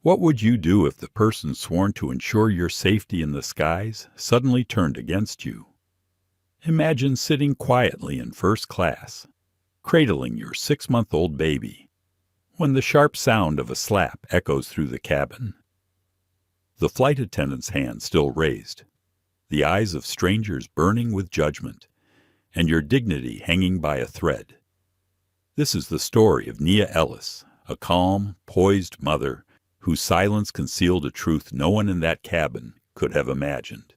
What would you do if the person sworn to ensure your safety in the skies suddenly turned against you? Imagine sitting quietly in first class, cradling your 6-month-old baby, when the sharp sound of a slap echoes through the cabin. The flight attendant's hand still raised, the eyes of strangers burning with judgment, and your dignity hanging by a thread. This is the story of Nia Ellis, a calm, poised mother whose silence concealed a truth no one in that cabin could have imagined.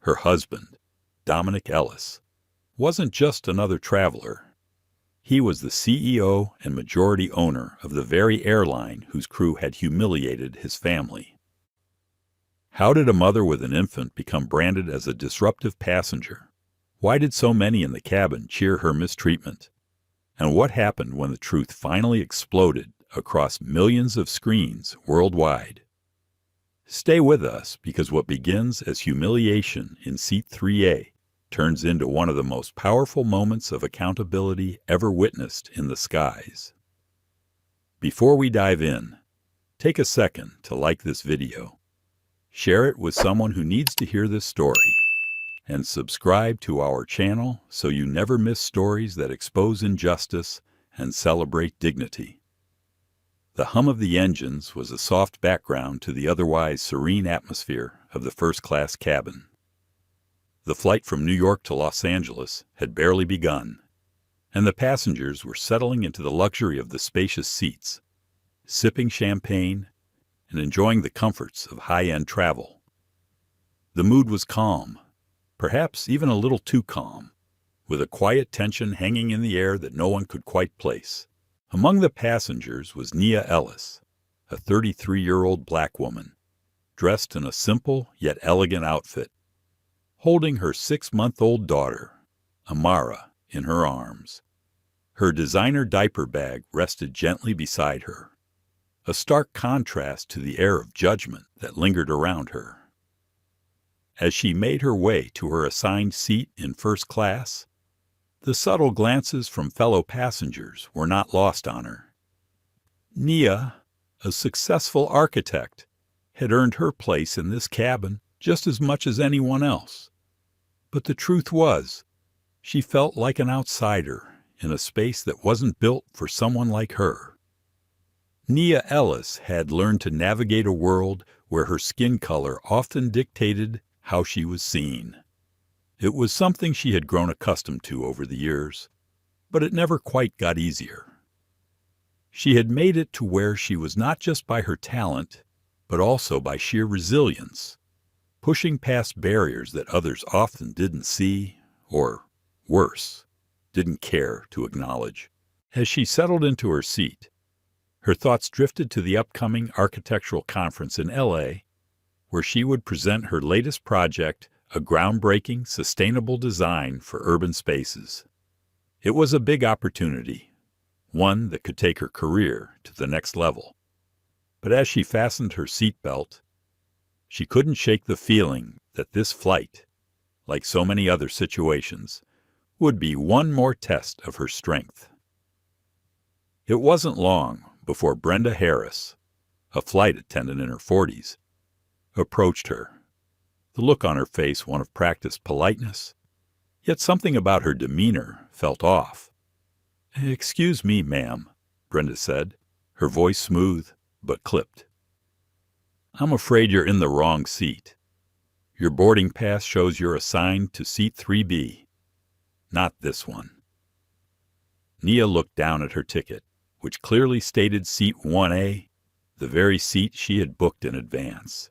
Her husband, Dominic Ellis, wasn't just another traveler. He was the CEO and majority owner of the very airline whose crew had humiliated his family. How did a mother with an infant become branded as a disruptive passenger? Why did so many in the cabin cheer her mistreatment? And what happened when the truth finally exploded across millions of screens worldwide? Stay with us, because what begins as humiliation in Seat 3A turns into one of the most powerful moments of accountability ever witnessed in the skies. Before we dive in, take a second to like this video, share it with someone who needs to hear this story, and subscribe to our channel so you never miss stories that expose injustice and celebrate dignity. The hum of the engines was a soft background to the otherwise serene atmosphere of the first-class cabin. The flight from New York to Los Angeles had barely begun, and the passengers were settling into the luxury of the spacious seats, sipping champagne and enjoying the comforts of high-end travel. The mood was calm, perhaps even a little too calm, with a quiet tension hanging in the air that no one could quite place. Among the passengers was Nia Ellis, a 33-year-old black woman, dressed in a simple yet elegant outfit, holding her 6-month-old daughter, Amara, in her arms. Her designer diaper bag rested gently beside her, a stark contrast to the air of judgment that lingered around her. As she made her way to her assigned seat in first class, the subtle glances from fellow passengers were not lost on her. Nia, a successful architect, had earned her place in this cabin just as much as anyone else. But the truth was, she felt like an outsider in a space that wasn't built for someone like her. Nia Ellis had learned to navigate a world where her skin color often dictated how she was seen. It was something she had grown accustomed to over the years, but it never quite got easier. She had made it to where she was not just by her talent, but also by sheer resilience, pushing past barriers that others often didn't see, or, worse, didn't care to acknowledge. As she settled into her seat, her thoughts drifted to the upcoming architectural conference in LA, where she would present her latest project, a groundbreaking, sustainable design for urban spaces. It was a big opportunity, one that could take her career to the next level. But as she fastened her seatbelt, she couldn't shake the feeling that this flight, like so many other situations, would be one more test of her strength. It wasn't long before Brenda Harris, a flight attendant in her 40s, approached her, the look on her face one of practiced politeness, yet something about her demeanor felt off. "Excuse me, ma'am," Brenda said, her voice smooth but clipped. "I'm afraid you're in the wrong seat. Your boarding pass shows you're assigned to seat 3B, not this one." Nia looked down at her ticket, which clearly stated seat 1A, the very seat she had booked in advance.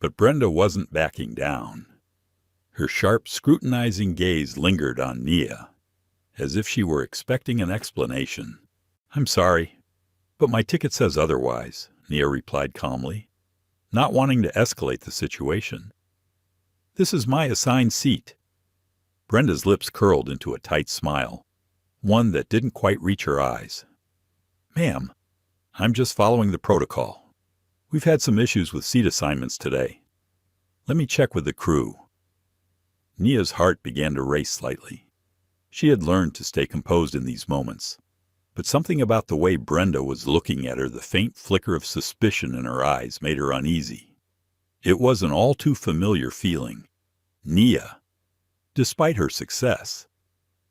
But Brenda wasn't backing down. Her sharp, scrutinizing gaze lingered on Nia, as if she were expecting an explanation. "I'm sorry, but my ticket says otherwise," Nia replied calmly, not wanting to escalate the situation. "This is my assigned seat." Brenda's lips curled into a tight smile, one that didn't quite reach her eyes. "Ma'am, I'm just following the protocol. We've had some issues with seat assignments today. Let me check with the crew." Nia's heart began to race slightly. She had learned to stay composed in these moments, But something about the way Brenda was looking at her, the faint flicker of suspicion in her eyes, made her uneasy. It was an all too familiar feeling. Nia, despite her success,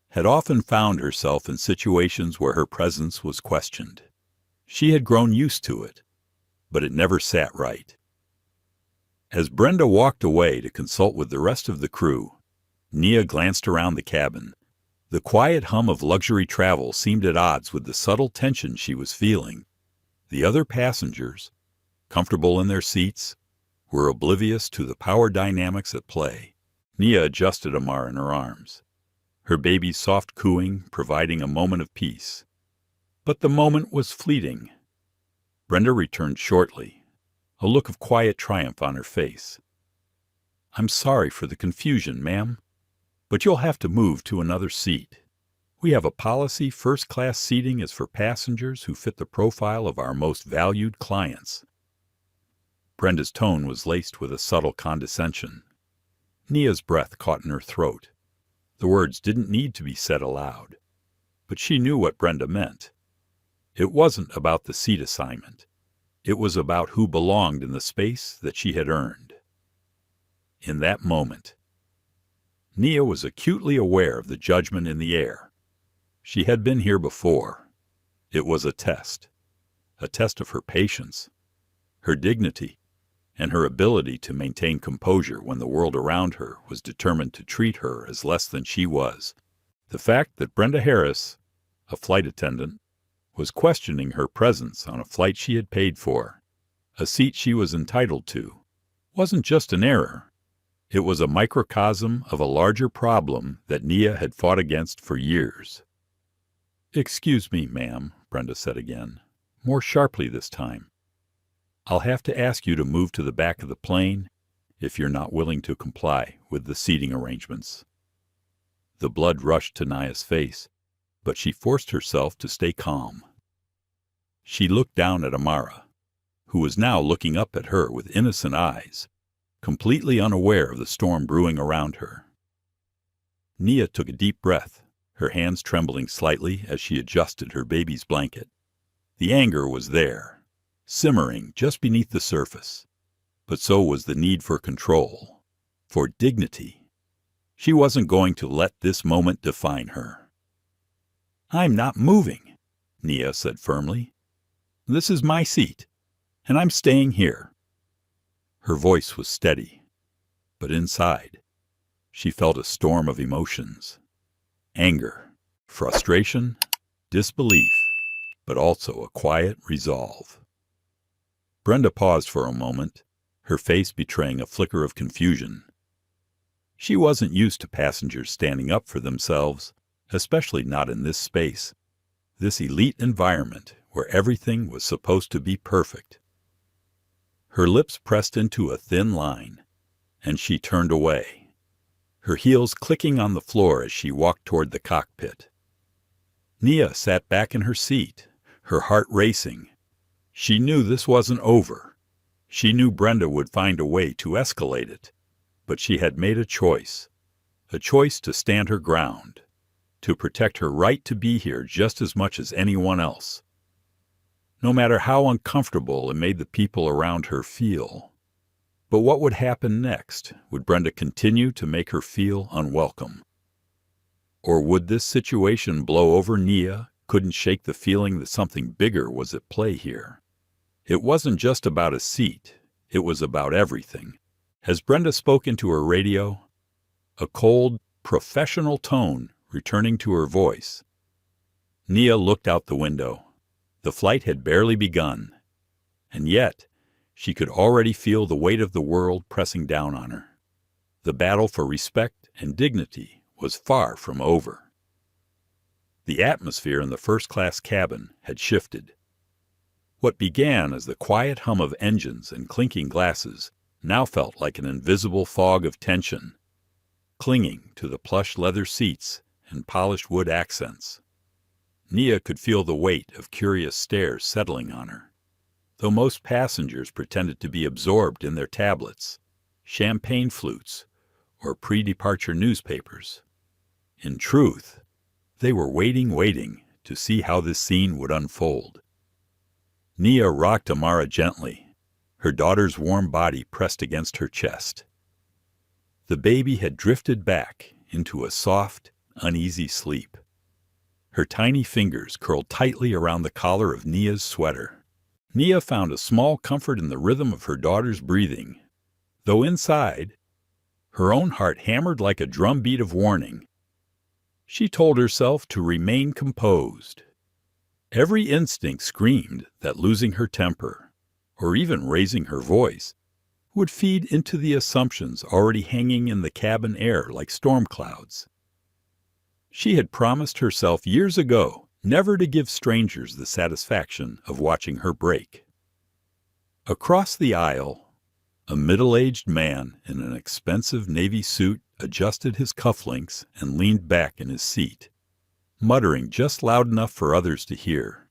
had often found herself in situations where her presence was questioned. She had grown used to it, but it never sat right. As Brenda walked away to consult with the rest of the crew, Nia glanced around the cabin. The quiet hum of luxury travel seemed at odds with the subtle tension she was feeling. The other passengers, comfortable in their seats, were oblivious to the power dynamics at play. Nia adjusted Amar in her arms, her baby's soft cooing providing a moment of peace. But the moment was fleeting. Brenda returned shortly, a look of quiet triumph on her face. "I'm sorry for the confusion, ma'am, but you'll have to move to another seat. We have a policy first-class seating is for passengers who fit the profile of our most valued clients." Brenda's tone was laced with a subtle condescension. Nia's breath caught in her throat. The words didn't need to be said aloud, but she knew what Brenda meant. It wasn't about the seat assignment. It was about who belonged in the space that she had earned. In that moment, Nia was acutely aware of the judgment in the air. She had been here before. It was a test of her patience, her dignity, and her ability to maintain composure when the world around her was determined to treat her as less than she was. The fact that Brenda Harris, a flight attendant, was questioning her presence on a flight she had paid for, a seat she was entitled to, wasn't just an error. It was a microcosm of a larger problem that Nia had fought against for years. "Excuse me, ma'am," Brenda said again, more sharply this time. "I'll have to ask you to move to the back of the plane if you're not willing to comply with the seating arrangements." The blood rushed to Nia's face, but she forced herself to stay calm. She looked down at Amara, who was now looking up at her with innocent eyes, completely unaware of the storm brewing around her. Nia took a deep breath, her hands trembling slightly as she adjusted her baby's blanket. The anger was there, simmering just beneath the surface, but so was the need for control, for dignity. She wasn't going to let this moment define her. "I'm not moving," Nia said firmly. "This is my seat, and I'm staying here." Her voice was steady, but inside, she felt a storm of emotions. Anger, frustration, disbelief, but also a quiet resolve. Brenda paused for a moment, her face betraying a flicker of confusion. She wasn't used to passengers standing up for themselves, especially not in this space, this elite environment where everything was supposed to be perfect. Her lips pressed into a thin line, and she turned away, her heels clicking on the floor as she walked toward the cockpit. Nia sat back in her seat, her heart racing. She knew this wasn't over. She knew Brenda would find a way to escalate it, but she had made a choice to stand her ground, to protect her right to be here just as much as anyone else, no matter how uncomfortable it made the people around her feel. But what would happen next? Would Brenda continue to make her feel unwelcome? Or would this situation blow over? Nia couldn't shake the feeling that something bigger was at play here. It wasn't just about a seat, it was about everything. As Brenda spoke into her radio, a cold, professional tone returning to her voice, Nia looked out the window. The flight had barely begun, and yet she could already feel the weight of the world pressing down on her. The battle for respect and dignity was far from over. The atmosphere in the first-class cabin had shifted. What began as the quiet hum of engines and clinking glasses now felt like an invisible fog of tension, clinging to the plush leather seats and polished wood accents. Nia could feel the weight of curious stares settling on her, though most passengers pretended to be absorbed in their tablets, champagne flutes, or pre-departure newspapers. In truth, they were waiting to see how this scene would unfold. Nia rocked Amara gently, her daughter's warm body pressed against her chest. The baby had drifted back into a soft, uneasy sleep. Her tiny fingers curled tightly around the collar of Nia's sweater. Nia found a small comfort in the rhythm of her daughter's breathing, though inside, her own heart hammered like a drumbeat of warning. She told herself to remain composed. Every instinct screamed that losing her temper, or even raising her voice, would feed into the assumptions already hanging in the cabin air like storm clouds. She had promised herself years ago never to give strangers the satisfaction of watching her break. Across the aisle, a middle-aged man in an expensive navy suit adjusted his cufflinks and leaned back in his seat, muttering just loud enough for others to hear.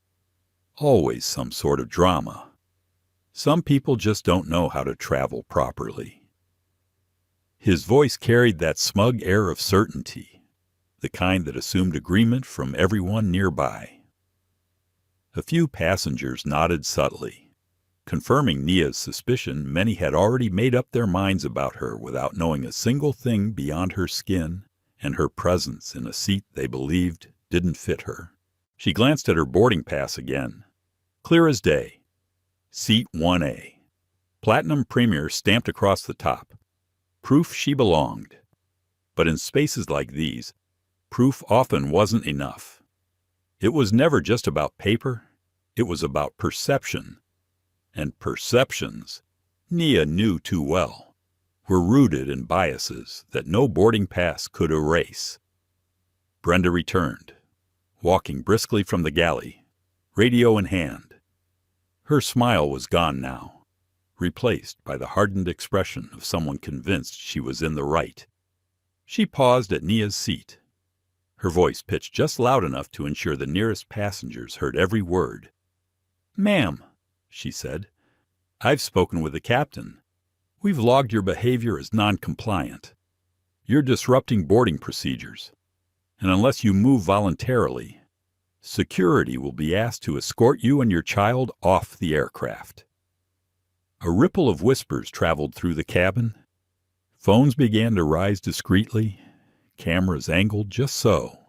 Always some sort of drama. Some people just don't know how to travel properly. His voice carried that smug air of certainty, the kind that assumed agreement from everyone nearby. A few passengers nodded subtly, confirming Nia's suspicion many had already made up their minds about her without knowing a single thing beyond her skin and her presence in a seat they believed didn't fit her. She glanced at her boarding pass again. Clear as day. Seat 1A. Platinum Premier stamped across the top. Proof she belonged. But in spaces like these, proof often wasn't enough. It was never just about paper. It was about perception. And perceptions, Nia knew too well, were rooted in biases that no boarding pass could erase. Brenda returned, walking briskly from the galley, radio in hand. Her smile was gone now, replaced by the hardened expression of someone convinced she was in the right. She paused at Nia's seat, her voice pitched just loud enough to ensure the nearest passengers heard every word. "Ma'am," she said, "I've spoken with the captain. We've logged your behavior as non-compliant. You're disrupting boarding procedures, and unless you move voluntarily, security will be asked to escort you and your child off the aircraft." A ripple of whispers traveled through the cabin. Phones began to rise discreetly, cameras angled just so.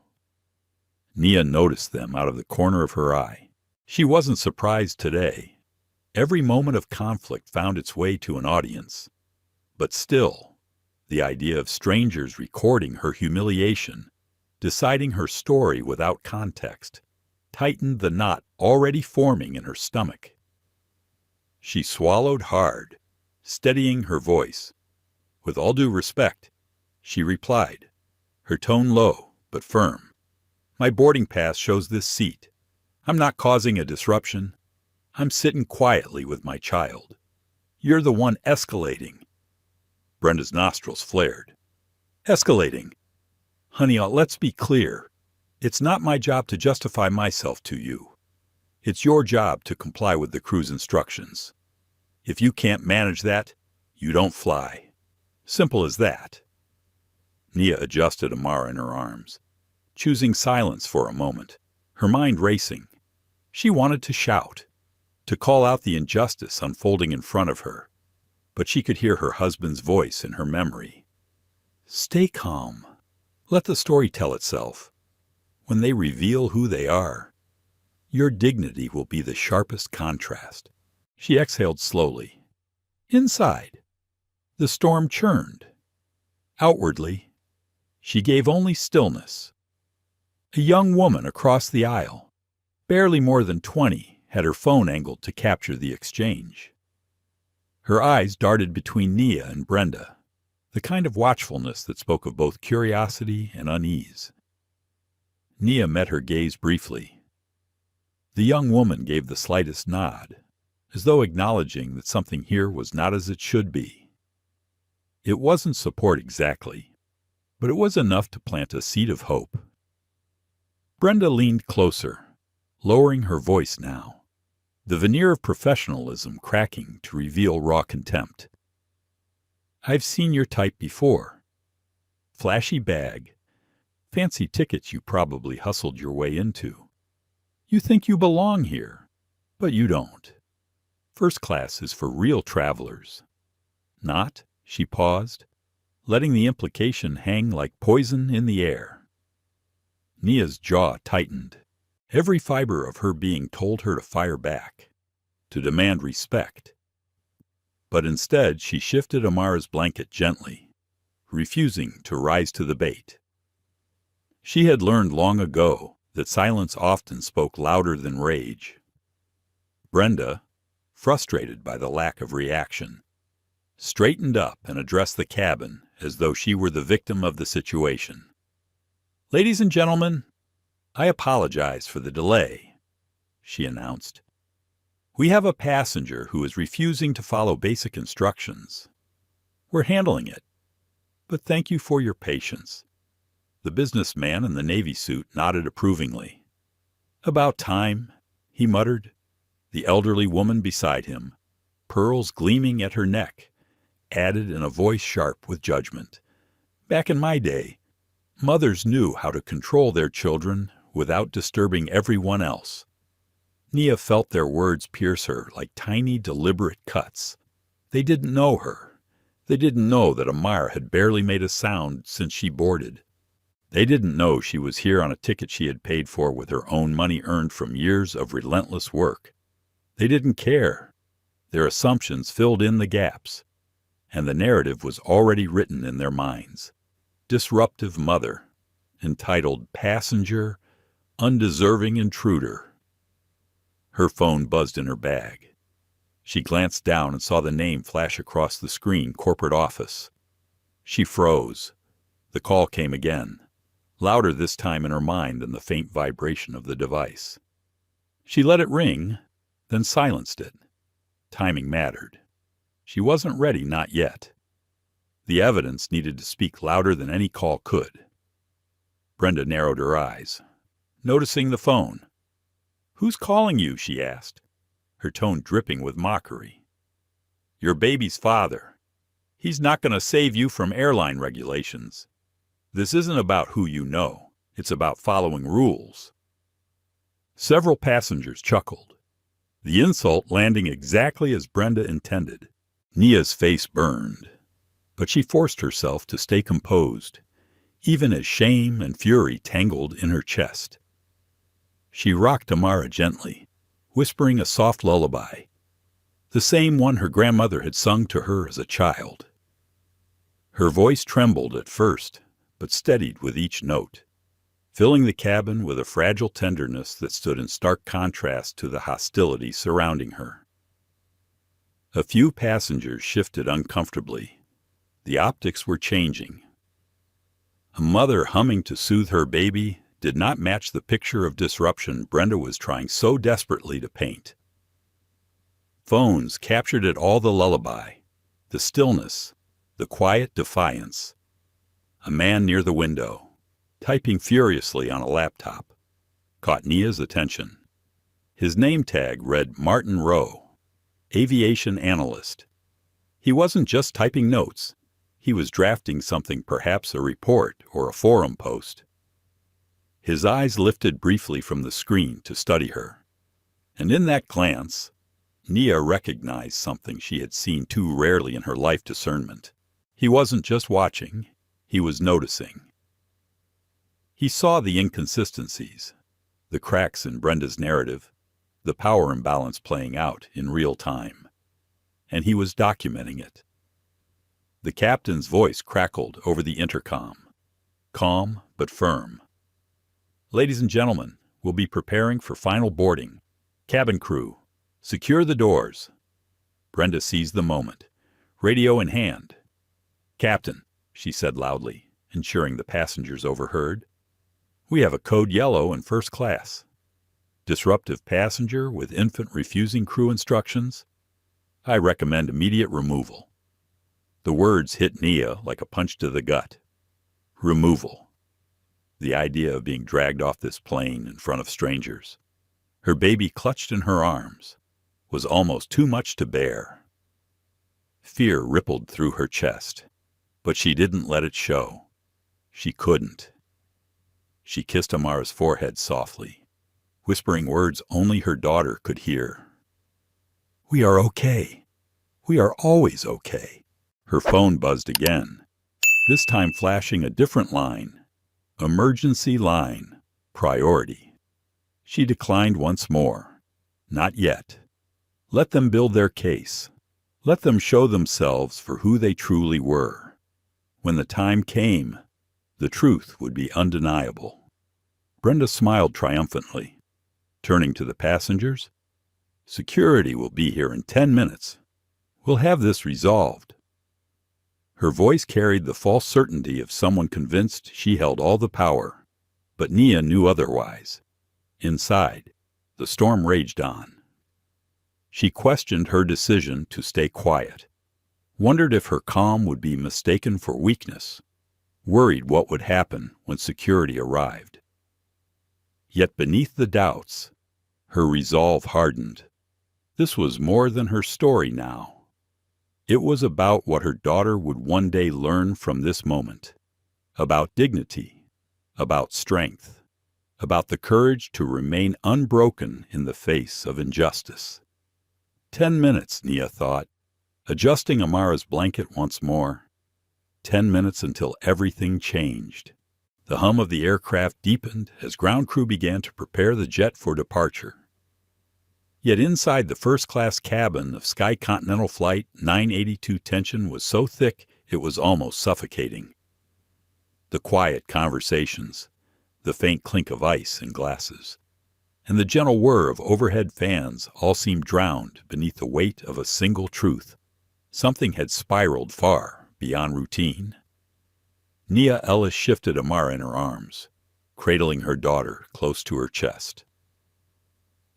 Nia noticed them out of the corner of her eye. She wasn't surprised today. Every moment of conflict found its way to an audience. But still, the idea of strangers recording her humiliation, deciding her story without context, tightened the knot already forming in her stomach. She swallowed hard, steadying her voice. With all due respect, she replied, her tone low but firm. "My boarding pass shows this seat. I'm not causing a disruption. I'm sitting quietly with my child. You're the one escalating." Brenda's nostrils flared. "Escalating? Honey, let's be clear. It's not my job to justify myself to you. It's your job to comply with the crew's instructions. If you can't manage that, you don't fly. Simple as that." Nia adjusted Amara in her arms, choosing silence for a moment, her mind racing. She wanted to shout, to call out the injustice unfolding in front of her, but she could hear her husband's voice in her memory. "Stay calm. Let the story tell itself. When they reveal who they are, your dignity will be the sharpest contrast." She exhaled slowly. Inside, the storm churned. Outwardly, she gave only stillness. A young woman across the aisle, barely more than 20, had her phone angled to capture the exchange. Her eyes darted between Nia and Brenda, the kind of watchfulness that spoke of both curiosity and unease. Nia met her gaze briefly. The young woman gave the slightest nod, as though acknowledging that something here was not as it should be. It wasn't support exactly, but it was enough to plant a seed of hope. Brenda leaned closer, lowering her voice now, the veneer of professionalism cracking to reveal raw contempt. "I've seen your type before. Flashy bag, fancy tickets you probably hustled your way into. You think you belong here, but you don't. First class is for real travelers. Not, she paused, letting the implication hang like poison in the air. Nia's jaw tightened. Every fiber of her being told her to fire back, to demand respect. But instead she shifted Amara's blanket gently, refusing to rise to the bait. She had learned long ago that silence often spoke louder than rage. Brenda, frustrated by the lack of reaction, straightened up and addressed the cabin as though she were the victim of the situation. "Ladies and gentlemen, I apologize for the delay," she announced. "We have a passenger who is refusing to follow basic instructions. We're handling it, but thank you for your patience." The businessman in the navy suit nodded approvingly. "About time," he muttered. The elderly woman beside him, pearls gleaming at her neck, added in a voice sharp with judgment, "Back in my day, mothers knew how to control their children without disturbing everyone else." Nia felt their words pierce her like tiny, deliberate cuts. They didn't know her. They didn't know that Amara had barely made a sound since she boarded. They didn't know she was here on a ticket she had paid for with her own money earned from years of relentless work. They didn't care. Their assumptions filled in the gaps, and the narrative was already written in their minds. Disruptive mother, entitled passenger, undeserving intruder. Her phone buzzed in her bag. She glanced down and saw the name flash across the screen, corporate office. She froze. The call came again, louder this time in her mind than the faint vibration of the device. She let it ring, then silenced it. Timing mattered. She wasn't ready, not yet. The evidence needed to speak louder than any call could. Brenda narrowed her eyes, noticing the phone. "Who's calling you?" she asked, her tone dripping with mockery. "Your baby's father. He's not going to save you from airline regulations. This isn't about who you know. It's about following rules." Several passengers chuckled, the insult landing exactly as Brenda intended. Nia's face burned, but she forced herself to stay composed, even as shame and fury tangled in her chest. She rocked Amara gently, whispering a soft lullaby, the same one her grandmother had sung to her as a child. Her voice trembled at first, but steadied with each note, filling the cabin with a fragile tenderness that stood in stark contrast to the hostility surrounding her. A few passengers shifted uncomfortably. The optics were changing. A mother humming to soothe her baby did not match the picture of disruption Brenda was trying so desperately to paint. Phones captured it all, the lullaby, the stillness, the quiet defiance. A man near the window, typing furiously on a laptop, caught Nia's attention. His name tag read Martin Rowe, aviation analyst. He wasn't just typing notes. He was drafting something, perhaps a report or a forum post. His eyes lifted briefly from the screen to study her, and in that glance, Nia recognized something she had seen too rarely in her life discernment. He wasn't just watching, he was noticing. He saw the inconsistencies, the cracks in Brenda's narrative, the power imbalance playing out in real time, and he was documenting it. The captain's voice crackled over the intercom, calm but firm. "Ladies and gentlemen, we'll be preparing for final boarding. Cabin crew, secure the doors." Brenda seized the moment, radio in hand. "Captain," she said loudly, ensuring the passengers overheard, "we have a code yellow in first class. Disruptive passenger with infant refusing crew instructions. I recommend immediate removal." The words hit Nia like a punch to the gut. Removal. The idea of being dragged off this plane in front of strangers, her baby clutched in her arms, was almost too much to bear. Fear rippled through her chest, but she didn't let it show. She couldn't. She kissed Amara's forehead softly, whispering words only her daughter could hear. "We are okay. We are always okay." Her phone buzzed again, this time flashing a different line. Emergency line. Priority. She declined once more. Not yet. Let them build their case. Let them show themselves for who they truly were. When the time came, the truth would be undeniable. Brenda smiled triumphantly. Turning to the passengers, "Security will be here in 10 minutes. We'll have this resolved." Her voice carried the false certainty of someone convinced she held all the power, but Nia knew otherwise. Inside, the storm raged on. She questioned her decision to stay quiet, wondered if her calm would be mistaken for weakness, worried what would happen when security arrived. Yet beneath the doubts, her resolve hardened. This was more than her story now. It was about what her daughter would one day learn from this moment. About dignity, about strength, about the courage to remain unbroken in the face of injustice. 10 minutes, Nia thought, adjusting Amara's blanket once more. 10 minutes until everything changed. The hum of the aircraft deepened as ground crew began to prepare the jet for departure. Yet inside the first-class cabin of Sky Continental Flight 982 tension was so thick it was almost suffocating. The quiet conversations, the faint clink of ice in glasses, and the gentle whir of overhead fans all seemed drowned beneath the weight of a single truth. Something had spiraled far beyond routine. Nia Ellis shifted Amara in her arms, cradling her daughter close to her chest.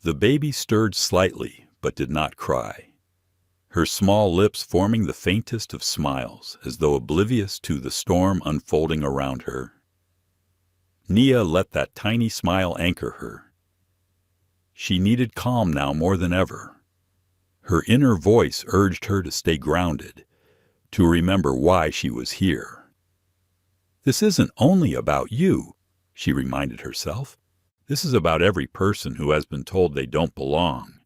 The baby stirred slightly, but did not cry, her small lips forming the faintest of smiles, as though oblivious to the storm unfolding around her. Nia let that tiny smile anchor her. She needed calm now more than ever. Her inner voice urged her to stay grounded, to remember why she was here. "This isn't only about you," she reminded herself. "This is about every person who has been told they don't belong.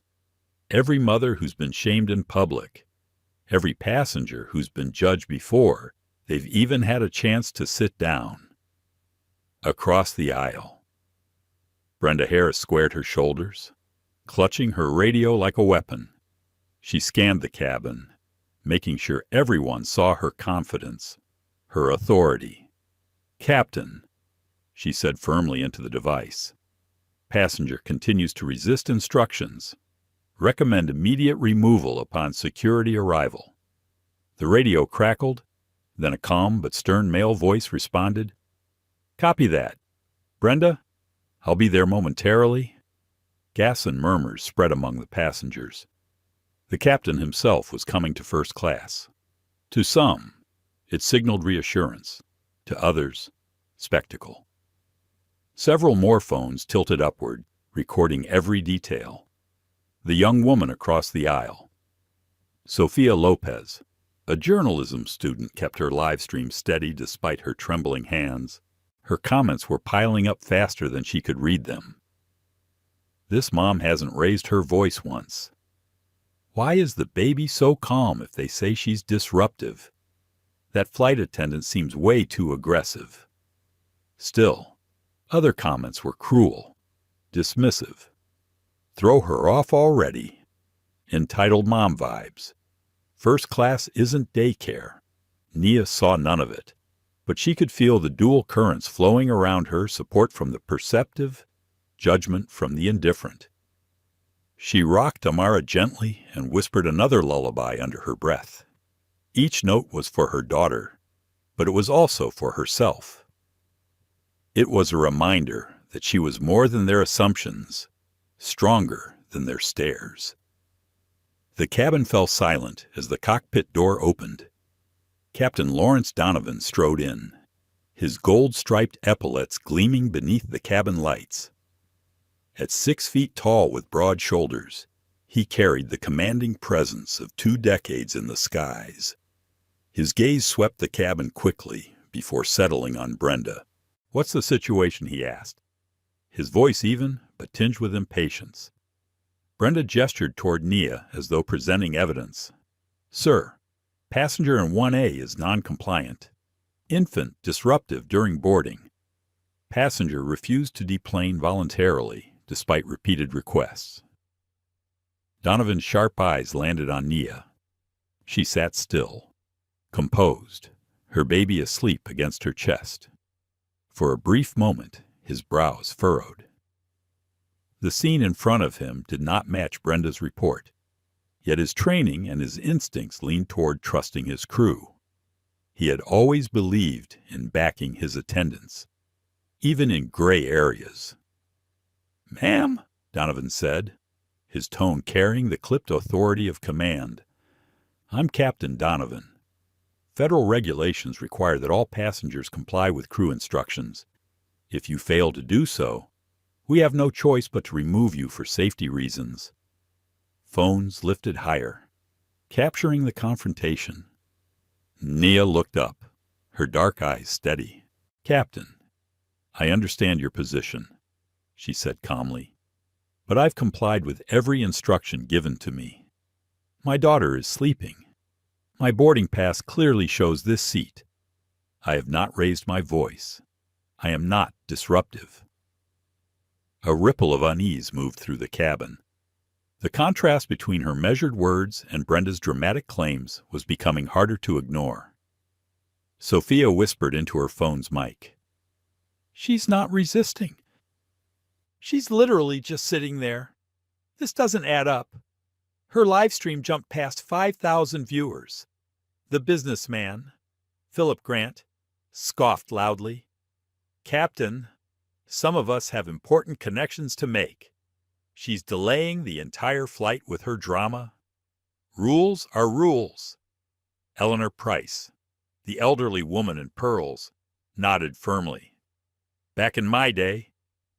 Every mother who's been shamed in public. Every passenger who's been judged before they've even had a chance to sit down." Across the aisle, Brenda Harris squared her shoulders, clutching her radio like a weapon. She scanned the cabin, making sure everyone saw her confidence, her authority. "Captain," she said firmly into the device. "Passenger continues to resist instructions. Recommend immediate removal upon security arrival." The radio crackled, then a calm but stern male voice responded, "Copy that. Brenda, I'll be there momentarily." Gasps and murmurs spread among the passengers. The captain himself was coming to first class. To some, it signaled reassurance. To others, spectacle. Several more phones tilted upward, recording every detail. The young woman across the aisle, Sophia Lopez, a journalism student, kept her live stream steady despite her trembling hands. Her comments were piling up faster than she could read them. "This mom hasn't raised her voice once. Why is the baby so calm if they say she's disruptive? That flight attendant seems way too aggressive." Still, other comments were cruel, dismissive. "Throw her off already. Entitled mom vibes. First class isn't daycare." Nia saw none of it, but she could feel the dual currents flowing around her, support from the perceptive, judgment from the indifferent. She rocked Amara gently and whispered another lullaby under her breath. Each note was for her daughter, but it was also for herself. It was a reminder that she was more than their assumptions, stronger than their stares. The cabin fell silent as the cockpit door opened. Captain Lawrence Donovan strode in, his gold-striped epaulets gleaming beneath the cabin lights. At 6 feet tall with broad shoulders, he carried the commanding presence of 2 decades in the skies. His gaze swept the cabin quickly before settling on Brenda. "What's the situation?" he asked. his voice even, but tinged with impatience. Brenda gestured toward Nia as though presenting evidence. "Sir, passenger in 1A is non-compliant. Infant disruptive during boarding. Passenger refused to deplane voluntarily, despite repeated requests." Donovan's sharp eyes landed on Nia. She sat still, composed, her baby asleep against her chest. For a brief moment, his brows furrowed. The scene in front of him did not match Brenda's report, yet his training and his instincts leaned toward trusting his crew. He had always believed in backing his attendants, even in gray areas. "Ma'am," Donovan said, his tone carrying the clipped authority of command. "I'm Captain Donovan. Federal regulations require that all passengers comply with crew instructions. If you fail to do so, we have no choice but to remove you for safety reasons." Phones lifted higher, capturing the confrontation. Nia looked up, her dark eyes steady. "Captain, I understand your position," she said calmly, "but I've complied with every instruction given to me. My daughter is sleeping. My boarding pass clearly shows this seat. I have not raised my voice. I am not disruptive." A ripple of unease moved through the cabin. The contrast between her measured words and Brenda's dramatic claims was becoming harder to ignore. Sophia whispered into her phone's mic. "She's not resisting. She's literally just sitting there. This doesn't add up. Her live stream jumped past 5,000 viewers." The businessman, Philip Grant, scoffed loudly. "Captain, some of us have important connections to make. She's delaying the entire flight with her drama. Rules are rules." Eleanor Price, the elderly woman in pearls, nodded firmly. "Back in my day,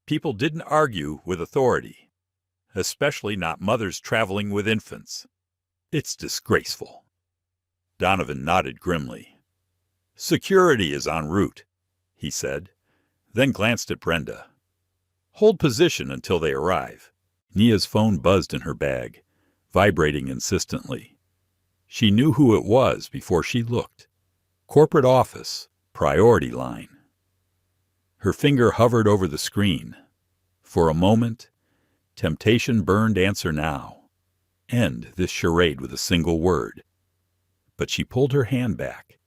people didn't argue with authority, especially not mothers traveling with infants. It's disgraceful." Donovan nodded grimly. "Security is en route," he said, then glanced at Brenda. "Hold position until they arrive." Nia's phone buzzed in her bag, vibrating insistently. She knew who it was before she looked. Corporate office, priority line. Her finger hovered over the screen. For a moment, temptation burned answer now. End this charade with a single word. But she pulled her hand back.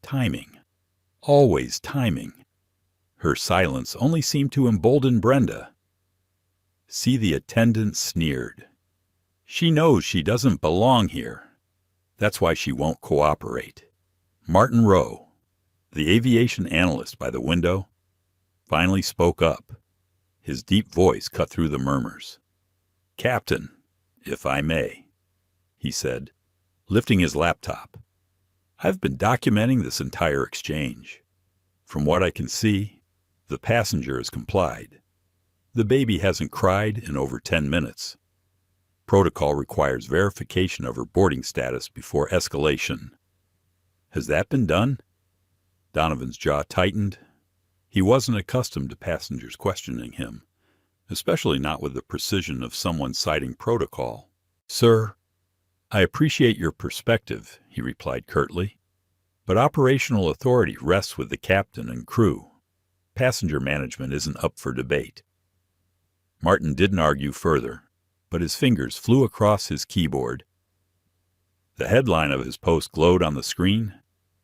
Timing. Always timing. Her silence only seemed to embolden Brenda. See, the attendant sneered. "She knows she doesn't belong here. That's why she won't cooperate." Martin Rowe, the aviation analyst by the window, finally spoke up. His deep voice cut through the murmurs. "Captain, if I may," he said, lifting his laptop. "I've been documenting this entire exchange. From what I can see, the passenger has complied. The baby hasn't cried in over 10 minutes. Protocol requires verification of her boarding status before escalation. Has that been done?" Donovan's jaw tightened. He wasn't accustomed to passengers questioning him, especially not with the precision of someone citing protocol. "Sir, I appreciate your perspective," he replied curtly, "but operational authority rests with the captain and crew. Passenger management isn't up for debate." Martin didn't argue further, but his fingers flew across his keyboard. The headline of his post glowed on the screen: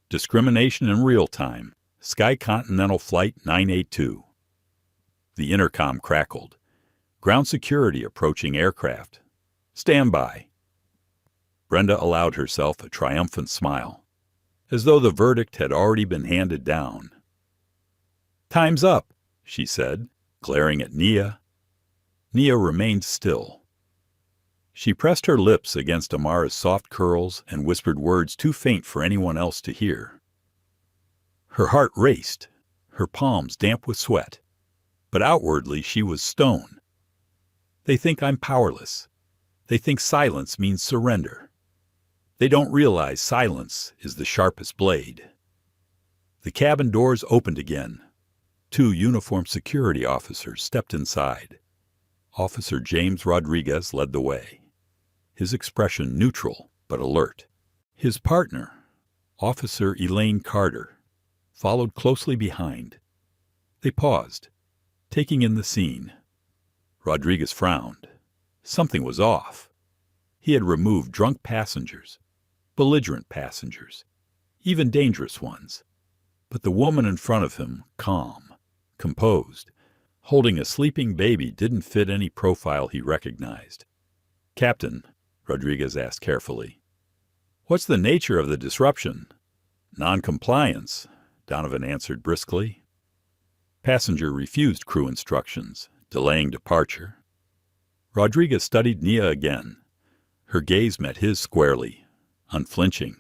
"Discrimination in Real Time, Sky Continental Flight 982. The intercom crackled. "Ground security approaching aircraft. Stand by." Brenda allowed herself a triumphant smile, as though the verdict had already been handed down. "Time's up," she said, glaring at Nia. Nia remained still. She pressed her lips against Amara's soft curls and whispered words too faint for anyone else to hear. Her heart raced, her palms damp with sweat, but outwardly she was stone. "They think I'm powerless. They think silence means surrender. They don't realize silence is the sharpest blade." The cabin doors opened again. Two uniformed security officers stepped inside. Officer James Rodriguez led the way, his expression neutral but alert. His partner, Officer Elaine Carter, followed closely behind. They paused, taking in the scene. Rodriguez frowned. Something was off. He had removed drunk passengers, belligerent passengers, even dangerous ones. But the woman in front of him, calm, composed, holding a sleeping baby, didn't fit any profile he recognized. "Captain," Rodriguez asked carefully, "what's the nature of the disruption?" "Non-compliance," Donovan answered briskly. Passenger refused crew instructions, delaying departure. Rodriguez studied Nia again. Her gaze met his squarely, unflinching.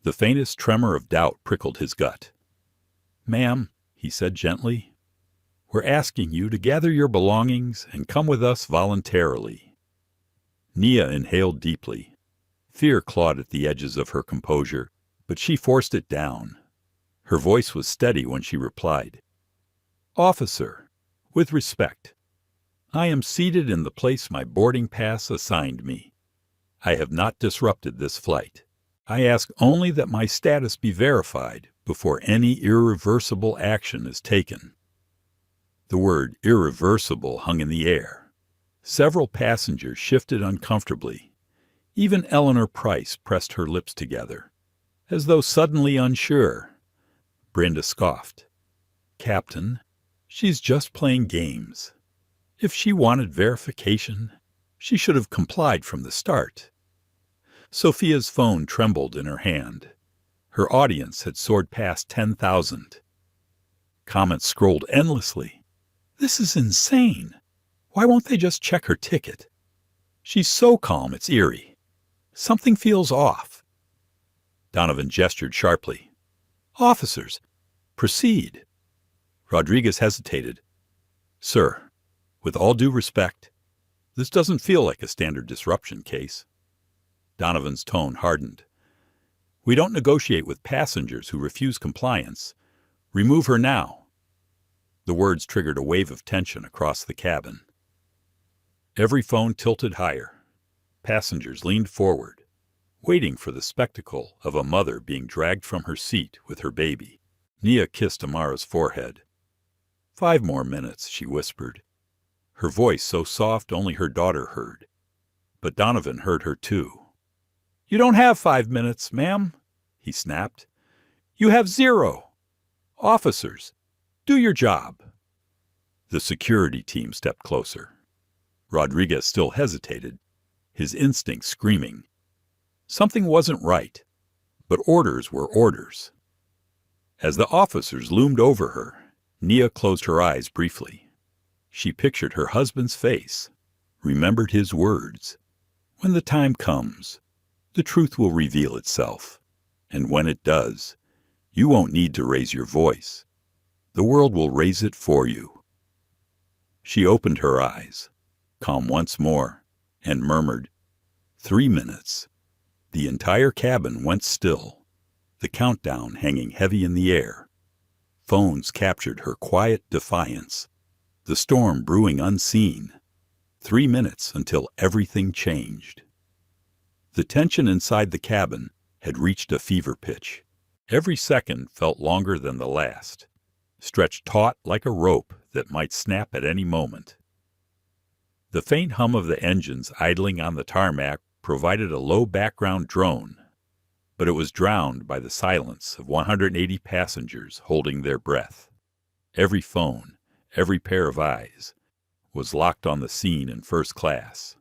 The faintest tremor of doubt prickled his gut. "Ma'am," he said gently, "we're asking you to gather your belongings and come with us voluntarily." Nia inhaled deeply. Fear clawed at the edges of her composure, but she forced it down. Her voice was steady when she replied, "Officer, with respect, I am seated in the place my boarding pass assigned me. I have not disrupted this flight. I ask only that my status be verified before any irreversible action is taken." The word irreversible hung in the air. Several passengers shifted uncomfortably. Even Eleanor Price pressed her lips together, as though suddenly unsure. Brenda scoffed. "Captain, she's just playing games. If she wanted verification, she should have complied from the start." Sophia's phone trembled in her hand. Her audience had soared past 10,000. Comments scrolled endlessly. "This is insane. Why won't they just check her ticket? She's so calm, it's eerie. Something feels off." Donovan gestured sharply. "Officers, proceed." Rodriguez hesitated. "Sir, with all due respect, this doesn't feel like a standard disruption case." Donovan's tone hardened. "We don't negotiate with passengers who refuse compliance. Remove her now." The words triggered a wave of tension across the cabin. Every phone tilted higher. Passengers leaned forward, waiting for the spectacle of a mother being dragged from her seat with her baby. Nia kissed Amara's forehead. "5 more minutes," she whispered, her voice so soft only her daughter heard. But Donovan heard her too. "You don't have 5 minutes, ma'am," he snapped. "You have 0. Officers, do your job." The security team stepped closer. Rodriguez still hesitated, his instincts screaming. Something wasn't right, but orders were orders. As the officers loomed over her, Nia closed her eyes briefly. She pictured her husband's face, remembered his words. "When the time comes, the truth will reveal itself. And when it does, you won't need to raise your voice. The world will raise it for you." She opened her eyes, calm once more, and murmured, 3 minutes. The entire cabin went still, the countdown hanging heavy in the air. Phones captured her quiet defiance, the storm brewing unseen. 3 minutes until everything changed. The tension inside the cabin had reached a fever pitch. Every second felt longer than the last, stretched taut like a rope that might snap at any moment. The faint hum of the engines idling on the tarmac provided a low background drone, but it was drowned by the silence of 180 passengers holding their breath. Every phone, every pair of eyes, was locked on the scene in first class.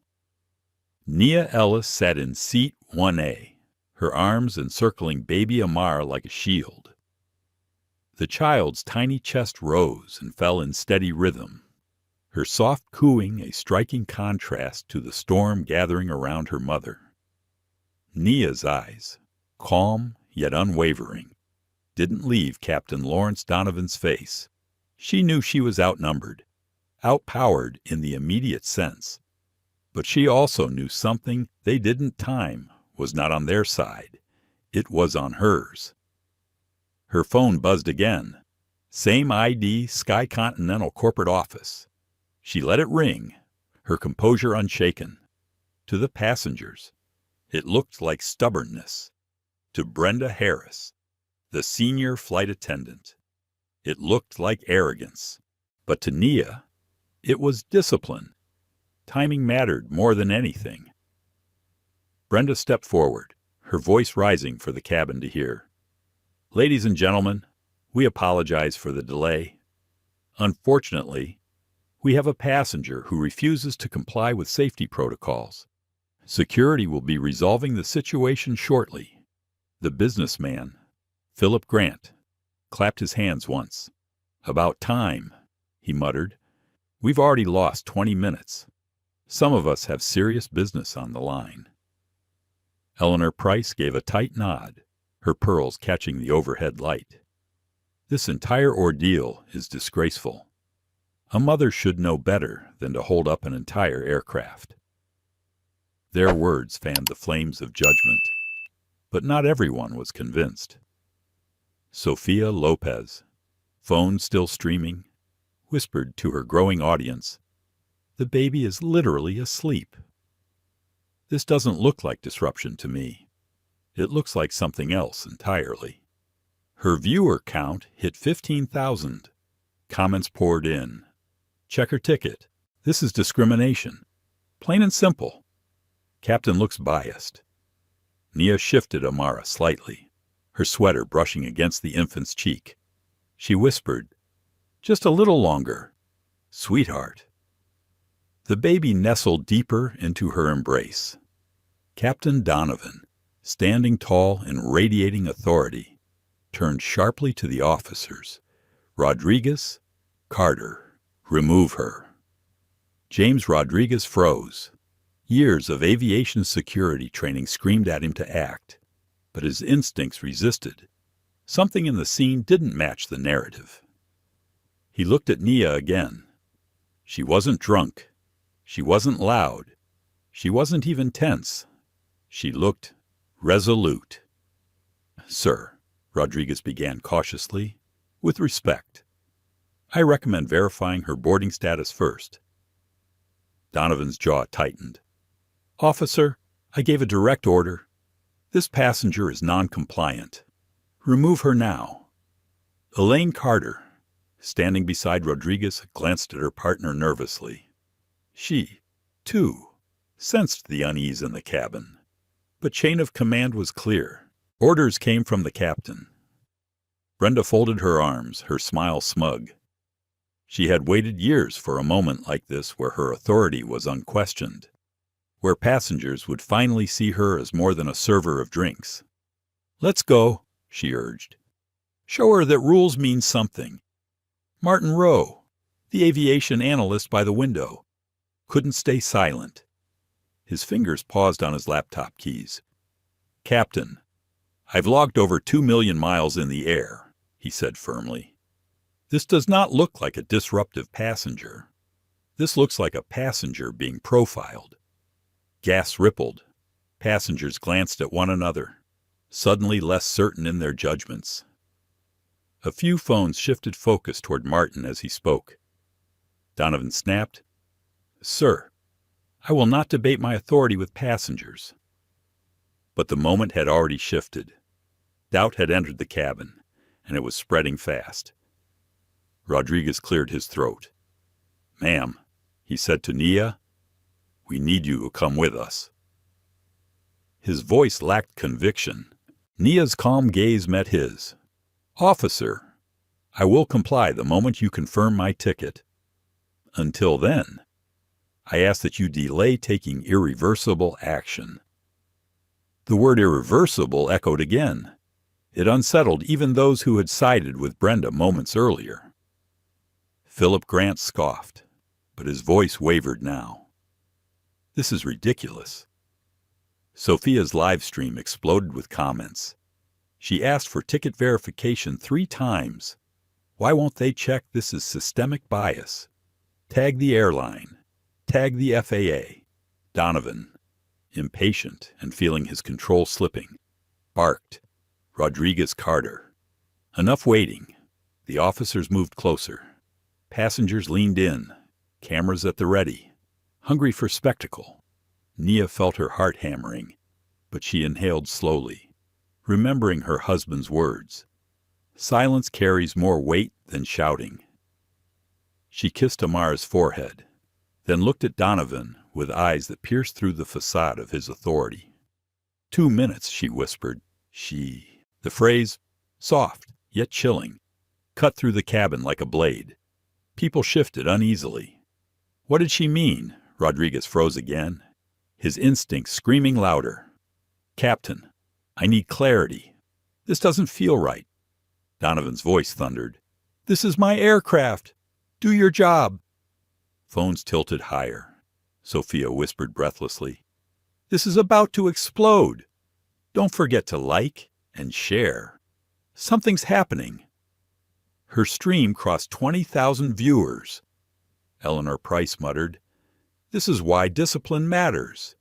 Nia Ellis sat in seat 1A, her arms encircling baby Amar like a shield. The child's tiny chest rose and fell in steady rhythm, her soft cooing a striking contrast to the storm gathering around her mother. Nia's eyes, calm yet unwavering, didn't leave Captain Lawrence Donovan's face. She knew she was outnumbered, outpowered in the immediate sense, but she also knew something they didn't time was not on their side. It was on hers. Her phone buzzed again. Same ID, Sky Continental corporate office. She let it ring, her composure unshaken. To the passengers, it looked like stubbornness. To Brenda Harris, the senior flight attendant, it looked like arrogance. But to Nia, it was discipline. Timing mattered more than anything. Brenda stepped forward, her voice rising for the cabin to hear. Ladies and gentlemen, we apologize for the delay. Unfortunately, we have a passenger who refuses to comply with safety protocols. Security will be resolving the situation shortly. The businessman, Philip Grant, clapped his hands once. About time, he muttered. We've already lost 20 minutes. Some of us have serious business on the line. Eleanor Price gave a tight nod, her pearls catching the overhead light. This entire ordeal is disgraceful. A mother should know better than to hold up an entire aircraft. Their words fanned the flames of judgment, but not everyone was convinced. Sophia Lopez, phone still streaming, whispered to her growing audience, "The baby is literally asleep. This doesn't look like disruption to me. It looks like something else entirely." Her viewer count hit 15,000. Comments poured in. Check her ticket. This is discrimination. Plain and simple. Captain looks biased. Nia shifted Amara slightly, her sweater brushing against the infant's cheek. She whispered, "Just a little longer, sweetheart." The baby nestled deeper into her embrace. Captain Donovan, standing tall and radiating authority, turned sharply to the officers. "Rodriguez, Carter, remove her." James Rodriguez froze. Years of aviation security training screamed at him to act, but his instincts resisted. Something in the scene didn't match the narrative. He looked at Nia again. She wasn't drunk. She wasn't loud. She wasn't even tense. She looked resolute. "Sir," Rodriguez began cautiously, "with respect, I recommend verifying her boarding status first." Donovan's jaw tightened. "Officer, I gave a direct order. This passenger is non-compliant. Remove her now." Elaine Carter, standing beside Rodriguez, glanced at her partner nervously. She, too, sensed the unease in the cabin. But chain of command was clear. Orders came from the captain. Brenda folded her arms, her smile smug. She had waited years for a moment like this where her authority was unquestioned, where passengers would finally see her as more than a server of drinks. "Let's go," she urged. "Show her that rules mean something." Martin Rowe, the aviation analyst by the window, couldn't stay silent. His fingers paused on his laptop keys. "Captain, I've logged over 2 million miles in the air," he said firmly. "This does not look like a disruptive passenger. This looks like a passenger being profiled." Gas rippled. Passengers glanced at one another, suddenly less certain in their judgments. A few phones shifted focus toward Martin as he spoke. Donovan snapped, "Sir, I will not debate my authority with passengers." But the moment had already shifted. Doubt had entered the cabin, and it was spreading fast. Rodriguez cleared his throat. "Ma'am," he said to Nia, "we need you to come with us." His voice lacked conviction. Nia's calm gaze met his. "Officer, I will comply the moment you confirm my ticket. Until then, I ask that you delay taking irreversible action." The word irreversible echoed again. It unsettled even those who had sided with Brenda moments earlier. Philip Grant scoffed, but his voice wavered now. "This is ridiculous." Sophia's live stream exploded with comments. She asked for ticket verification 3 times. Why won't they check this is systemic bias? Tag the airline. Tag the FAA. Donovan, impatient and feeling his control slipping, barked, "Rodriguez Carter. Enough waiting. The officers moved closer. Passengers leaned in, cameras at the ready, hungry for spectacle. Nia felt her heart hammering, but she inhaled slowly, remembering her husband's words. Silence carries more weight than shouting. She kissed Amar's forehead, then looked at Donovan with eyes that pierced through the facade of his authority. 2 minutes, she whispered. The phrase, soft yet chilling, cut through the cabin like a blade. People shifted uneasily. What did she mean? Rodriguez froze again, his instincts screaming louder. Captain, I need clarity. This doesn't feel right. Donovan's voice thundered. This is my aircraft. Do your job. Phones tilted higher. Sophia whispered breathlessly. This is about to explode. Don't forget to like and share. Something's happening. Her stream crossed 20,000 viewers. Eleanor Price muttered, This is why discipline matters.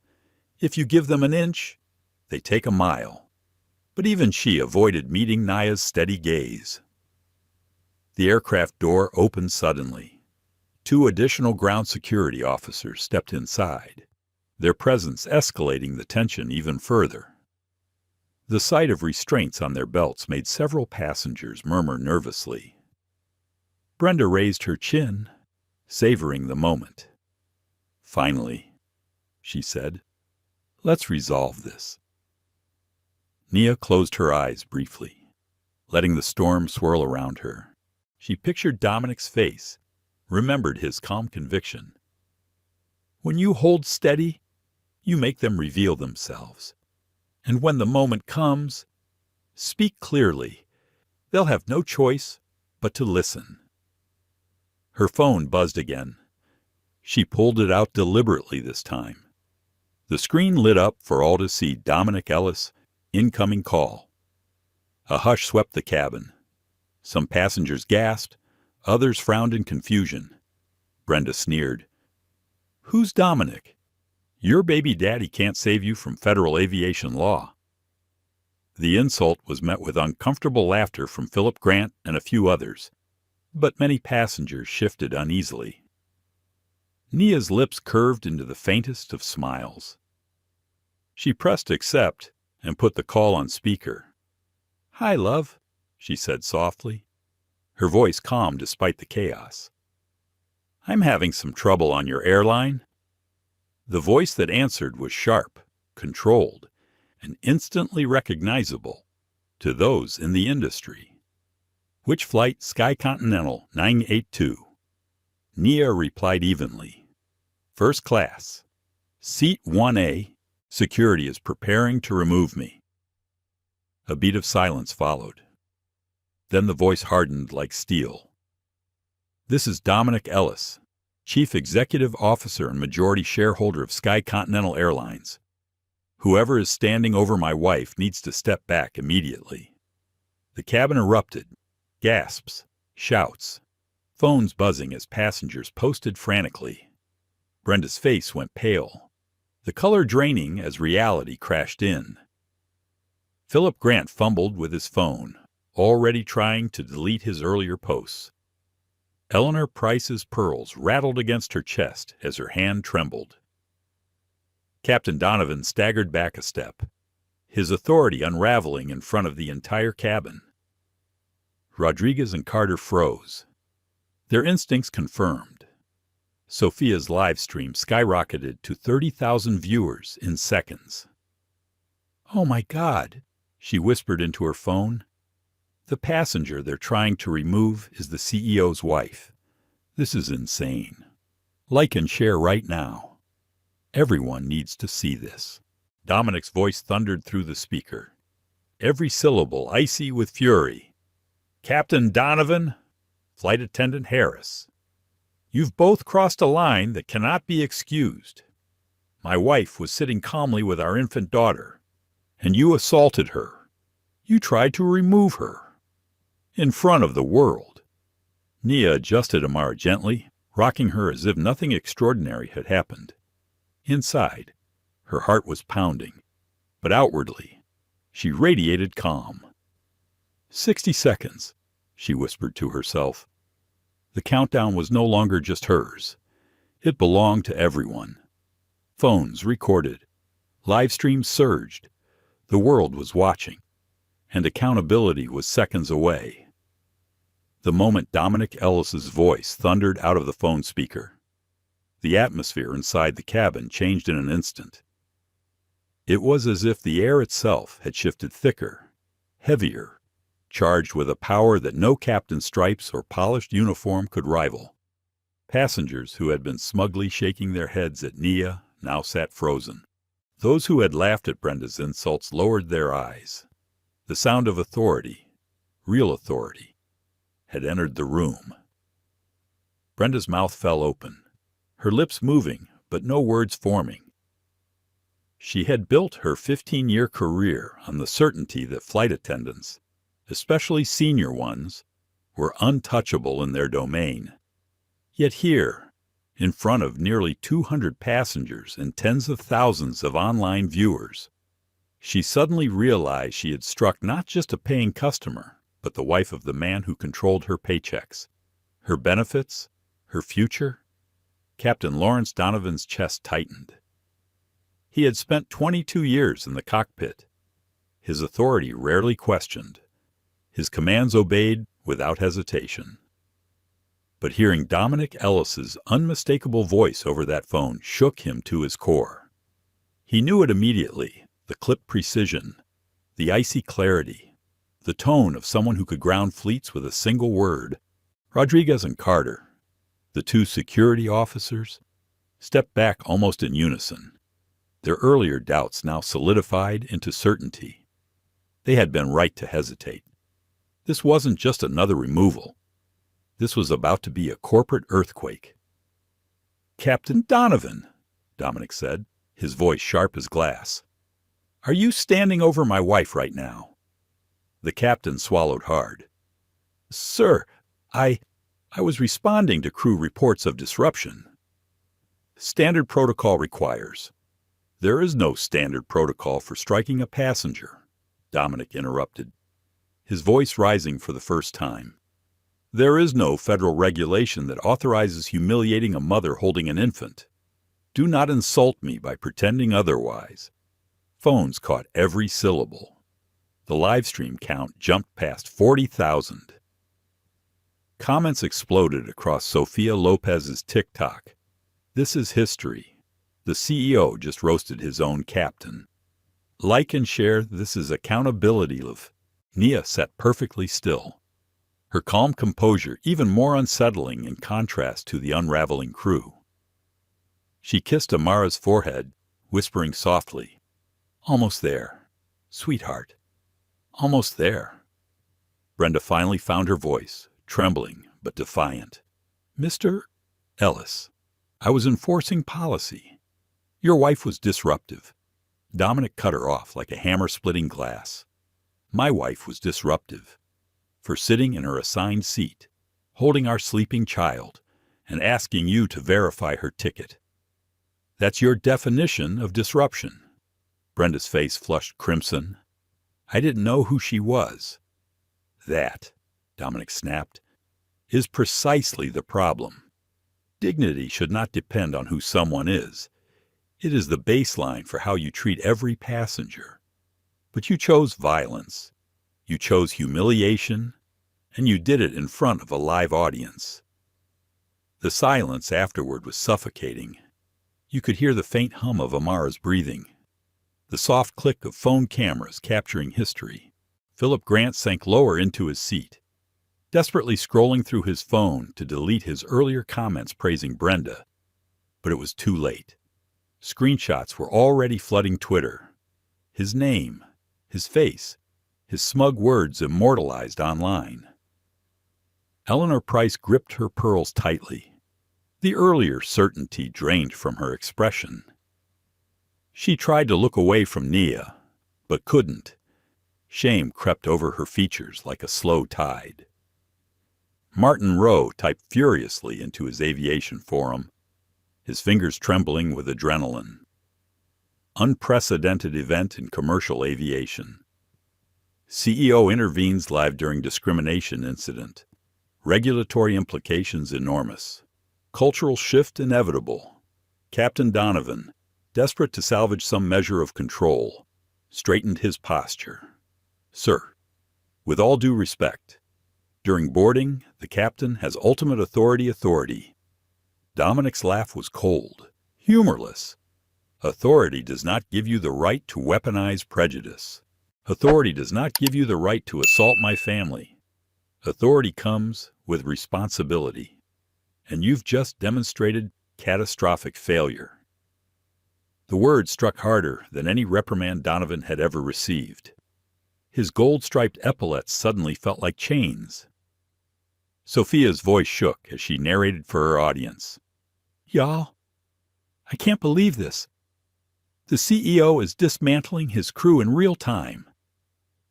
If you give them an inch, they take a mile. But even she avoided meeting Nia's steady gaze. The aircraft door opened suddenly. 2 additional ground security officers stepped inside, their presence escalating the tension even further. The sight of restraints on their belts made several passengers murmur nervously. Brenda raised her chin, savoring the moment. Finally, she said, let's resolve this. Nia closed her eyes briefly, letting the storm swirl around her. She pictured Dominic's face, remembered his calm conviction. When you hold steady, you make them reveal themselves. And when the moment comes, speak clearly. They'll have no choice but to listen. Her phone buzzed again. She pulled it out deliberately this time. The screen lit up for all to see. Dominic Ellis, incoming call. A hush swept the cabin. Some passengers gasped, others frowned in confusion. Brenda sneered. Who's Dominic? Your baby daddy can't save you from federal aviation law. The insult was met with uncomfortable laughter from Philip Grant and a few others, but many passengers shifted uneasily. Nia's lips curved into the faintest of smiles. She pressed accept and put the call on speaker. Hi, love, she said softly, her voice calm despite the chaos. I'm having some trouble on your airline. The voice that answered was sharp, controlled, and instantly recognizable to those in the industry. Which flight? Sky Continental 982. Nia replied evenly. First class. Seat 1A. Security is preparing to remove me. A beat of silence followed. Then the voice hardened like steel. This is Dominic Ellis, Chief Executive Officer and majority shareholder of Sky Continental Airlines. Whoever is standing over my wife needs to step back immediately. The cabin erupted. Gasps, shouts, phones buzzing as passengers posted frantically. Brenda's face went pale, the color draining as reality crashed in. Philip Grant fumbled with his phone, already trying to delete his earlier posts. Eleanor Price's pearls rattled against her chest as her hand trembled. Captain Donovan staggered back a step, his authority unraveling in front of the entire cabin. Rodriguez and Carter froze, their instincts confirmed. Sophia's live stream skyrocketed to 30,000 viewers in seconds. Oh my God, she whispered into her phone. The passenger they're trying to remove is the CEO's wife. This is insane. Like and share right now. Everyone needs to see this. Dominic's voice thundered through the speaker, every syllable icy with fury. Captain Donovan, Flight Attendant Harris, you've both crossed a line that cannot be excused. My wife was sitting calmly with our infant daughter, and you assaulted her. You tried to remove her. In front of the world. Nia adjusted Amara gently, rocking her as if nothing extraordinary had happened. Inside, her heart was pounding, but outwardly, she radiated calm. 60 seconds. she whispered to herself. The countdown was no longer just hers. It belonged to everyone. Phones recorded. Live streams surged. The world was watching. And accountability was seconds away. The moment Dominic Ellis's voice thundered out of the phone speaker, the atmosphere inside the cabin changed in an instant. It was as if the air itself had shifted thicker, heavier, charged with a power that no captain's stripes or polished uniform could rival. Passengers who had been smugly shaking their heads at Nia now sat frozen. Those who had laughed at Brenda's insults lowered their eyes. The sound of authority, real authority, had entered the room. Brenda's mouth fell open, her lips moving, but no words forming. She had built her 15-year career on the certainty that flight attendants, especially senior ones, were untouchable in their domain. Yet here, in front of nearly 200 passengers and tens of thousands of online viewers, she suddenly realized she had struck not just a paying customer, but the wife of the man who controlled her paychecks, her benefits, her future. Captain Lawrence Donovan's chest tightened. He had spent 22 years in the cockpit, his authority rarely questioned, his commands obeyed without hesitation. But hearing Dominic Ellis's unmistakable voice over that phone shook him to his core. He knew it immediately, the clip precision, the icy clarity, the tone of someone who could ground fleets with a single word. Rodriguez and Carter, the two security officers, stepped back almost in unison, their earlier doubts now solidified into certainty. They had been right to hesitate. This wasn't just another removal. This was about to be a corporate earthquake. "Captain Donovan," Dominic said, his voice sharp as glass. "Are you standing over my wife right now?" The captain swallowed hard. "Sir, I was responding to crew reports of disruption." "Standard protocol requires." "There is no standard protocol for striking a passenger," Dominic interrupted, his voice rising for the first time. "There is no federal regulation that authorizes humiliating a mother holding an infant. Do not insult me by pretending otherwise." Phones caught every syllable. The live stream count jumped past 40,000. Comments exploded across Sofia Lopez's TikTok. "This is history. The CEO just roasted his own captain." "Like and share, this is accountability, Liv." Nia sat perfectly still, her calm composure even more unsettling in contrast to the unraveling crew. She kissed Amara's forehead, whispering softly, "Almost there, sweetheart. Almost there." Brenda finally found her voice, trembling but defiant. "Mr. Ellis, I was enforcing policy. Your wife was disruptive." Dominic cut her off like a hammer splitting glass. "My wife was disruptive. For sitting in her assigned seat, holding our sleeping child, and asking you to verify her ticket. That's your definition of disruption." Brenda's face flushed crimson. "I didn't know who she was." "That," Dominic snapped, "is precisely the problem. Dignity should not depend on who someone is. It is the baseline for how you treat every passenger. But you chose violence. You chose humiliation, and you did it in front of a live audience." The silence afterward was suffocating. You could hear the faint hum of Amara's breathing, the soft click of phone cameras capturing history. Philip Grant sank lower into his seat, desperately scrolling through his phone to delete his earlier comments praising Brenda. But it was too late. Screenshots were already flooding Twitter. His name, his face, his smug words immortalized online. Eleanor Price gripped her pearls tightly. The earlier certainty drained from her expression. She tried to look away from Nia, but couldn't. Shame crept over her features like a slow tide. Martin Rowe typed furiously into his aviation forum, his fingers trembling with adrenaline. "Unprecedented event in commercial aviation. CEO intervenes live during discrimination incident. Regulatory implications enormous. Cultural shift inevitable. Captain Donovan, desperate to salvage some measure of control, straightened his posture. Sir, with all due respect, during boarding, the captain has ultimate authority. Dominic's laugh was cold, humorless. Authority does not give you the right to weaponize prejudice. Authority does not give you the right to assault my family. Authority comes with responsibility. And you've just demonstrated catastrophic failure. The word struck harder than any reprimand Donovan had ever received. His gold-striped epaulets suddenly felt like chains. Sophia's voice shook as she narrated for her audience. Y'all, I can't believe this. The CEO is dismantling his crew in real time.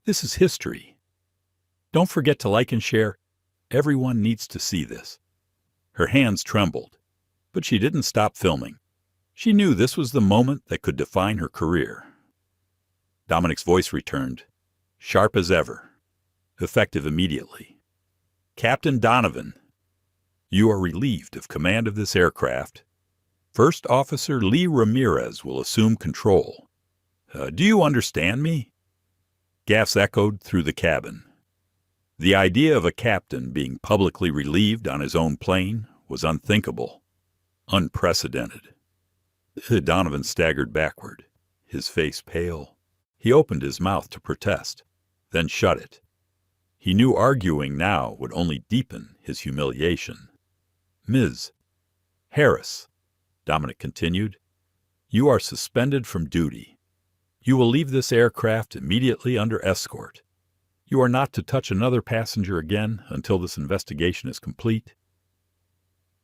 This is history. Don't forget to like and share. Everyone needs to see this. Her hands trembled, but she didn't stop filming. She knew this was the moment that could define her career. Dominic's voice returned, sharp as ever, effective immediately. Captain Donovan, you are relieved of command of this aircraft. First Officer Lee Ramirez will assume control. Do you understand me? Gaffs echoed through the cabin. The idea of a captain being publicly relieved on his own plane was unthinkable, unprecedented. Donovan staggered backward, his face pale. He opened his mouth to protest, then shut it. He knew arguing now would only deepen his humiliation. Ms. Harris, Dominic continued, you are suspended from duty. You will leave this aircraft immediately under escort. You are not to touch another passenger again until this investigation is complete.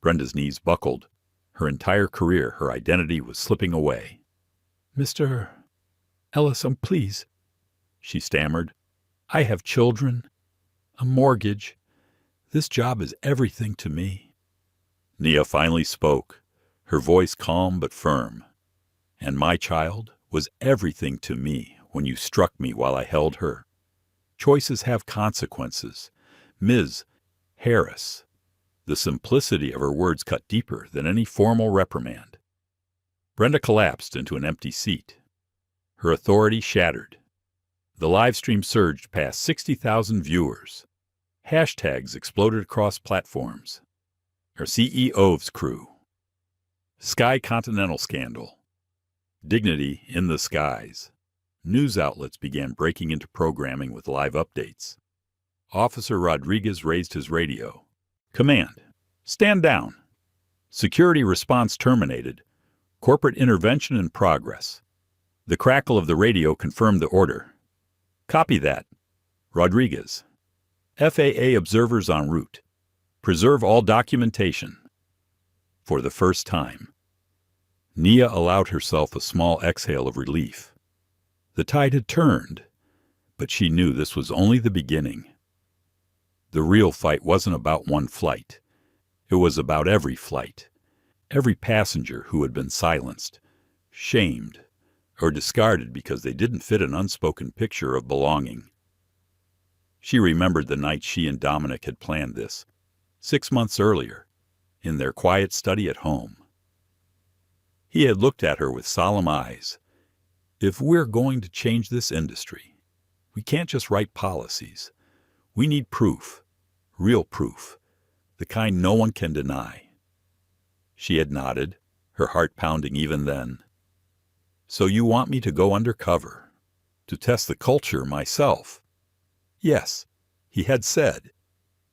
Brenda's knees buckled. Her entire career, her identity was slipping away. Mr. Ellison, please, she stammered. I have children, a mortgage. This job is everything to me. Nia finally spoke, her voice calm but firm. And my child was everything to me when you struck me while I held her. Choices have consequences. Ms. Harris. The simplicity of her words cut deeper than any formal reprimand. Brenda collapsed into an empty seat. Her authority shattered. The live stream surged past 60,000 viewers. Hashtags exploded across platforms. Her CEO's crew. Sky Continental scandal. Dignity in the skies. News outlets began breaking into programming with live updates. Officer Rodriguez raised his radio. Command, stand down. Security response terminated. Corporate intervention in progress. The crackle of the radio confirmed the order. Copy that. Rodriguez. FAA observers en route. Preserve all documentation. For the first time, Nia allowed herself a small exhale of relief. The tide had turned, but she knew this was only the beginning. The real fight wasn't about one flight. It was about every flight, every passenger who had been silenced, shamed, or discarded because they didn't fit an unspoken picture of belonging. She remembered the night she and Dominic had planned this, 6 months earlier, in their quiet study at home. He had looked at her with solemn eyes. If we're going to change this industry, we can't just write policies. We need proof, real proof, the kind no one can deny. She had nodded, her heart pounding even then. So you want me to go undercover, to test the culture myself? Yes, he had said,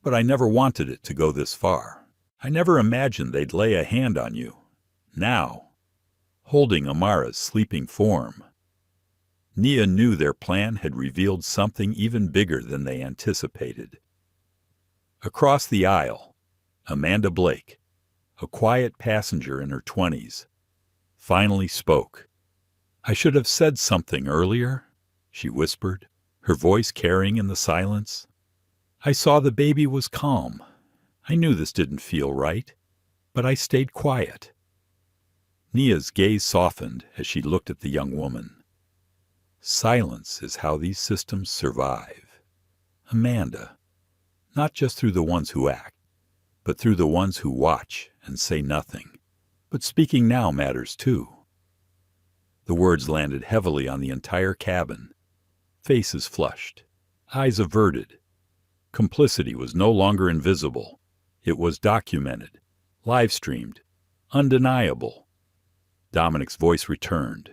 but I never wanted it to go this far. I never imagined they'd lay a hand on you. Now, holding Amara's sleeping form. Nia knew their plan had revealed something even bigger than they anticipated. Across the aisle, Amanda Blake, a quiet passenger in her 20s, finally spoke. I should have said something earlier, she whispered, her voice carrying in the silence. I saw the baby was calm. I knew this didn't feel right, but I stayed quiet. Nia's gaze softened as she looked at the young woman. Silence is how these systems survive. Amanda, not just through the ones who act, but through the ones who watch and say nothing. But speaking now matters too. The words landed heavily on the entire cabin. Faces flushed, eyes averted. Complicity was no longer invisible. It was documented, live-streamed, undeniable. Dominic's voice returned,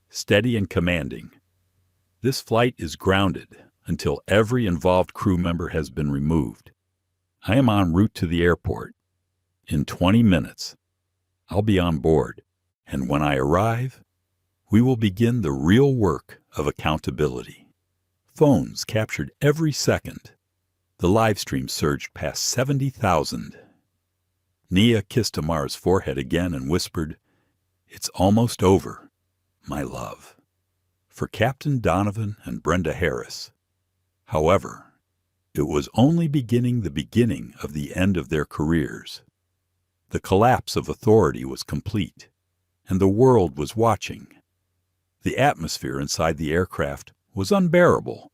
steady and commanding. This flight is grounded until every involved crew member has been removed. I am en route to the airport. In 20 minutes, I'll be on board, and when I arrive, we will begin the real work of accountability. Phones captured every second. The live stream surged past 70,000. Nia kissed Amara's forehead again and whispered, "It's almost over, my love." For Captain Donovan and Brenda Harris. However, it was only beginning the beginning of the end of their careers. The collapse of authority was complete, and the world was watching. The atmosphere inside the aircraft was unbearable,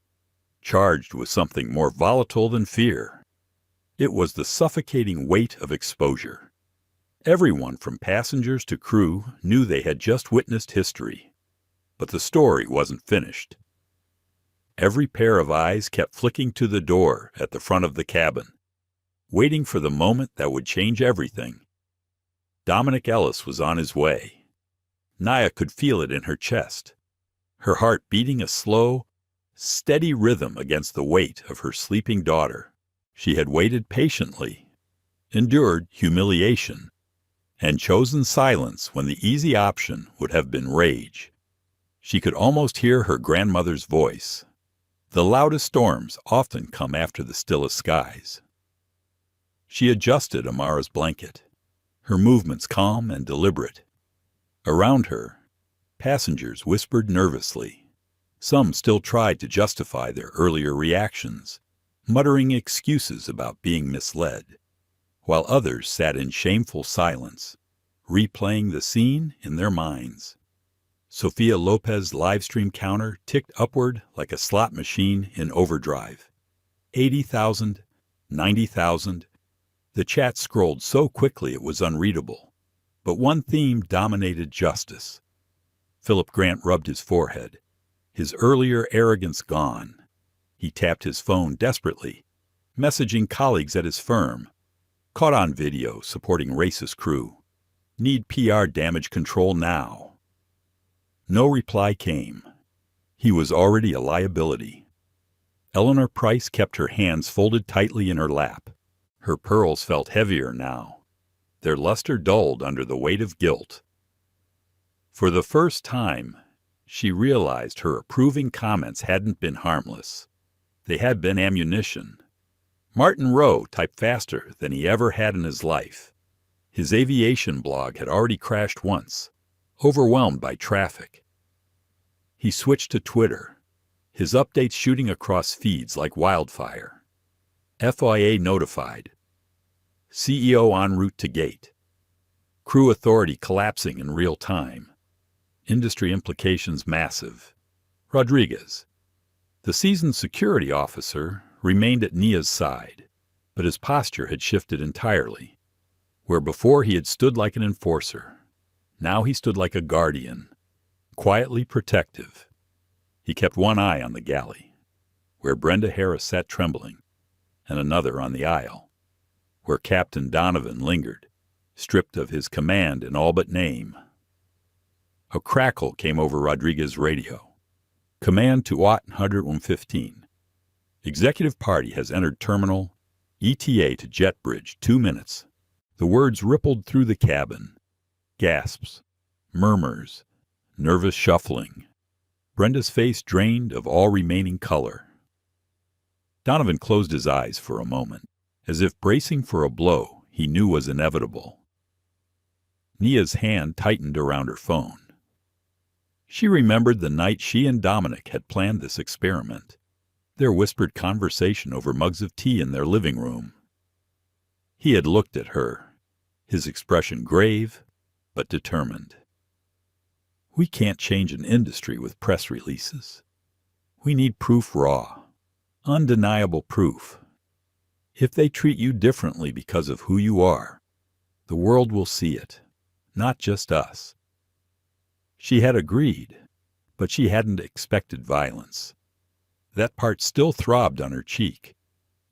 charged with something more volatile than fear. It was the suffocating weight of exposure. Everyone from passengers to crew knew they had just witnessed history. But the story wasn't finished. Every pair of eyes kept flicking to the door at the front of the cabin, waiting for the moment that would change everything. Dominic Ellis was on his way. Nia could feel it in her chest, her heart beating a slow, steady rhythm against the weight of her sleeping daughter. She had waited patiently, endured humiliation, and chosen silence when the easy option would have been rage. She could almost hear her grandmother's voice. The loudest storms often come after the stillest skies. She adjusted Amara's blanket, her movements calm and deliberate. Around her, passengers whispered nervously. Some still tried to justify their earlier reactions, muttering excuses about being misled, while others sat in shameful silence, replaying the scene in their minds. Sophia Lopez's livestream counter ticked upward like a slot machine in overdrive. 80,000, 90,000. The chat scrolled so quickly it was unreadable. But one theme dominated justice. Philip Grant rubbed his forehead, his earlier arrogance gone. He tapped his phone desperately, messaging colleagues at his firm. Caught on video supporting racist crew. Need PR damage control now. No reply came. He was already a liability. Eleanor Price kept her hands folded tightly in her lap. Her pearls felt heavier now. Their luster dulled under the weight of guilt. For the first time, she realized her approving comments hadn't been harmless. They had been ammunition. Martin Rowe typed faster than he ever had in his life. His aviation blog had already crashed once, overwhelmed by traffic. He switched to Twitter, his updates shooting across feeds like wildfire. FIA notified. CEO en route to gate. Crew authority collapsing in real time. Industry implications massive. Rodriguez. The seasoned security officer remained at Nia's side, but his posture had shifted entirely. Where before he had stood like an enforcer, now he stood like a guardian, quietly protective. He kept one eye on the galley, where Brenda Harris sat trembling, and another on the aisle, where Captain Donovan lingered, stripped of his command and all but name. A crackle came over Rodriguez's radio. Command to OT 115. Executive Party has entered terminal. ETA to jet bridge 2 minutes. The words rippled through the cabin. Gasps, murmurs, nervous shuffling. Brenda's face drained of all remaining color. Donovan closed his eyes for a moment, as if bracing for a blow he knew was inevitable. Nia's hand tightened around her phone. She remembered the night she and Dominic had planned this experiment, their whispered conversation over mugs of tea in their living room. He had looked at her, his expression grave but determined. We can't change an industry with press releases. We need proof raw, undeniable proof. If they treat you differently because of who you are, the world will see it, not just us. She had agreed, but she hadn't expected violence. That part still throbbed on her cheek,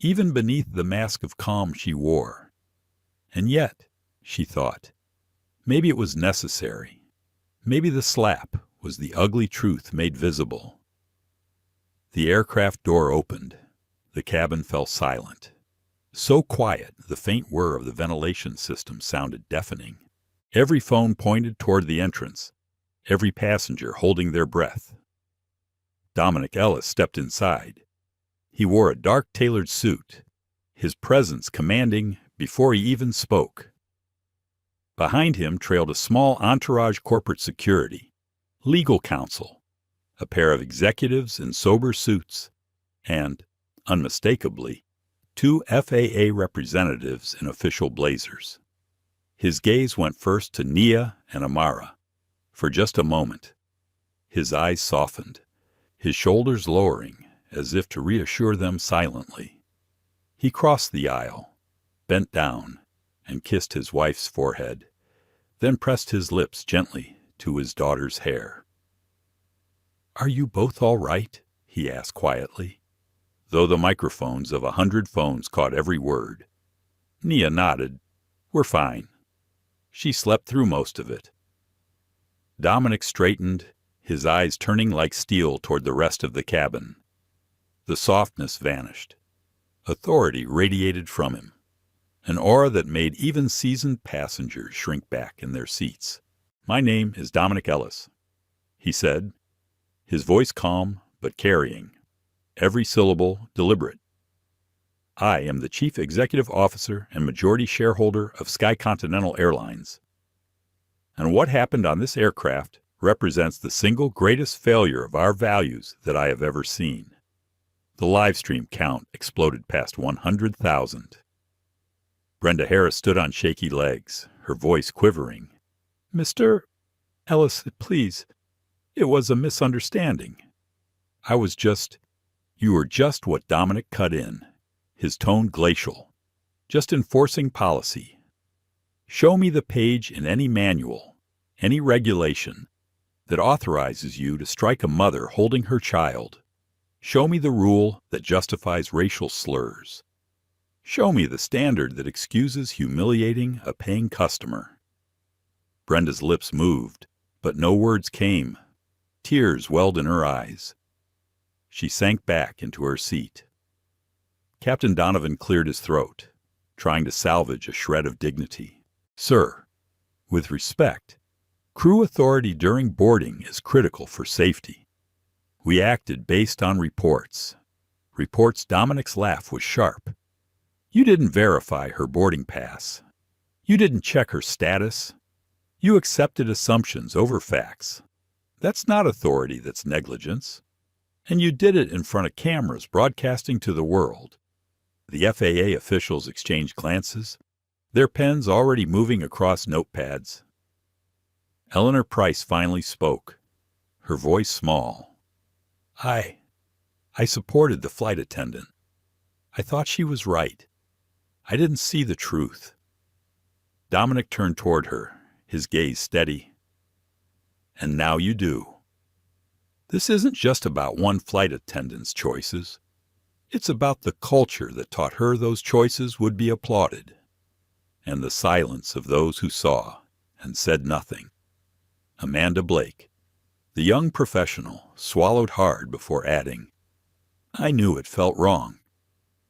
even beneath the mask of calm she wore. And yet, she thought, maybe it was necessary. Maybe the slap was the ugly truth made visible. The aircraft door opened. The cabin fell silent. So quiet, the faint whir of the ventilation system sounded deafening. Every phone pointed toward the entrance, every passenger holding their breath. Dominic Ellis stepped inside. He wore a dark tailored suit, his presence commanding before he even spoke. Behind him trailed a small entourage corporate security, legal counsel, a pair of executives in sober suits, and, unmistakably, two FAA representatives in official blazers. His gaze went first to Nia and Amara. For just a moment, his eyes softened, his shoulders lowering as if to reassure them silently. He crossed the aisle, bent down, and kissed his wife's forehead, then pressed his lips gently to his daughter's hair. "Are you both all right?" he asked quietly, though the microphones of 100 phones caught every word. Nia nodded. "We're fine." She slept through most of it. Dominic straightened, his eyes turning like steel toward the rest of the cabin. The softness vanished. Authority radiated from him, an aura that made even seasoned passengers shrink back in their seats. "My name is Dominic Ellis," he said, his voice calm but carrying, every syllable deliberate. "I am the Chief Executive Officer and majority shareholder of Sky Continental Airlines. And what happened on this aircraft represents the single greatest failure of our values that I have ever seen." The live stream count exploded past 100,000. Brenda Harris stood on shaky legs, her voice quivering. "Mr. Ellis, please, it was a misunderstanding. You were just what Dominic cut in, his tone glacial, just enforcing policy. Show me the page in any manual, any regulation, that authorizes you to strike a mother holding her child. Show me the rule that justifies racial slurs. Show me the standard that excuses humiliating a paying customer." Brenda's lips moved, but no words came. Tears welled in her eyes. She sank back into her seat. Captain Donovan cleared his throat, trying to salvage a shred of dignity. "Sir, with respect, crew authority during boarding is critical for safety. We acted based on reports. Dominic's laugh was sharp. You didn't verify her boarding pass. You didn't check her status. You accepted assumptions over facts. That's not authority, that's negligence. And you did it in front of cameras broadcasting to the world." The FAA officials exchanged glances, their pens already moving across notepads. Eleanor Price finally spoke, her voice small. I supported the flight attendant. I thought she was right. I didn't see the truth." Dominic turned toward her, his gaze steady. "And now you do. This isn't just about one flight attendant's choices. It's about the culture that taught her those choices would be applauded, and the silence of those who saw and said nothing." Amanda Blake, the young professional, swallowed hard before adding, "I knew it felt wrong,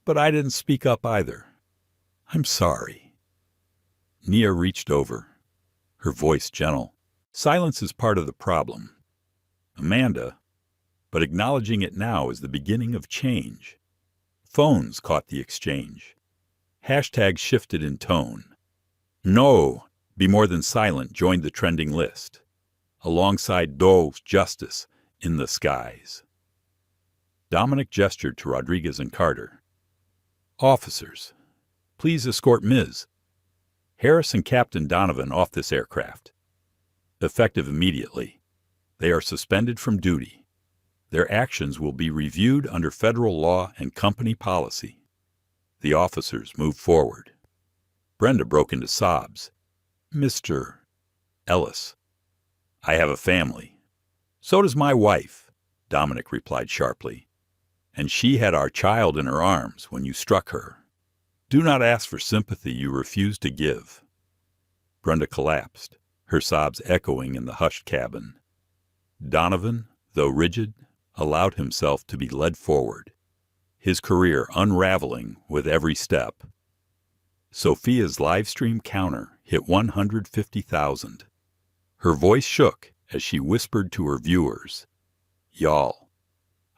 but I didn't speak up either. I'm sorry." Nia reached over, her voice gentle. "Silence is part of the problem, Amanda, but acknowledging it now is the beginning of change." Phones caught the exchange. Hashtags shifted in tone. "No, be more than silent" joined the trending list, alongside Doe's justice in the skies. Dominic gestured to Rodriguez and Carter. "Officers, please escort Ms. Harris and Captain Donovan off this aircraft. Effective immediately. They are suspended from duty. Their actions will be reviewed under federal law and company policy. The officers moved forward. Brenda broke into sobs. Mr. Ellis, I have a family. So does my wife, Dominic replied sharply. And she had our child in her arms when you struck her. Do not ask for sympathy you refuse to give. Brenda collapsed, her sobs echoing in the hushed cabin. Donovan, though rigid, allowed himself to be led forward, his career unraveling with every step. Sophia's live stream counter hit 150,000. Her voice shook as she whispered to her viewers, "Y'all,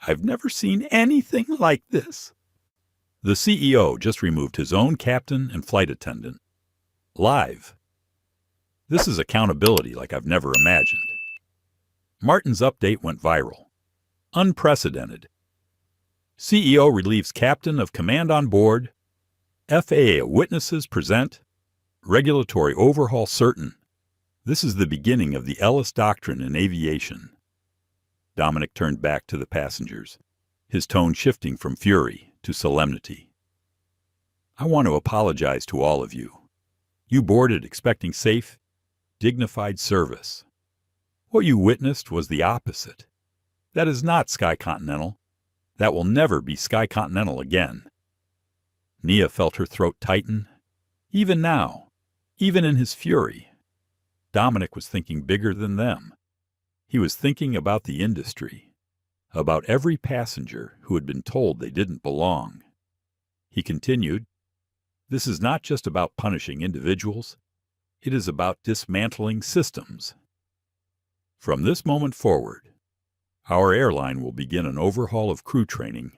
I've never seen anything like this." The CEO just removed his own captain and flight attendant. Live. This is accountability like I've never imagined. Martin's update went viral. Unprecedented. CEO relieves captain of command on board. FAA witnesses present. Regulatory overhaul certain. This is the beginning of the Ellis Doctrine in aviation. Dominic turned back to the passengers, his tone shifting from fury to solemnity. I want to apologize to all of you. You boarded expecting safe, dignified service. What you witnessed was the opposite. That is not Sky Continental. That will never be Sky Continental again. Nia felt her throat tighten. Even now, even in his fury, Dominic was thinking bigger than them. He was thinking about the industry, about every passenger who had been told they didn't belong. He continued, "This is not just about punishing individuals. It is about dismantling systems. From this moment forward, our airline will begin an overhaul of crew training,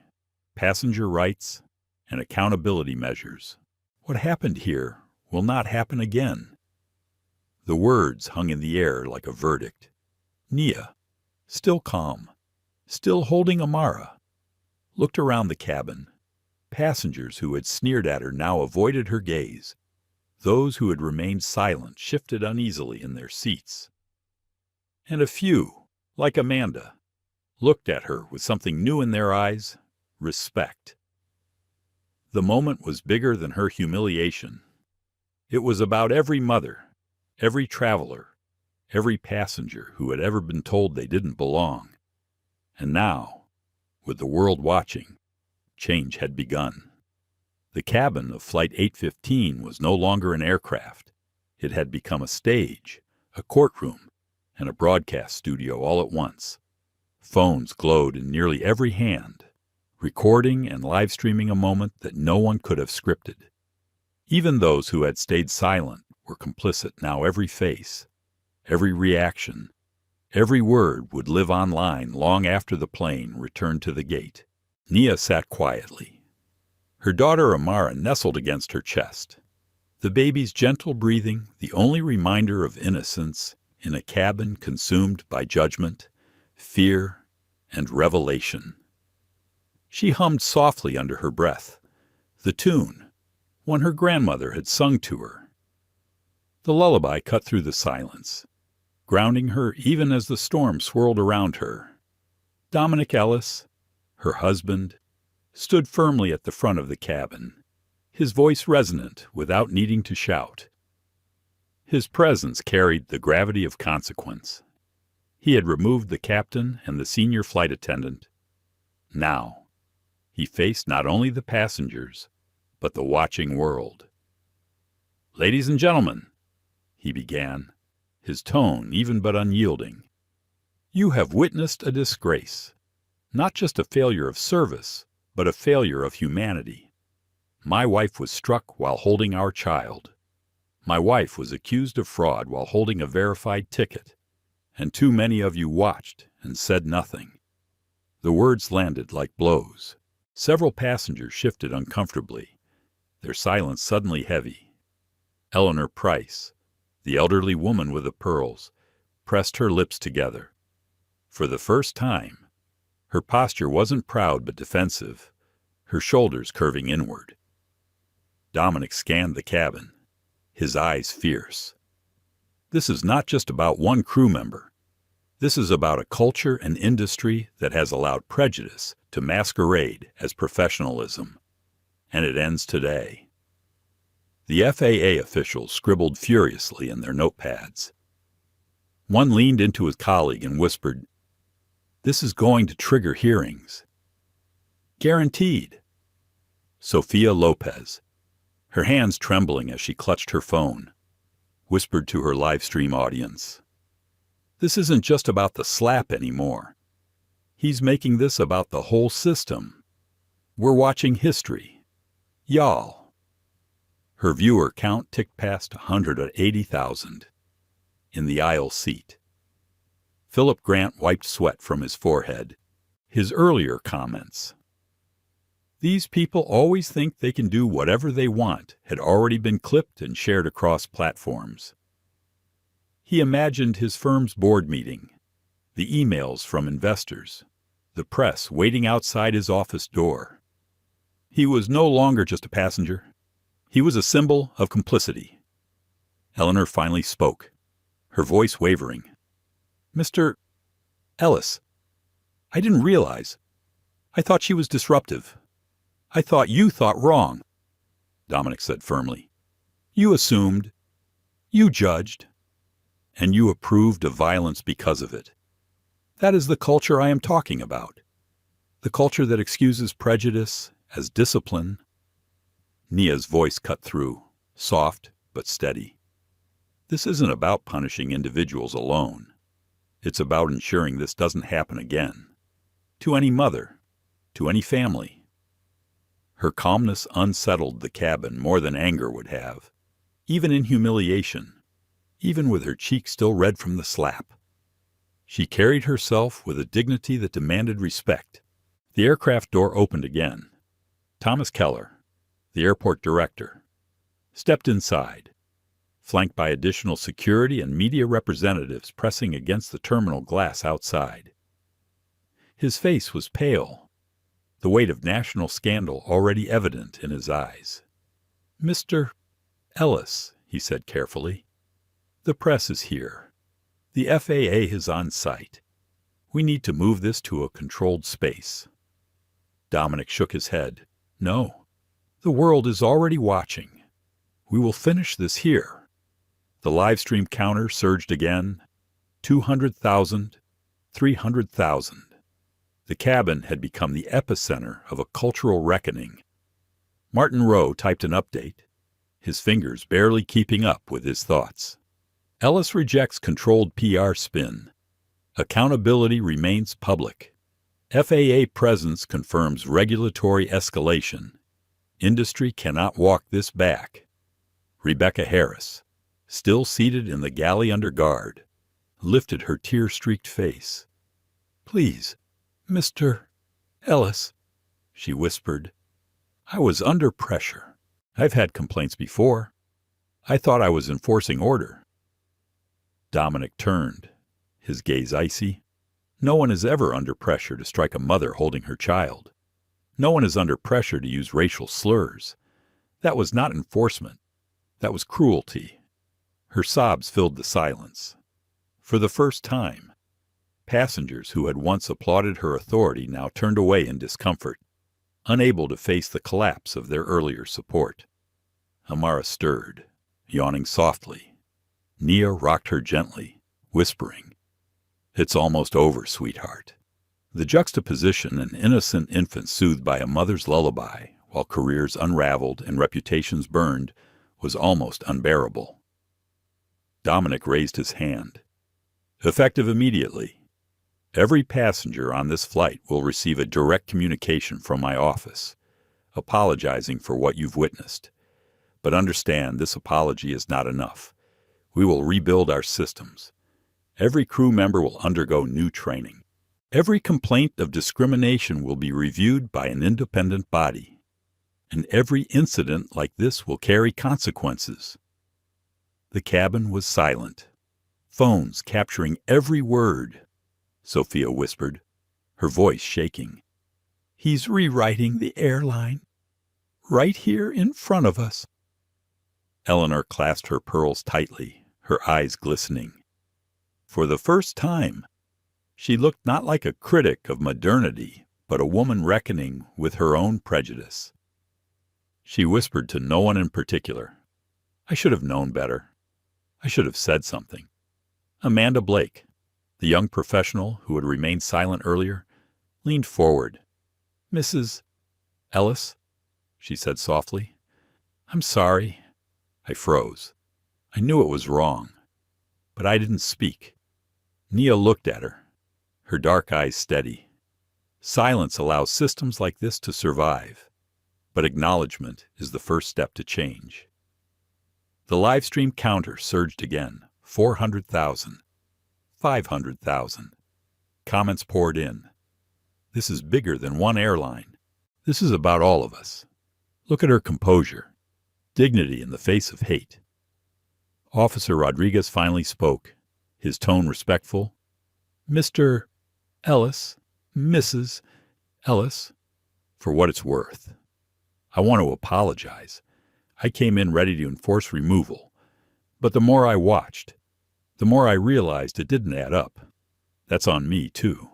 passenger rights, and accountability measures. What happened here will not happen again." The words hung in the air like a verdict. Nia, still calm, still holding Amara, looked around the cabin. Passengers who had sneered at her now avoided her gaze. Those who had remained silent shifted uneasily in their seats. And a few, like Amanda, looked at her with something new in their eyes, respect. The moment was bigger than her humiliation. It was about every mother, every traveler, every passenger who had ever been told they didn't belong. And now, with the world watching, change had begun. The cabin of Flight 815 was no longer an aircraft. It had become a stage, a courtroom, and a broadcast studio all at once. Phones glowed in nearly every hand, recording and live streaming a moment that no one could have scripted. Even those who had stayed silent were complicit now. Every face, every reaction, every word would live online long after the plane returned to the gate. Nia sat quietly. Her daughter Amara nestled against her chest. The baby's gentle breathing, the only reminder of innocence in a cabin consumed by judgment, fear, and revelation. She hummed softly under her breath, the tune, one her grandmother had sung to her. The lullaby cut through the silence, grounding her even as the storm swirled around her. Dominic Ellis, her husband, stood firmly at the front of the cabin, his voice resonant without needing to shout. His presence carried the gravity of consequence. He had removed the captain and the senior flight attendant. Now, he faced not only the passengers, but the watching world. "Ladies and gentlemen," he began, his tone even but unyielding, "you have witnessed a disgrace. Not just a failure of service, but a failure of humanity. My wife was struck while holding our child. My wife was accused of fraud while holding a verified ticket, and too many of you watched and said nothing." The words landed like blows. Several passengers shifted uncomfortably, their silence suddenly heavy. Eleanor Price, the elderly woman with the pearls, pressed her lips together. For the first time, her posture wasn't proud but defensive, her shoulders curving inward. Dominic scanned the cabin, his eyes fierce. This is not just about one crew member. This is about a culture and industry that has allowed prejudice to masquerade as professionalism, and it ends today. The FAA officials scribbled furiously in their notepads. One leaned into his colleague and whispered, "This is going to trigger hearings." "Guaranteed." Sophia Lopez, her hands trembling as she clutched her phone, whispered to her live stream audience, "This isn't just about the slap anymore. He's making this about the whole system. We're watching history. Y'all." Her viewer count ticked past 180,000. In the aisle seat, Philip Grant wiped sweat from his forehead. His earlier comments, "These people always think they can do whatever they want," had already been clipped and shared across platforms. He imagined his firm's board meeting, the emails from investors, the press waiting outside his office door. He was no longer just a passenger. He was a symbol of complicity. Eleanor finally spoke, her voice wavering. "Mr. Ellis, I didn't realize. I thought she was disruptive. I thought you thought wrong," Dominic said firmly. "You assumed, you judged, and you approved of violence because of it. That is the culture I am talking about. The culture that excuses prejudice as discipline." Nia's voice cut through, soft but steady. "This isn't about punishing individuals alone. It's about ensuring this doesn't happen again. To any mother, to any family." Her calmness unsettled the cabin more than anger would have, even in humiliation, even with her cheeks still red from the slap. She carried herself with a dignity that demanded respect. The aircraft door opened again. Thomas Keller, the airport director, stepped inside, flanked by additional security and media representatives pressing against the terminal glass outside. His face was pale, the weight of national scandal already evident in his eyes. "Mr. Ellis," he said carefully, "the press is here. The FAA is on site. We need to move this to a controlled space." Dominic shook his head. "No, the world is already watching. We will finish this here." The live stream counter surged again. 200,000, 300,000. The cabin had become the epicenter of a cultural reckoning. Martin Rowe typed an update, his fingers barely keeping up with his thoughts. Ellis rejects controlled PR spin. Accountability remains public. FAA presence confirms regulatory escalation. Industry cannot walk this back. Rebecca Harris, still seated in the galley under guard, lifted her tear-streaked face. "Please, Mr. Ellis," she whispered. "I was under pressure. I've had complaints before. I thought I was enforcing order." Dominic turned, his gaze icy. No one is ever under pressure to strike a mother holding her child. No one is under pressure to use racial slurs. That was not enforcement. That was cruelty. Her sobs filled the silence. For the first time, passengers who had once applauded her authority now turned away in discomfort, unable to face the collapse of their earlier support. Amara stirred, yawning softly. Nia rocked her gently, whispering, "It's almost over, sweetheart." The juxtaposition, an innocent infant soothed by a mother's lullaby while careers unraveled and reputations burned, was almost unbearable. Dominic raised his hand. "Effective immediately. Every passenger on this flight will receive a direct communication from my office, apologizing for what you've witnessed. But understand, this apology is not enough. We will rebuild our systems. Every crew member will undergo new training. Every complaint of discrimination will be reviewed by an independent body. And every incident like this will carry consequences." The cabin was silent, phones capturing every word. Sophia whispered, her voice shaking. "He's rewriting the airline. Right here in front of us." Eleanor clasped her pearls tightly, her eyes glistening. For the first time, She looked not like a critic of modernity, but a woman reckoning with her own prejudice. She whispered to no one in particular. I should have known better. I should have said something. Amanda Blake, the young professional who had remained silent earlier, leaned forward. Mrs. Ellis, she said softly. I'm sorry. I froze. I knew it was wrong, but I didn't speak. Nia looked at her, her dark eyes steady. Silence allows systems like this to survive, but acknowledgement is the first step to change. The live stream counter surged again, 400,000, 500,000. Comments poured in. This is bigger than one airline. This is about all of us. Look at her composure, dignity in the face of hate. Officer Rodriguez finally spoke, his tone respectful. Mr. Ellis, Mrs. Ellis, for what it's worth, I want to apologize. I came in ready to enforce removal, but the more I watched, the more I realized it didn't add up. That's on me, too.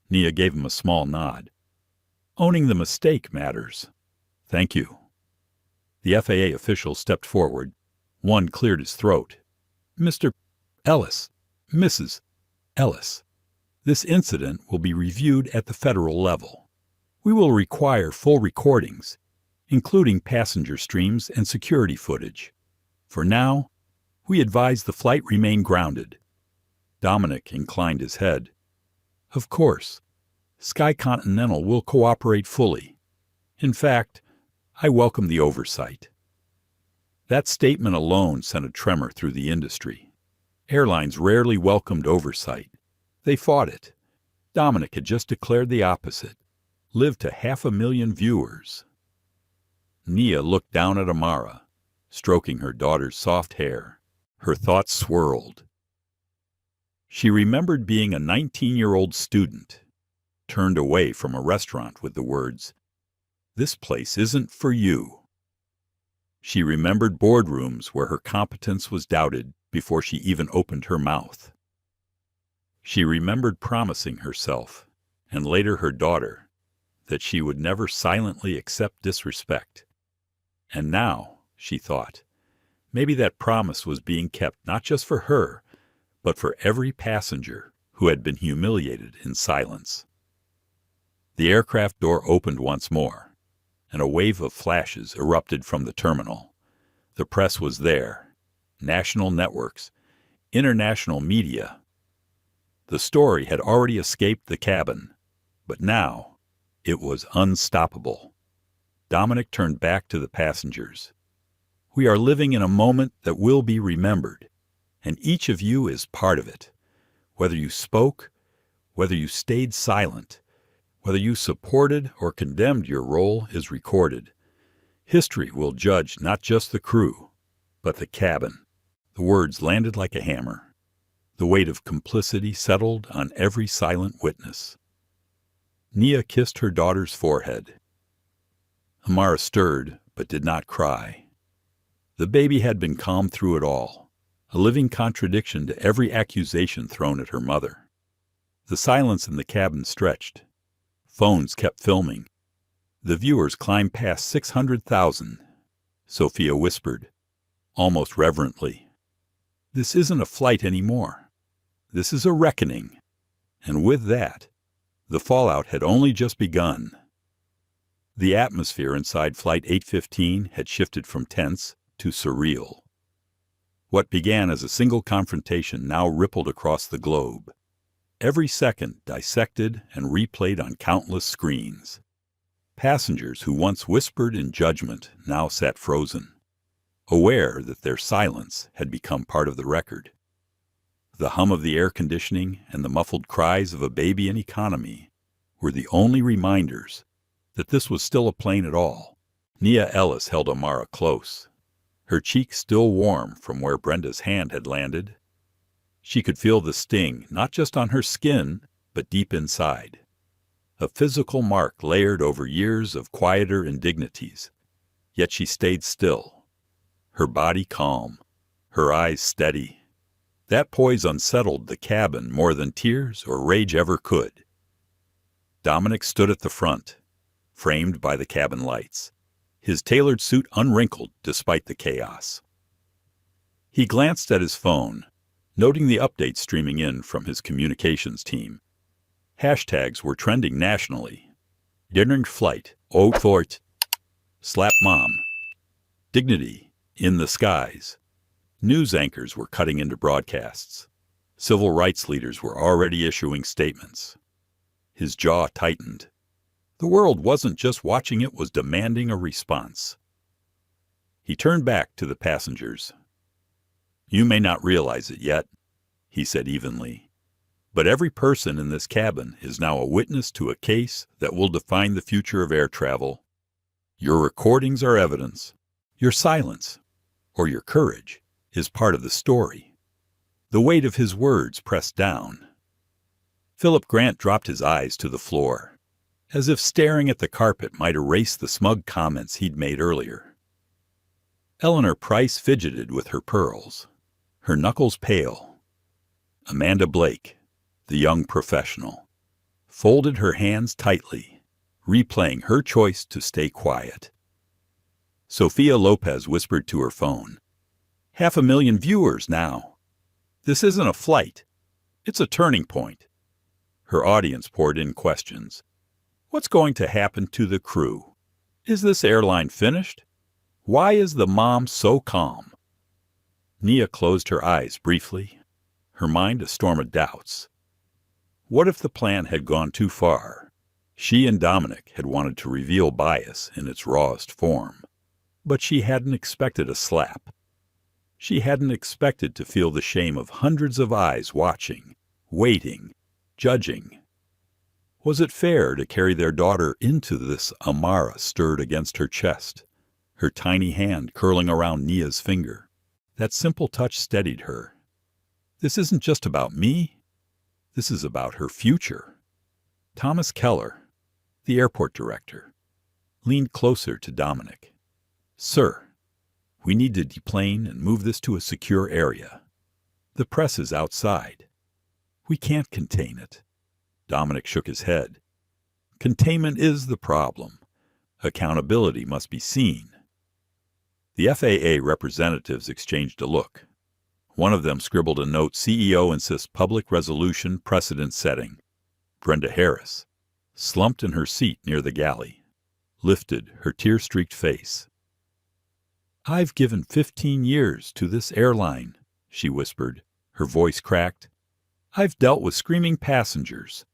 Nia gave him a small nod. Owning the mistake matters. Thank you. The FAA official stepped forward. One cleared his throat. Mr. Ellis, Mrs. Ellis, this incident will be reviewed at the federal level. We will require full recordings, including passenger streams and security footage. For now, we advise the flight remain grounded. Dominic inclined his head. Of course, Sky Continental will cooperate fully. In fact, I welcome the oversight. That statement alone sent a tremor through the industry. Airlines rarely welcomed oversight. They fought it. Dominic had just declared the opposite. Lived to 500,000 viewers. Nia looked down at Amara, stroking her daughter's soft hair. Her thoughts swirled. She remembered being a 19-year-old student, turned away from a restaurant with the words, "This place isn't for you." She remembered boardrooms where her competence was doubted before she even opened her mouth. She remembered promising herself, and later her daughter, that she would never silently accept disrespect. And now, she thought, maybe that promise was being kept not just for her, but for every passenger who had been humiliated in silence. The aircraft door opened once more, and a wave of flashes erupted from the terminal. The press was there, national networks, international media. The story had already escaped the cabin, but now it was unstoppable. Dominic turned back to the passengers. We are living in a moment that will be remembered, and each of you is part of it. Whether you spoke, whether you stayed silent, whether you supported or condemned your role is recorded. History will judge not just the crew, but the cabin. The words landed like a hammer. The weight of complicity settled on every silent witness. Nia kissed her daughter's forehead. Amara stirred, but did not cry. The baby had been calm through it all, a living contradiction to every accusation thrown at her mother. The silence in the cabin stretched. Phones kept filming. The viewers climbed past 600,000. Sophia whispered, almost reverently, "This isn't a flight anymore. This is a reckoning." And with that, the fallout had only just begun. The atmosphere inside Flight 815 had shifted from tense to surreal. What began as a single confrontation now rippled across the globe. Every second dissected and replayed on countless screens. Passengers who once whispered in judgment now sat frozen, aware that their silence had become part of the record. The hum of the air conditioning and the muffled cries of a baby in economy were the only reminders that this was still a plane at all. Nia Ellis held Amara close, her cheek still warm from where Brenda's hand had landed. She could feel the sting not just on her skin, but deep inside. A physical mark layered over years of quieter indignities. Yet she stayed still, her body calm, her eyes steady. That poise unsettled the cabin more than tears or rage ever could. Dominic stood at the front, framed by the cabin lights, his tailored suit unwrinkled despite the chaos. He glanced at his phone, noting the updates streaming in from his communications team. Hashtags were trending nationally. During flight, oh fort, slap mom, dignity, in the skies. News anchors were cutting into broadcasts. Civil rights leaders were already issuing statements. His jaw tightened. The world wasn't just watching, it was demanding a response. He turned back to the passengers. "You may not realize it yet," he said evenly, "but every person in this cabin is now a witness to a case that will define the future of air travel. Your recordings are evidence. Your silence, or your courage, is part of the story." The weight of his words pressed down. Philip Grant dropped his eyes to the floor, as if staring at the carpet might erase the smug comments he'd made earlier. Eleanor Price fidgeted with her pearls, her knuckles pale. Amanda Blake, the young professional, folded her hands tightly, replaying her choice to stay quiet. Sophia Lopez whispered to her phone, "500,000 viewers now. This isn't a flight. It's a turning point." Her audience poured in questions. What's going to happen to the crew? Is this airline finished? Why is the mom so calm? Nia closed her eyes briefly, her mind a storm of doubts. What if the plan had gone too far? She and Dominic had wanted to reveal bias in its rawest form, but she hadn't expected a slap. She hadn't expected to feel the shame of hundreds of eyes watching, waiting, judging. Was it fair to carry their daughter into this? Amara stirred against her chest, her tiny hand curling around Nia's finger. That simple touch steadied her. This isn't just about me. This is about her future. Thomas Keller, the airport director, leaned closer to Dominic. "Sir, we need to deplane and move this to a secure area. The press is outside. We can't contain it." Dominic shook his head. "Containment is the problem. Accountability must be seen." The FAA representatives exchanged a look. One of them scribbled a note, "CEO insists public resolution precedent setting." Brenda Harris, slumped in her seat near the galley, lifted her tear-streaked face. "I've given 15 years to this airline," she whispered, her voice cracked. "I've dealt with screaming passengers,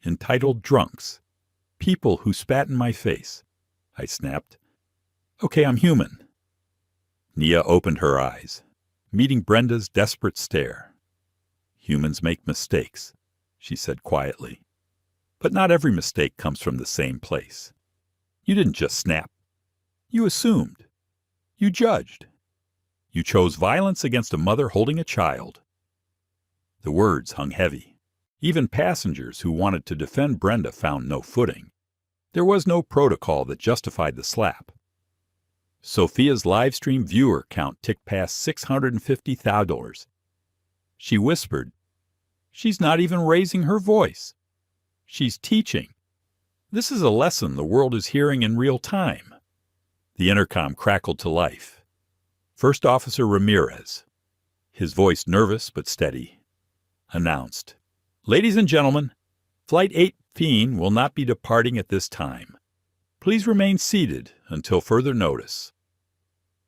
entitled drunks, people who spat in my face." I snapped. "Okay, I'm human." Nia opened her eyes, meeting Brenda's desperate stare. "Humans make mistakes," she said quietly. "But not every mistake comes from the same place. You didn't just snap. You assumed. You judged. You chose violence against a mother holding a child." The words hung heavy. Even passengers who wanted to defend Brenda found no footing. There was no protocol that justified the slap. Sophia's live stream viewer count ticked past 650,000. She whispered, "She's not even raising her voice. She's teaching. This is a lesson the world is hearing in real time." The intercom crackled to life. First Officer Ramirez, his voice nervous but steady, announced, "Ladies and gentlemen, Flight 18 will not be departing at this time. Please remain seated until further notice."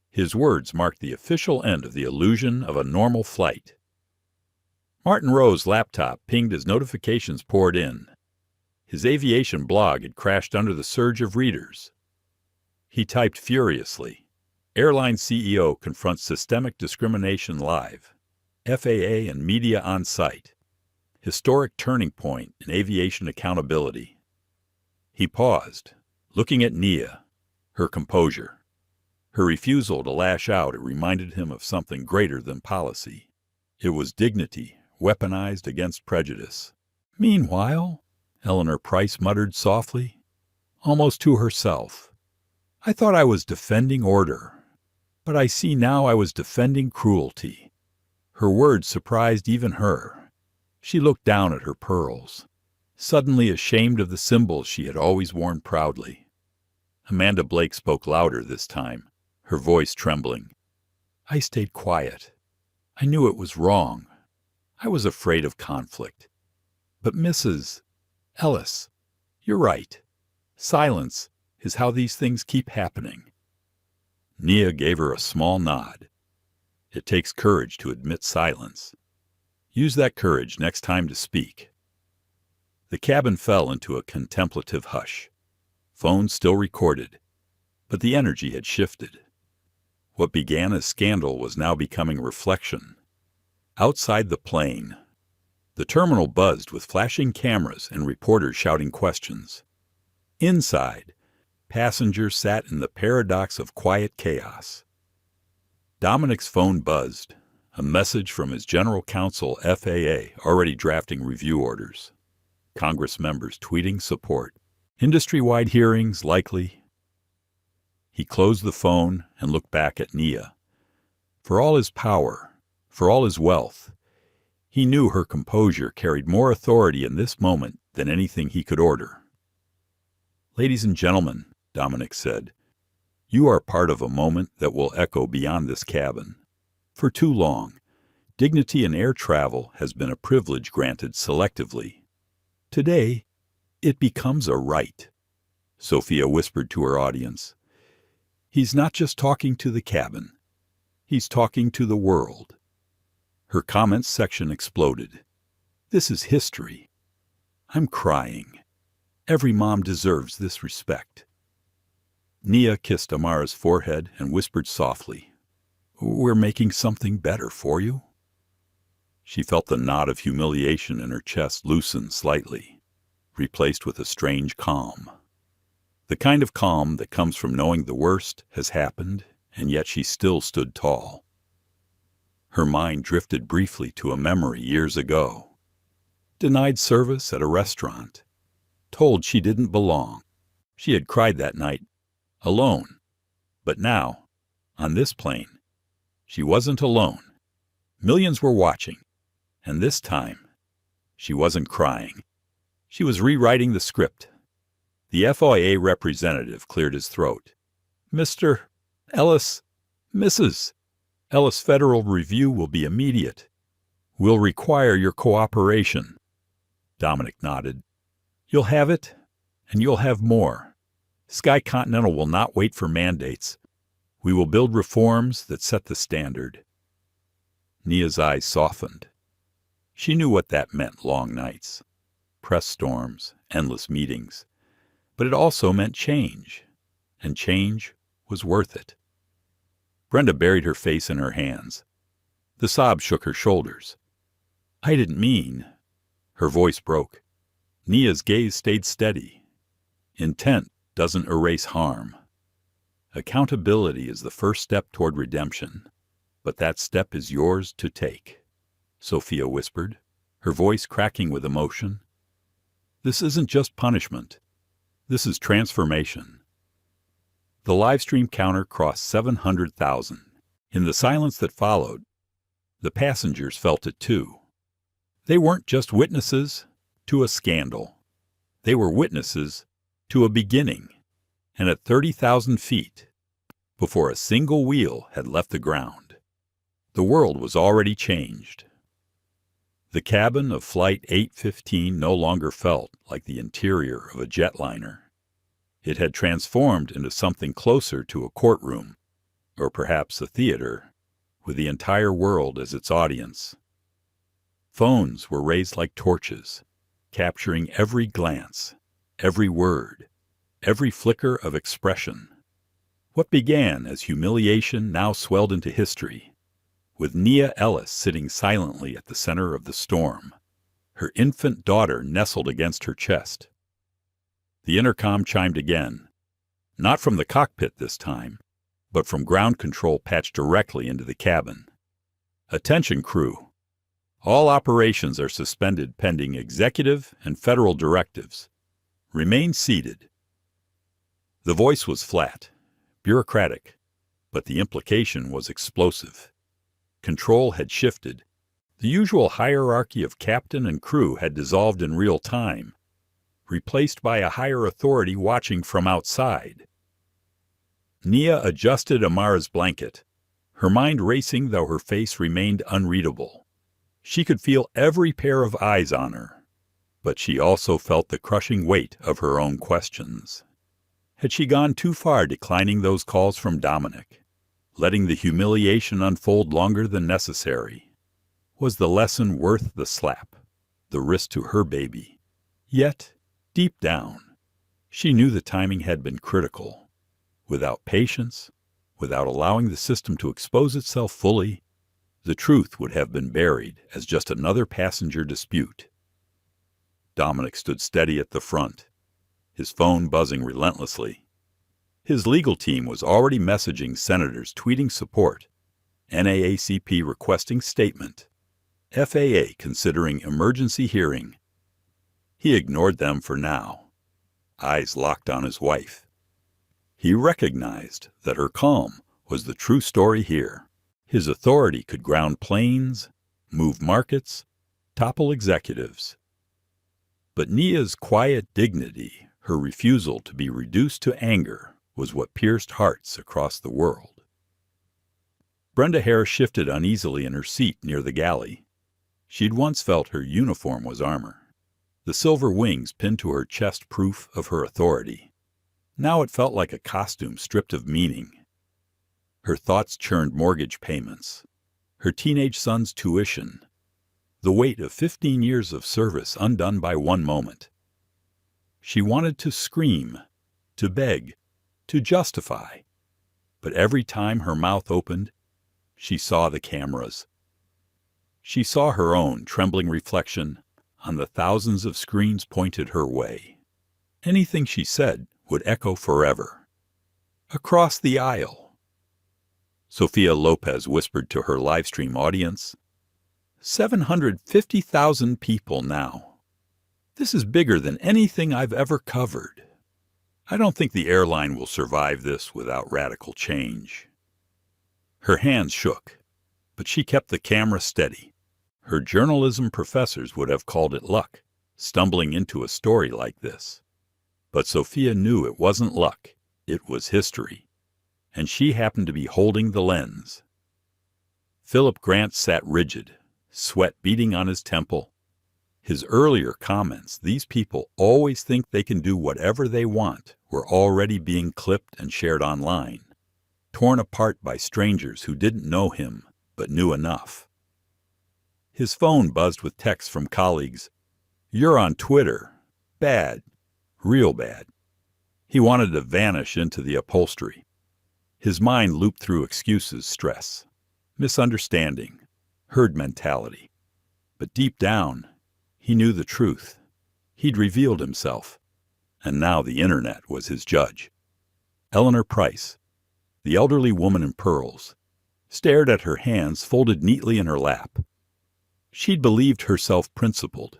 His words marked the official end of the illusion of a normal flight. Martin Rowe's laptop pinged as notifications poured in. His aviation blog had crashed under the surge of readers. He typed furiously, "Airline CEO confronts systemic discrimination live. FAA and media on site. Historic turning point in aviation accountability." He paused, looking at Nia, her composure. Her refusal to lash out, it reminded him of something greater than policy. It was dignity, weaponized against prejudice. "Meanwhile," Eleanor Price muttered softly, almost to herself, "I thought I was defending order, but I see now I was defending cruelty." Her words surprised even her. She looked down at her pearls, suddenly ashamed of the symbols she had always worn proudly. Amanda Blake spoke louder this time, her voice trembling. I stayed quiet. I knew it was wrong. I was afraid of conflict. But Mrs. Ellis, you're right. Silence is how these things keep happening. Nia gave her a small nod. It takes courage to admit silence. Use that courage next time to speak. The cabin fell into a contemplative hush. Phones still recorded, but the energy had shifted. What began as scandal was now becoming reflection. Outside the plane, the terminal buzzed with flashing cameras and reporters shouting questions. Inside, passengers sat in the paradox of quiet chaos. Dominic's phone buzzed, a message from his general counsel FAA already drafting review orders. Congress members tweeting support. Industry-wide hearings likely. He closed the phone and looked back at Nia. For all his power, for all his wealth, he knew her composure carried more authority in this moment than anything he could order. Ladies and gentlemen, Dominic said, you are part of a moment that will echo beyond this cabin. For too long, dignity in air travel has been a privilege granted selectively. Today, it becomes a right. Sophia whispered to her audience. He's not just talking to the cabin. He's talking to the world. Her comments section exploded. This is history. I'm crying. Every mom deserves this respect. Nia kissed Amara's forehead and whispered softly, We're making something better for you. She felt the knot of humiliation in her chest loosen slightly, replaced with a strange calm. The kind of calm that comes from knowing the worst has happened, and yet she still stood tall. Her mind drifted briefly to a memory years ago. Denied service at a restaurant. Told she didn't belong. She had cried that night, alone. But now, on this plane, she wasn't alone. Millions were watching, and this time, she wasn't crying. She was rewriting the script. The FAA representative cleared his throat. Mr. Ellis, Mrs. Ellis, federal review will be immediate. We'll require your cooperation. Dominic nodded. You'll have it, and you'll have more. Sky Continental will not wait for mandates. We will build reforms that set the standard. Nia's eyes softened. She knew what that meant: long nights, press storms, endless meetings. But it also meant change, and change was worth it. Brenda buried her face in her hands. The sobs shook her shoulders. I didn't mean. Her voice broke. Nia's gaze stayed steady. Intent doesn't erase harm. Accountability is the first step toward redemption, but that step is yours to take. Sophia whispered, her voice cracking with emotion. This isn't just punishment. This is transformation. The live stream counter crossed 700,000. In the silence that followed, the passengers felt it too. They weren't just witnesses to a scandal. They were witnesses to a beginning. And at 30,000 feet, before a single wheel had left the ground, the world was already changed. The cabin of Flight 815 no longer felt like the interior of a jetliner. It had transformed into something closer to a courtroom, or perhaps a theater, with the entire world as its audience. Phones were raised like torches, capturing every glance, every word, every flicker of expression. What began as humiliation now swelled into history, with Nia Ellis sitting silently at the center of the storm, her infant daughter nestled against her chest. The intercom chimed again, not from the cockpit this time, but from ground control patched directly into the cabin. Attention, crew. All operations are suspended pending executive and federal directives. Remain seated. The voice was flat, bureaucratic, but the implication was explosive. control had shifted. The usual hierarchy of captain and crew had dissolved in real time, replaced by a higher authority watching from outside. Nia adjusted Amara's blanket, her mind racing though her face remained unreadable. She could feel every pair of eyes on her, but she also felt the crushing weight of her own questions. Had she gone too far declining those calls from Dominic, letting the humiliation unfold longer than necessary? Was the lesson worth the slap, the risk to her baby? Yet, deep down, she knew the timing had been critical. Without patience, without allowing the system to expose itself fully, the truth would have been buried as just another passenger dispute. Dominic stood steady at the front, his phone buzzing relentlessly. His legal team was already messaging senators tweeting support, NAACP requesting statement, FAA considering emergency hearing. He ignored them for now, eyes locked on his wife. He recognized that her calm was the true story here. His authority could ground planes, move markets, topple executives. But Nia's quiet dignity, her refusal to be reduced to anger, was what pierced hearts across the world. Brenda Hare shifted uneasily in her seat near the galley. She'd once felt her uniform was armor, the silver wings pinned to her chest proof of her authority. Now it felt like a costume stripped of meaning. Her thoughts churned mortgage payments, her teenage son's tuition, the weight of 15 years of service undone by one moment. She wanted to scream, to beg, to justify, but every time her mouth opened, she saw the cameras. She saw her own trembling reflection on the thousands of screens pointed her way. Anything she said would echo forever. Across the aisle. Sophia Lopez whispered to her livestream audience, 750,000 people now. This is bigger than anything I've ever covered. I don't think the airline will survive this without radical change. Her hands shook, but she kept the camera steady. Her journalism professors would have called it luck, stumbling into a story like this. But Sophia knew it wasn't luck, it was history. And she happened to be holding the lens. Philip Grant sat rigid, sweat beading on his temple. His earlier comments, "These people always think they can do whatever they want," were already being clipped and shared online, torn apart by strangers who didn't know him but knew enough. His phone buzzed with texts from colleagues. "You're on Twitter. Bad. Real bad." He wanted to vanish into the upholstery. His mind looped through excuses, stress, misunderstanding, herd mentality. But deep down, he knew the truth. He'd revealed himself, and now the internet was his judge. Eleanor Price, the elderly woman in pearls, stared at her hands folded neatly in her lap. She'd believed herself principled,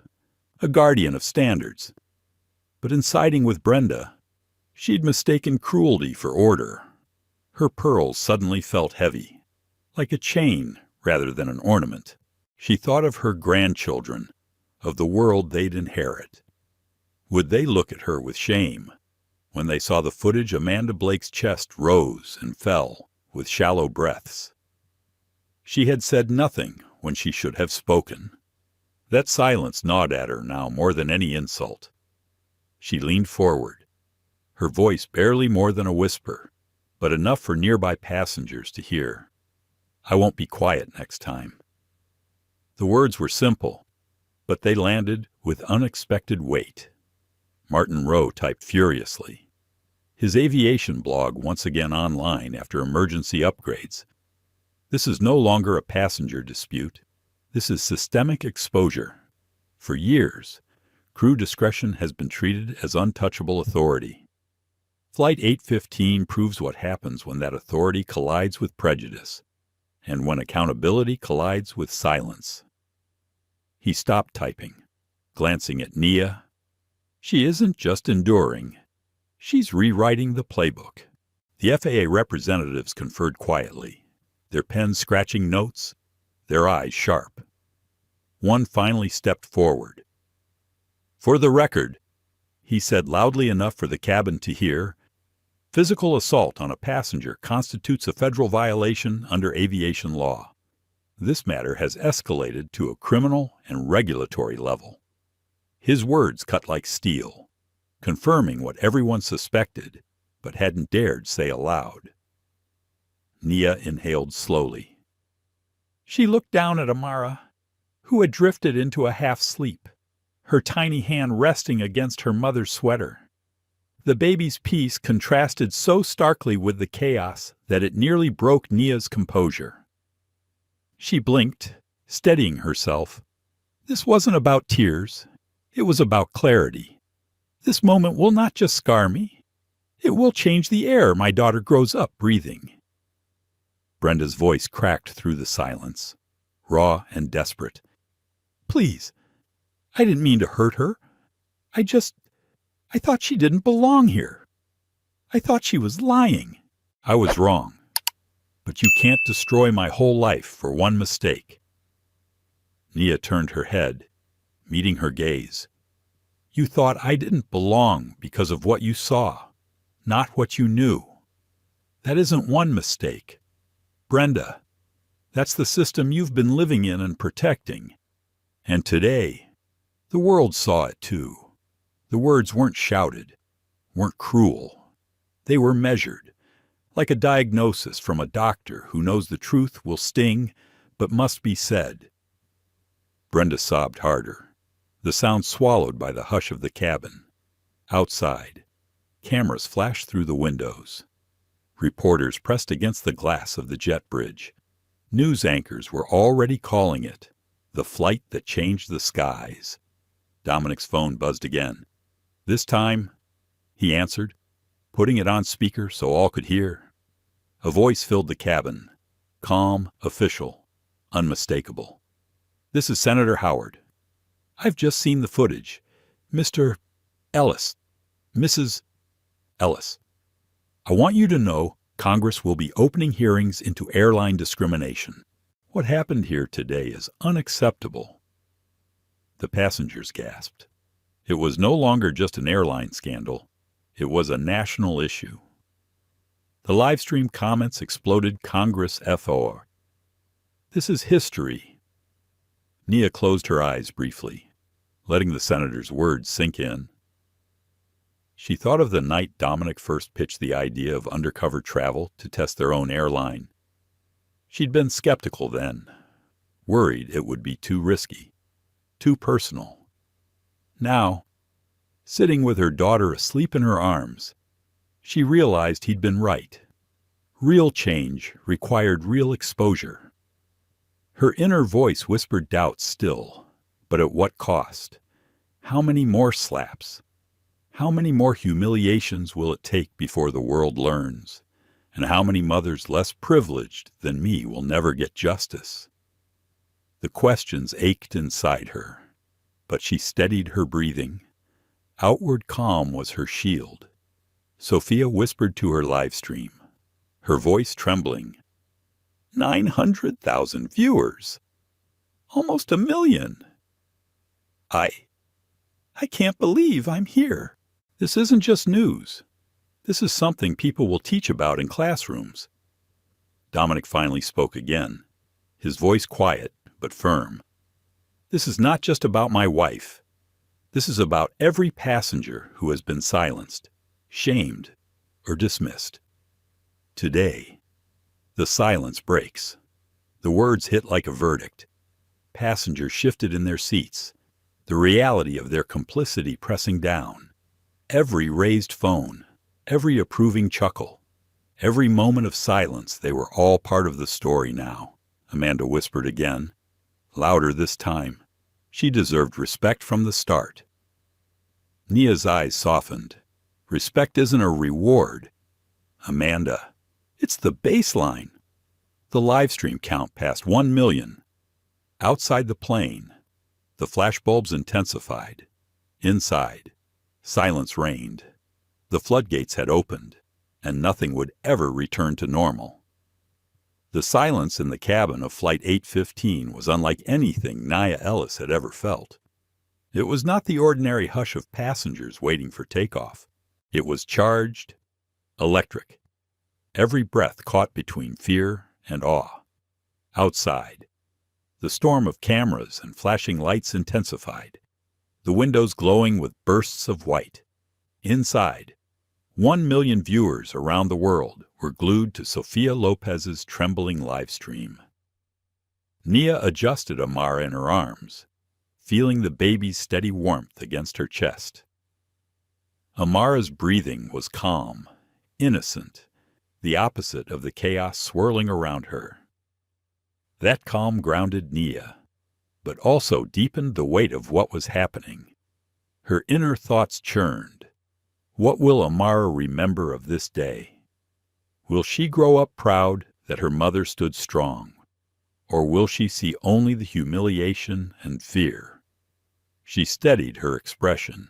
a guardian of standards. But in siding with Brenda, she'd mistaken cruelty for order. Her pearls suddenly felt heavy, like a chain rather than an ornament. She thought of her grandchildren, of the world they'd inherit. Would they look at her with shame when they saw the footage? Amanda Blake's chest rose and fell with shallow breaths. She had said nothing when she should have spoken. That silence gnawed at her now more than any insult. She leaned forward, her voice barely more than a whisper, but enough for nearby passengers to hear. "I won't be quiet next time." The words were simple, but they landed with unexpected weight. Martin Rowe typed furiously, his aviation blog once again online after emergency upgrades. "This is no longer a passenger dispute. This is systemic exposure. For years, crew discretion has been treated as untouchable authority. Flight 815 proves what happens when that authority collides with prejudice, and when accountability collides with silence." He stopped typing, glancing at Nia. She isn't just enduring. She's rewriting the playbook. The FAA representatives conferred quietly, their pens scratching notes, their eyes sharp. One finally stepped forward. "For the record," he said loudly enough for the cabin to hear, "physical assault on a passenger constitutes a federal violation under aviation law. This matter has escalated to a criminal and regulatory level." His words cut like steel, confirming what everyone suspected but hadn't dared say aloud. Nia inhaled slowly. She looked down at Amara, who had drifted into a half-sleep, her tiny hand resting against her mother's sweater. The baby's peace contrasted so starkly with the chaos that it nearly broke Nia's composure. She blinked, steadying herself. This wasn't about tears. It was about clarity. This moment will not just scar me. It will change the air my daughter grows up breathing. Brenda's voice cracked through the silence, raw and desperate. "Please, I didn't mean to hurt her. I thought she didn't belong here. I thought she was lying." "I was wrong. But you can't destroy my whole life for one mistake." Nia turned her head, meeting her gaze. "You thought I didn't belong because of what you saw, not what you knew. That isn't one mistake. Brenda, that's the system you've been living in and protecting. And today, the world saw it too. The words weren't shouted, weren't cruel. They were measured, like a diagnosis from a doctor who knows the truth will sting but must be said." Brenda sobbed harder, the sound swallowed by the hush of the cabin. Outside, cameras flashed through the windows. Reporters pressed against the glass of the jet bridge. News anchors were already calling it the flight that changed the skies. Dominic's phone buzzed again. "This time," he answered, putting it on speaker so all could hear. A voice filled the cabin, calm, official, unmistakable. "This is Senator Howard. I've just seen the footage. Mr. Ellis, Mrs. Ellis. I want you to know Congress will be opening hearings into airline discrimination. What happened here today is unacceptable." The passengers gasped. It was no longer just an airline scandal. It was a national issue. The live-stream comments exploded Congress FOR. "This is history." Nia closed her eyes briefly, letting the senator's words sink in. She thought of the night Dominic first pitched the idea of undercover travel to test their own airline. She'd been skeptical then, worried it would be too risky, too personal. Now, sitting with her daughter asleep in her arms, she realized he'd been right. Real change required real exposure. Her inner voice whispered doubt still, but at what cost? How many more slaps? How many more humiliations will it take before the world learns? And how many mothers less privileged than me will never get justice? The questions ached inside her, but she steadied her breathing. Outward calm was her shield. Sophia whispered to her live stream, her voice trembling. 900,000 viewers. Almost 1 million. I can't believe I'm here. This isn't just news. This is something people will teach about in classrooms. Dominic finally spoke again, his voice quiet but firm. This is not just about my wife. This is about every passenger who has been silenced, shamed, or dismissed. Today, the silence breaks. The words hit like a verdict. Passengers shifted in their seats, the reality of their complicity pressing down. Every raised phone, every approving chuckle, every moment of silence, they were all part of the story now, Amanda whispered again, louder this time. She deserved respect from the start. Nia's eyes softened. Respect isn't a reward. Amanda, it's the baseline. The live stream count passed 1 million. Outside the plane, the flashbulbs intensified. Inside, silence reigned. The floodgates had opened, and nothing would ever return to normal. The silence in the cabin of Flight 815 was unlike anything Nia Ellis had ever felt. It was not the ordinary hush of passengers waiting for takeoff. It was charged, electric, every breath caught between fear and awe. Outside, the storm of cameras and flashing lights intensified, the windows glowing with bursts of white. Inside, 1 million viewers around the world were glued to Sofia Lopez's trembling live stream. Nia adjusted Amara in her arms, feeling the baby's steady warmth against her chest. Amara's breathing was calm, innocent, the opposite of the chaos swirling around her. That calm grounded Nia, but also deepened the weight of what was happening. Her inner thoughts churned. What will Amara remember of this day? Will she grow up proud that her mother stood strong, or will she see only the humiliation and fear? She steadied her expression,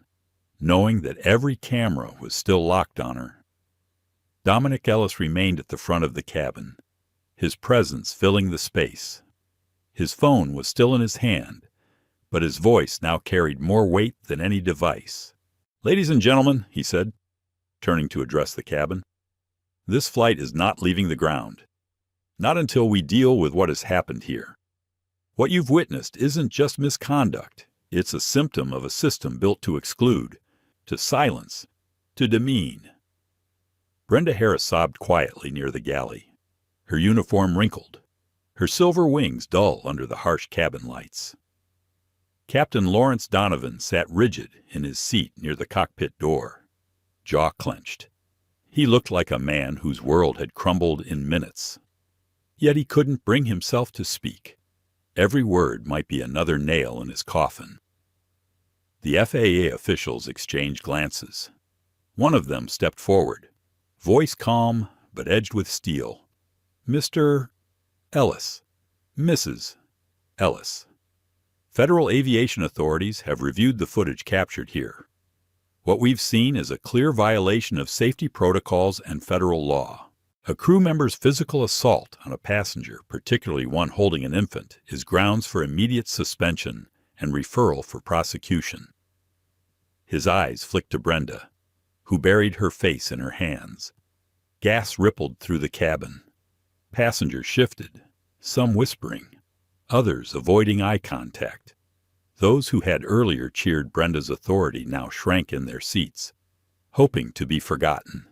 knowing that every camera was still locked on her. Dominic Ellis remained at the front of the cabin, his presence filling the space. His phone was still in his hand, but his voice now carried more weight than any device. "Ladies and gentlemen," he said, turning to address the cabin, "this flight is not leaving the ground. Not until we deal with what has happened here. What you've witnessed isn't just misconduct. It's a symptom of a system built to exclude, to silence, to demean." Brenda Harris sobbed quietly near the galley, her uniform wrinkled, her silver wings dull under the harsh cabin lights. Captain Lawrence Donovan sat rigid in his seat near the cockpit door, jaw clenched. He looked like a man whose world had crumbled in minutes. Yet he couldn't bring himself to speak. Every word might be another nail in his coffin. The FAA officials exchanged glances. One of them stepped forward, voice calm but edged with steel. "Mr. Ellis, Mrs. Ellis. Federal aviation authorities have reviewed the footage captured here. What we've seen is a clear violation of safety protocols and federal law. A crew member's physical assault on a passenger, particularly one holding an infant, is grounds for immediate suspension and referral for prosecution." His eyes flicked to Brenda, who buried her face in her hands. Gas rippled through the cabin. Passengers shifted, some whispering, others avoiding eye contact. Those who had earlier cheered Brenda's authority now shrank in their seats, hoping to be forgotten.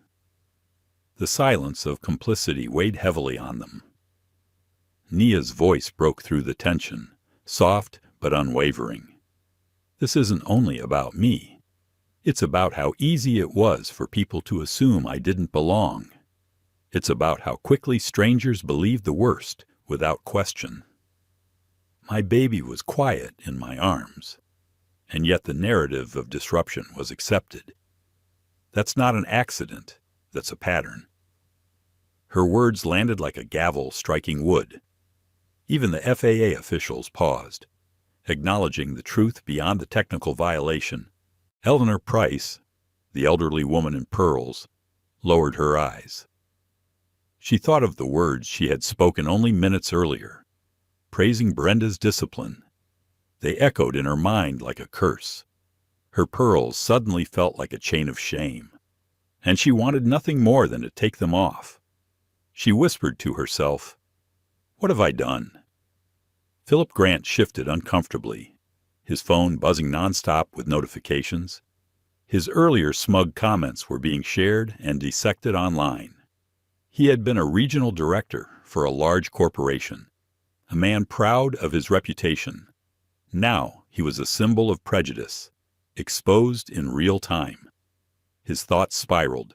The silence of complicity weighed heavily on them. Nia's voice broke through the tension, soft but unwavering. "This isn't only about me. It's about how easy it was for people to assume I didn't belong. It's about how quickly strangers believed the worst without question. My baby was quiet in my arms, and yet the narrative of disruption was accepted. That's not an accident, that's a pattern." Her words landed like a gavel striking wood. Even the FAA officials paused, acknowledging the truth beyond the technical violation. Eleanor Price, the elderly woman in pearls, lowered her eyes. She thought of the words she had spoken only minutes earlier, praising Brenda's discipline. They echoed in her mind like a curse. Her pearls suddenly felt like a chain of shame, and she wanted nothing more than to take them off. She whispered to herself, "What have I done?" Philip Grant shifted uncomfortably, his phone buzzing nonstop with notifications. His earlier smug comments were being shared and dissected online. He had been a regional director for a large corporation, a man proud of his reputation. Now he was a symbol of prejudice, exposed in real time. His thoughts spiraled.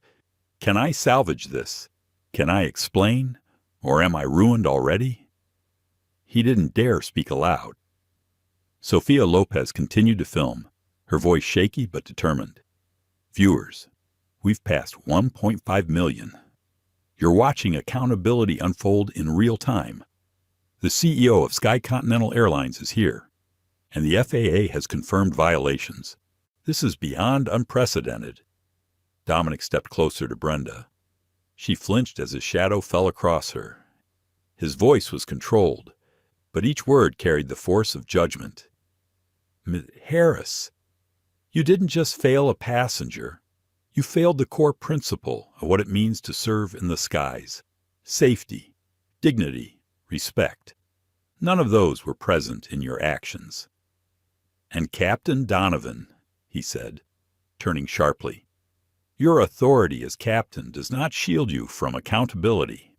Can I salvage this? Can I explain? Or am I ruined already? He didn't dare speak aloud. Sofia Lopez continued to film, her voice shaky but determined. "Viewers, we've passed 1.5 million. You're watching accountability unfold in real time. The CEO of Sky Continental Airlines is here, and the FAA has confirmed violations. This is beyond unprecedented." Dominic stepped closer to Brenda. She flinched as his shadow fell across her. His voice was controlled, but each word carried the force of judgment. Harris, you didn't just fail a passenger. You failed the core principle of what it means to serve in the skies. Safety, dignity, respect. None of those were present in your actions. And Captain Donovan, he said, turning sharply, your authority as captain does not shield you from accountability.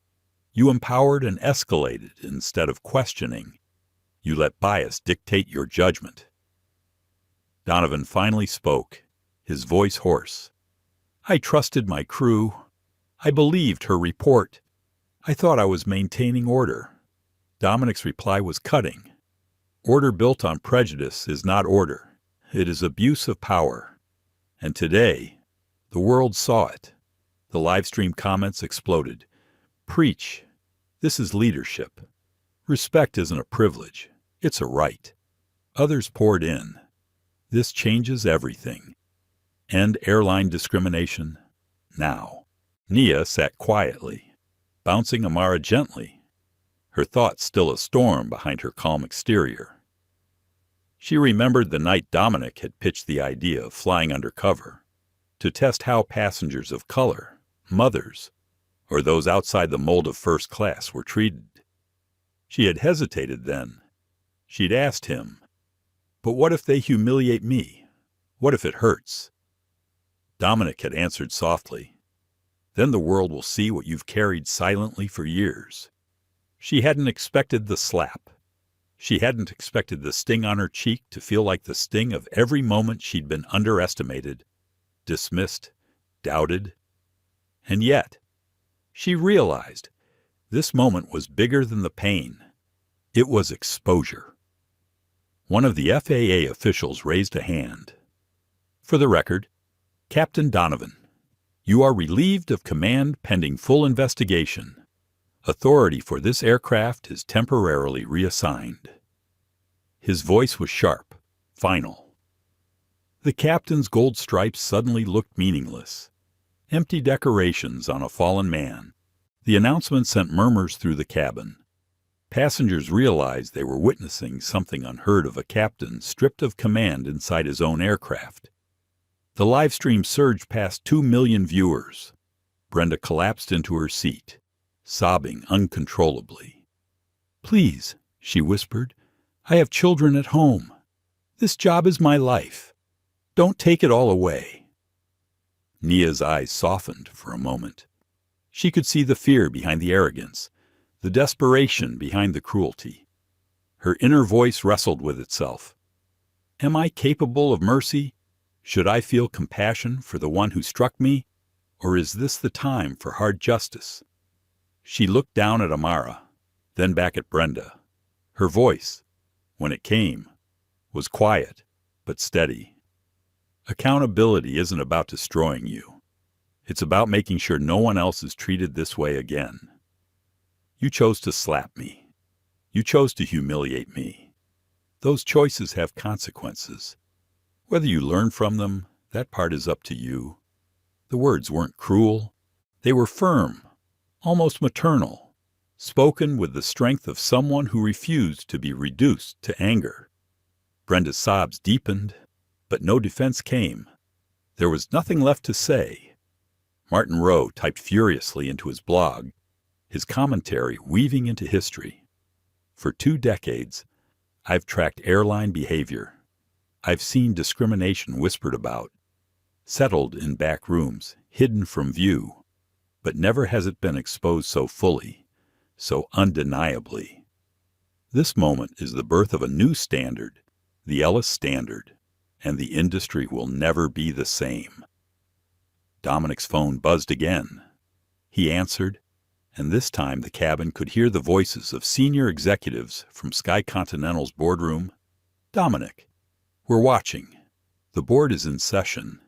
You empowered and escalated instead of questioning. You let bias dictate your judgment. Donovan finally spoke, his voice hoarse. I trusted my crew. I believed her report. I thought I was maintaining order. Dominic's reply was cutting. Order built on prejudice is not order. It is abuse of power. And today, the world saw it. The live stream comments exploded. Preach. This is leadership. Respect isn't a privilege. It's a right. Others poured in. This changes everything. End airline discrimination now. Nia sat quietly, bouncing Amara gently, her thoughts still a storm behind her calm exterior. She remembered the night Dominic had pitched the idea of flying undercover to test how passengers of color, mothers, or those outside the mold of first class were treated. She had hesitated then. She'd asked him, but what if they humiliate me? What if it hurts? Dominic had answered softly, then the world will see what you've carried silently for years. She hadn't expected the slap. She hadn't expected the sting on her cheek to feel like the sting of every moment she'd been underestimated, dismissed, doubted. And yet, she realized this moment was bigger than the pain. It was exposure. One of the FAA officials raised a hand. For the record, Captain Donovan, you are relieved of command pending full investigation. Authority for this aircraft is temporarily reassigned. His voice was sharp, final. The captain's gold stripes suddenly looked meaningless. Empty decorations on a fallen man. The announcement sent murmurs through the cabin. Passengers realized they were witnessing something unheard of, a captain stripped of command inside his own aircraft. The live stream surged past 2 million viewers. Brenda collapsed into her seat, sobbing uncontrollably. Please, she whispered, I have children at home. This job is my life. Don't take it all away. Nia's eyes softened for a moment. She could see the fear behind the arrogance, the desperation behind the cruelty. Her inner voice wrestled with itself. Am I capable of mercy? Should I feel compassion for the one who struck me? Or is this the time for hard justice? She looked down at Amara, then back at Brenda. Her voice, when it came, was quiet but steady. Accountability isn't about destroying you. It's about making sure no one else is treated this way again. You chose to slap me. You chose to humiliate me. Those choices have consequences. Whether you learn from them, that part is up to you. The words weren't cruel. They were firm, almost maternal, spoken with the strength of someone who refused to be reduced to anger. Brenda's sobs deepened, but no defense came. There was nothing left to say. Martin Rowe typed furiously into his blog, his commentary weaving into history. For 2 decades, I've tracked airline behavior. I've seen discrimination whispered about, settled in back rooms, hidden from view, but never has it been exposed so fully, so undeniably. This moment is the birth of a new standard, the Ellis Standard, and the industry will never be the same. Dominic's phone buzzed again. He answered, and this time the cabin could hear the voices of senior executives from Sky Continental's boardroom. Dominic, we're watching. The board is in session.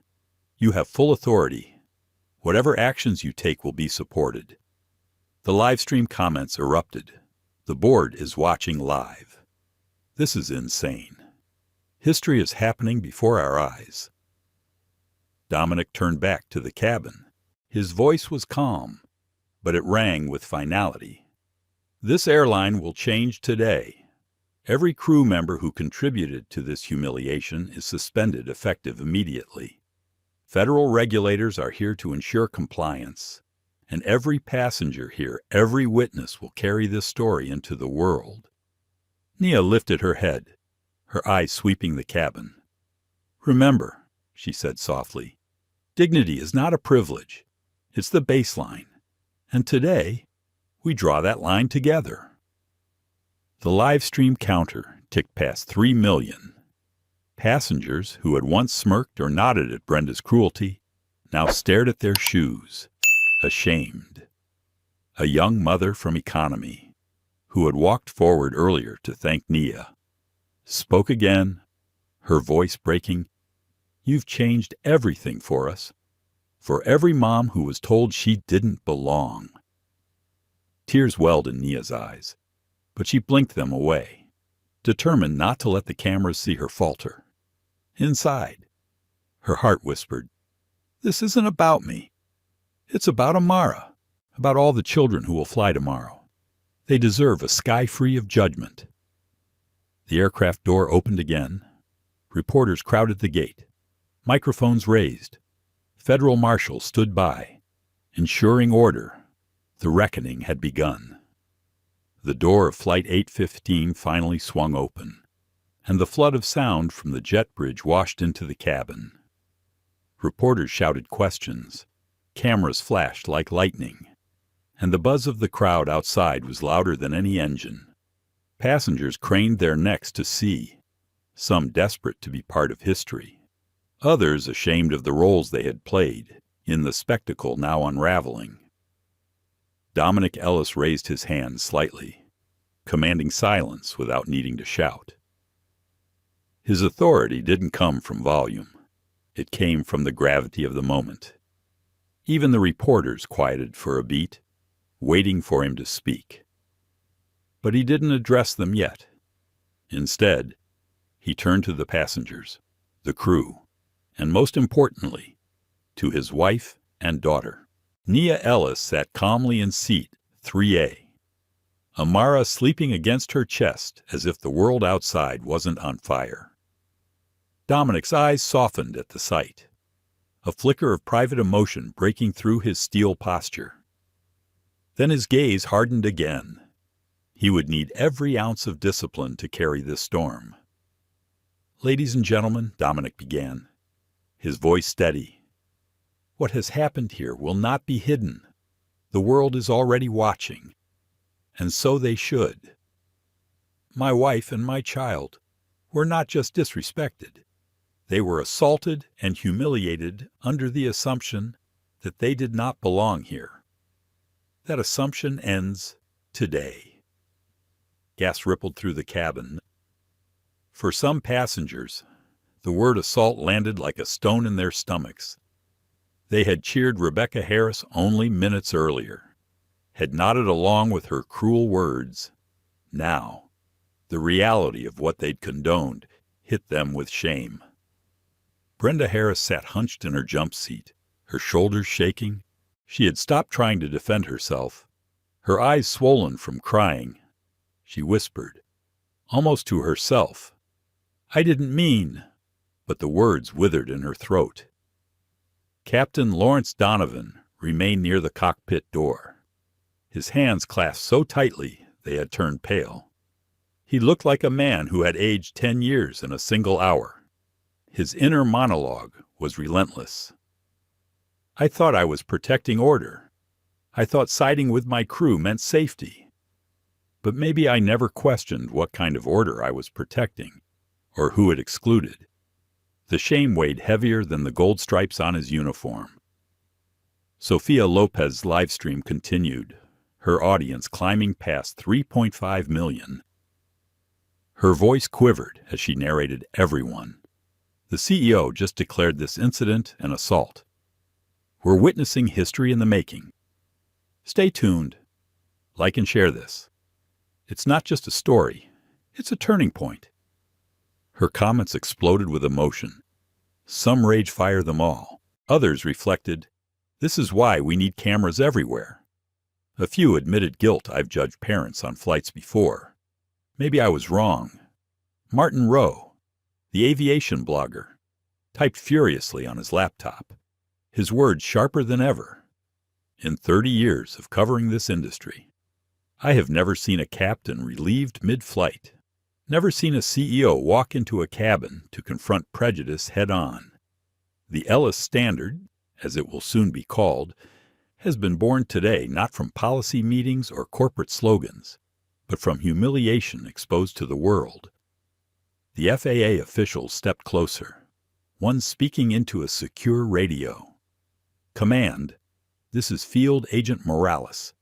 You have full authority. Whatever actions you take will be supported. The live stream comments erupted. The board is watching live. This is insane. History is happening before our eyes. Dominic turned back to the cabin. His voice was calm, but it rang with finality. This airline will change today. Every crew member who contributed to this humiliation is suspended effective immediately. Federal regulators are here to ensure compliance, and every passenger here, every witness will carry this story into the world. Nia lifted her head, her eyes sweeping the cabin. Remember, she said softly, dignity is not a privilege. It's the baseline. And today, we draw that line together. The live stream counter ticked past 3 million. Passengers who had once smirked or nodded at Brenda's cruelty now stared at their shoes, ashamed. A young mother from economy, who had walked forward earlier to thank Nia, spoke again, her voice breaking. You've changed everything for us, for every mom who was told she didn't belong. Tears welled in Nia's eyes, but she blinked them away, determined not to let the cameras see her falter. Inside, her heart whispered, this isn't about me. It's about Amara, about all the children who will fly tomorrow. They deserve a sky free of judgment. The aircraft door opened again. Reporters crowded the gate. Microphones raised. Federal marshals stood by, ensuring order. The reckoning had begun. The door of Flight 815 finally swung open, and the flood of sound from the jet bridge washed into the cabin. Reporters shouted questions. Cameras flashed like lightning, and the buzz of the crowd outside was louder than any engine. Passengers craned their necks to see, some desperate to be part of history, others ashamed of the roles they had played in the spectacle now unraveling. Dominic Ellis raised his hand slightly, commanding silence without needing to shout. His authority didn't come from volume. It came from the gravity of the moment. Even the reporters quieted for a beat, waiting for him to speak. But he didn't address them yet. Instead, he turned to the passengers, the crew, and most importantly, to his wife and daughter. Nia Ellis sat calmly in seat 3A, Amara sleeping against her chest as if the world outside wasn't on fire. Dominic's eyes softened at the sight, a flicker of private emotion breaking through his steel posture. Then his gaze hardened again. He would need every ounce of discipline to carry this storm. Ladies and gentlemen, Dominic began, his voice steady. What has happened here will not be hidden. The world is already watching, and so they should. My wife and my child were not just disrespected. They were assaulted and humiliated under the assumption that they did not belong here. That assumption ends today. Gas rippled through the cabin. For some passengers, the word assault landed like a stone in their stomachs. They had cheered Rebecca Harris only minutes earlier, had nodded along with her cruel words. Now, the reality of what they'd condoned hit them with shame. Brenda Harris sat hunched in her jump seat, her shoulders shaking. She had stopped trying to defend herself, her eyes swollen from crying. She whispered, almost to herself, I didn't mean, but the words withered in her throat. Captain Lawrence Donovan remained near the cockpit door, his hands clasped so tightly they had turned pale. He looked like a man who had aged 10 years in a single hour. His inner monologue was relentless. I thought I was protecting order. I thought siding with my crew meant safety. But maybe I never questioned what kind of order I was protecting, or who it excluded. The shame weighed heavier than the gold stripes on his uniform. Sofia Lopez's livestream continued, her audience climbing past 3.5 million. Her voice quivered as she narrated everyone. The CEO just declared this incident an assault. We're witnessing history in the making. Stay tuned. Like and share this. It's not just a story. It's a turning point. Her comments exploded with emotion. Some rage-fire them all. Others reflected, this is why we need cameras everywhere. A few admitted guilt. I've judged parents on flights before. Maybe I was wrong. Martin Rowe, the aviation blogger, typed furiously on his laptop, his words sharper than ever. In 30 years of covering this industry, I have never seen a captain relieved mid-flight, never seen a CEO walk into a cabin to confront prejudice head-on. The Ellis Standard, as it will soon be called, has been born today not from policy meetings or corporate slogans, but from humiliation exposed to the world. The FAA officials stepped closer, one speaking into a secure radio. Command, this is Field Agent Morales.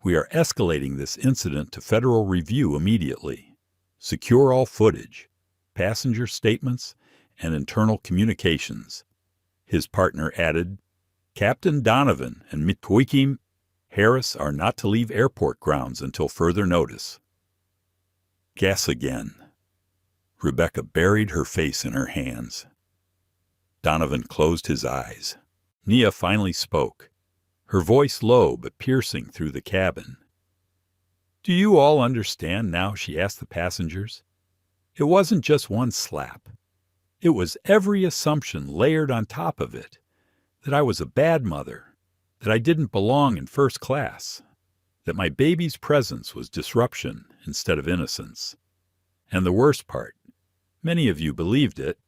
We are escalating this incident to federal review immediately. Secure all footage, passenger statements, and internal communications. His partner added, Captain Donovan and Mitwikim Harris are not to leave airport grounds until further notice. Guess again. Rebecca buried her face in her hands. Donovan closed his eyes. Nia finally spoke, her voice low but piercing through the cabin. Do you all understand now? She asked the passengers. It wasn't just one slap. It was every assumption layered on top of it, that I was a bad mother, that I didn't belong in first class, that my baby's presence was disruption instead of innocence. And the worst part, many of you believed it,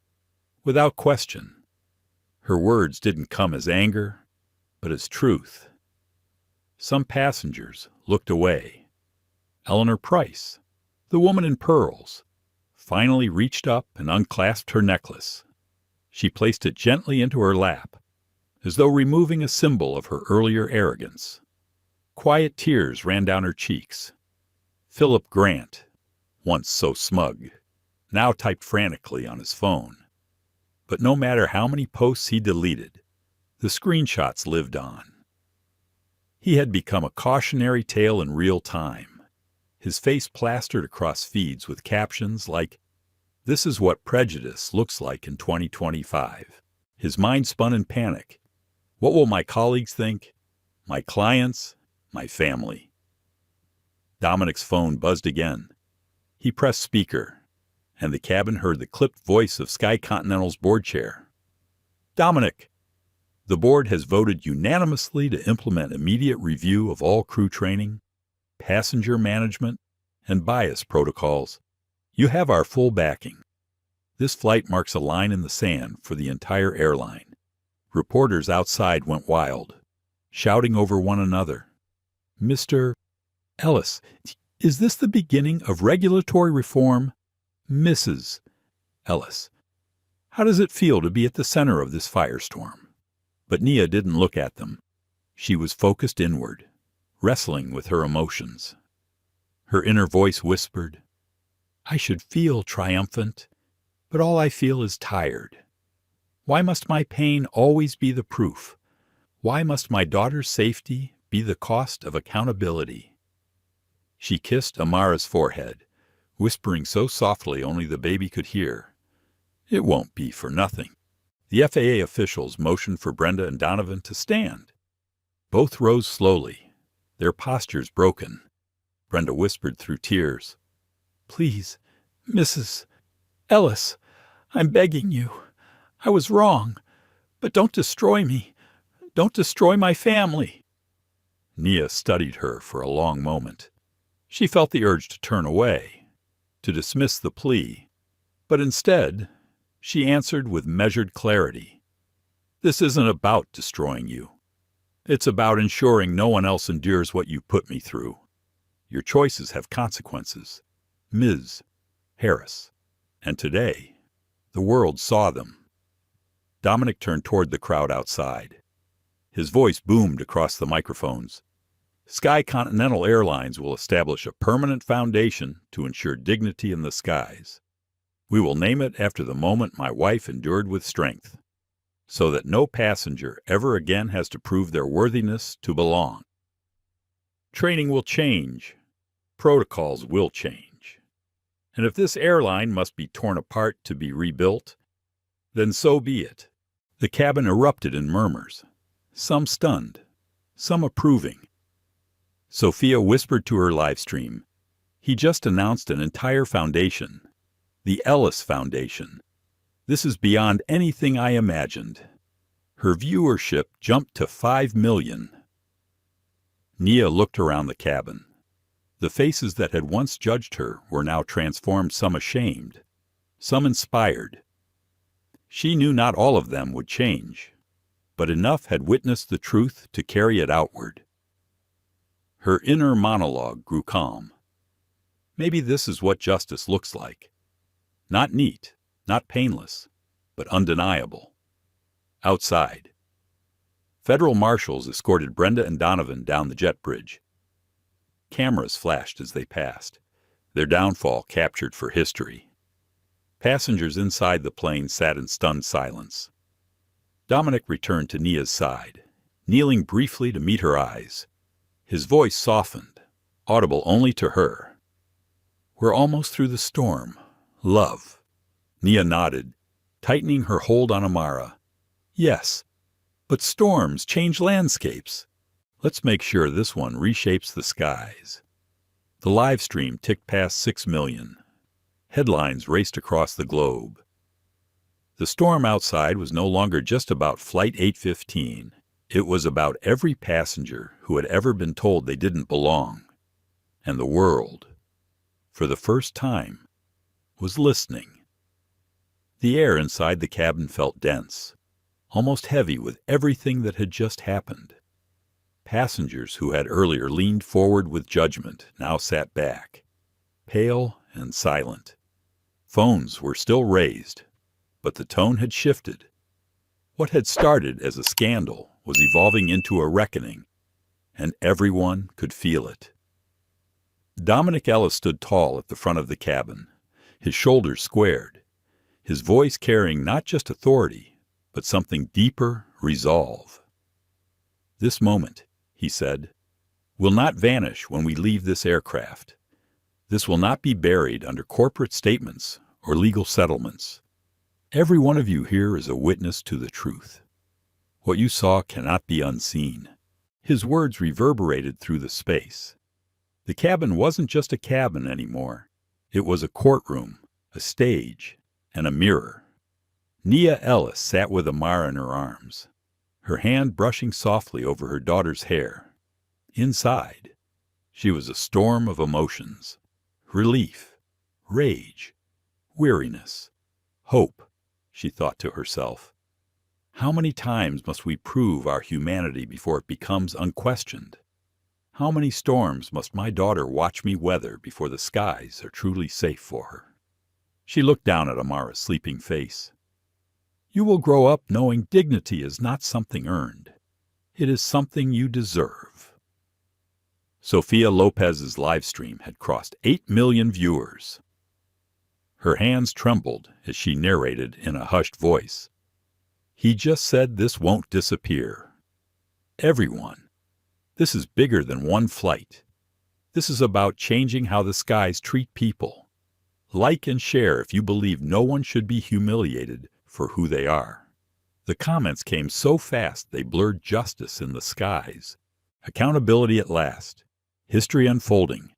without question. Her words didn't come as anger, but as truth. Some passengers looked away. Eleanor Price, the woman in pearls, finally reached up and unclasped her necklace. She placed it gently into her lap, as though removing a symbol of her earlier arrogance. Quiet tears ran down her cheeks. Philip Grant, once so smug, now typed frantically on his phone. But no matter how many posts he deleted, the screenshots lived on. He had become a cautionary tale in real time, his face plastered across feeds with captions like, "This is what prejudice looks like in 2025. His mind spun in panic. What will my colleagues think? My clients? My family? Dominic's phone buzzed again. He pressed speaker, and the cabin heard the clipped voice of Sky Continental's board chair. Dominic, the board has voted unanimously to implement immediate review of all crew training, passenger management, and bias protocols. You have our full backing. This flight marks a line in the sand for the entire airline. Reporters outside went wild, shouting over one another. Mr. Ellis, is this the beginning of regulatory reform? Mrs. Ellis, how does it feel to be at the center of this firestorm? But Nia didn't look at them. She was focused inward, wrestling with her emotions. Her inner voice whispered, I should feel triumphant, but all I feel is tired. Why must my pain always be the proof? Why must my daughter's safety be the cost of accountability? She kissed Amara's forehead, whispering so softly only the baby could hear. It won't be for nothing. The FAA officials motioned for Brenda and Donovan to stand. Both rose slowly, their postures broken. Brenda whispered through tears, Please, Mrs. Ellis, I'm begging you. I was wrong, but don't destroy me. Don't destroy my family. Nia studied her for a long moment. She felt the urge to turn away, to dismiss the plea, but instead, she answered with measured clarity. This isn't about destroying you. It's about ensuring no one else endures what you put me through. Your choices have consequences, Ms. Harris. And today, the world saw them. Dominic turned toward the crowd outside. His voice boomed across the microphones. Sky Continental Airlines will establish a permanent foundation to ensure dignity in the skies. We will name it after the moment my wife endured with strength, so that no passenger ever again has to prove their worthiness to belong. Training will change. Protocols will change. And if this airline must be torn apart to be rebuilt, then so be it. The cabin erupted in murmurs, some stunned, some approving. Sophia whispered to her live stream, "He just announced an entire foundation. The Ellis Foundation. This is beyond anything I imagined." Her viewership jumped to 5 million. Nia looked around the cabin. The faces that had once judged her were now transformed, some ashamed, some inspired. She knew not all of them would change, but enough had witnessed the truth to carry it outward. Her inner monologue grew calm. Maybe this is what justice looks like. Not neat, not painless, but undeniable. Outside, federal marshals escorted Brenda and Donovan down the jet bridge. Cameras flashed as they passed, their downfall captured for history. Passengers inside the plane sat in stunned silence. Dominic returned to Nia's side, kneeling briefly to meet her eyes. His voice softened, audible only to her. "We're almost through the storm, love." Nia nodded, tightening her hold on Amara. "Yes, but storms change landscapes. Let's make sure this one reshapes the skies." The live stream ticked past 6 million. Headlines raced across the globe. The storm outside was no longer just about Flight 815. It was about every passenger who had ever been told they didn't belong. And the world, for the first time, was listening. The air inside the cabin felt dense, almost heavy with everything that had just happened. Passengers who had earlier leaned forward with judgment now sat back, pale and silent. Phones were still raised, but the tone had shifted. What had started as a scandal was evolving into a reckoning, and everyone could feel it. Dominic Ellis stood tall at the front of the cabin, his shoulders squared, his voice carrying not just authority, but something deeper, resolve. "This moment," he said, "will not vanish when we leave this aircraft. This will not be buried under corporate statements or legal settlements. Every one of you here is a witness to the truth. What you saw cannot be unseen." His words reverberated through the space. The cabin wasn't just a cabin anymore. It was a courtroom, a stage, and a mirror. Nia Ellis sat with Amara in her arms, her hand brushing softly over her daughter's hair. Inside, she was a storm of emotions: relief, rage, weariness, hope. She thought to herself, "How many times must we prove our humanity before it becomes unquestioned? How many storms must my daughter watch me weather before the skies are truly safe for her?" She looked down at Amara's sleeping face. "You will grow up knowing dignity is not something earned. It is something you deserve." Sophia Lopez's live stream had crossed 8 million viewers. Her hands trembled as she narrated in a hushed voice. "He just said this won't disappear. Everyone, this is bigger than one flight. This is about changing how the skies treat people. Like and share if you believe no one should be humiliated for who they are." The comments came so fast they blurred justice in the skies. Accountability at last. History unfolding.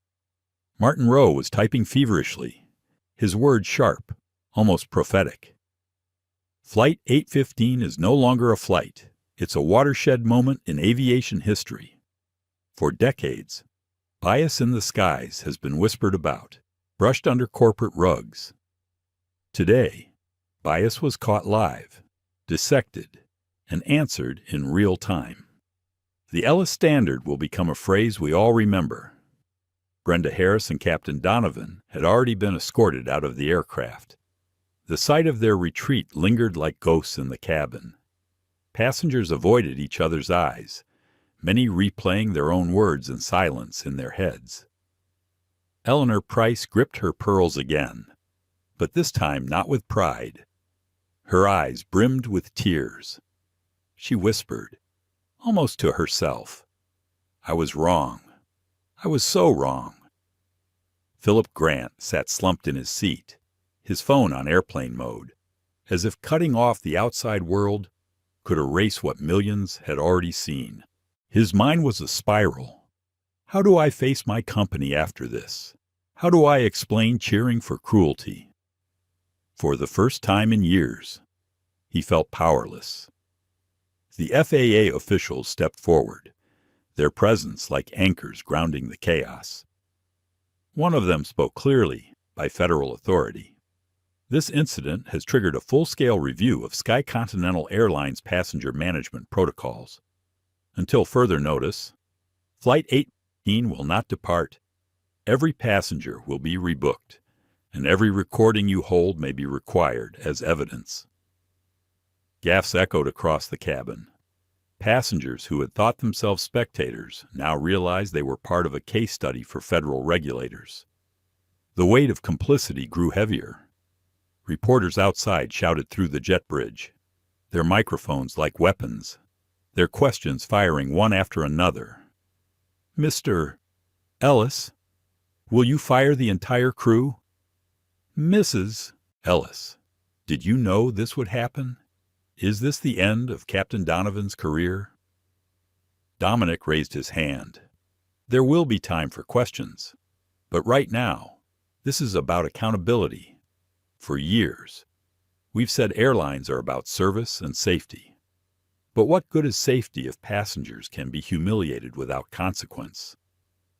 Martin Rowe was typing feverishly, his words sharp, almost prophetic. Flight 815 is no longer a flight. It's a watershed moment in aviation history. For decades, bias in the skies has been whispered about, brushed under corporate rugs. Today, bias was caught live, dissected, and answered in real time. The Ellis Standard will become a phrase we all remember. Brenda Harris and Captain Donovan had already been escorted out of the aircraft. The sight of their retreat lingered like ghosts in the cabin. Passengers avoided each other's eyes, many replaying their own words in silence in their heads. Eleanor Price gripped her pearls again, but this time not with pride. Her eyes brimmed with tears. She whispered, almost to herself, "I was wrong. I was so wrong." Philip Grant sat slumped in his seat, his phone on airplane mode, as if cutting off the outside world could erase what millions had already seen. His mind was a spiral. How do I face my company after this? How do I explain cheering for cruelty? For the first time in years, he felt powerless. The FAA officials stepped forward, their presence like anchors grounding the chaos. One of them spoke clearly by federal authority. This incident has triggered a full-scale review of Sky Continental Airlines passenger management protocols. Until further notice, Flight 18 will not depart. Every passenger will be rebooked, and every recording you hold may be required as evidence. Gaffes echoed across the cabin. Passengers who had thought themselves spectators now realized they were part of a case study for federal regulators. The weight of complicity grew heavier. Reporters outside shouted through the jet bridge, their microphones like weapons, their questions firing one after another. "Mr. Ellis, will you fire the entire crew?" "Mrs. Ellis, did you know this would happen? Is this the end of Captain Donovan's career?" Dominic raised his hand. "There will be time for questions, but right now, this is about accountability. For years, we've said airlines are about service and safety. But what good is safety if passengers can be humiliated without consequence?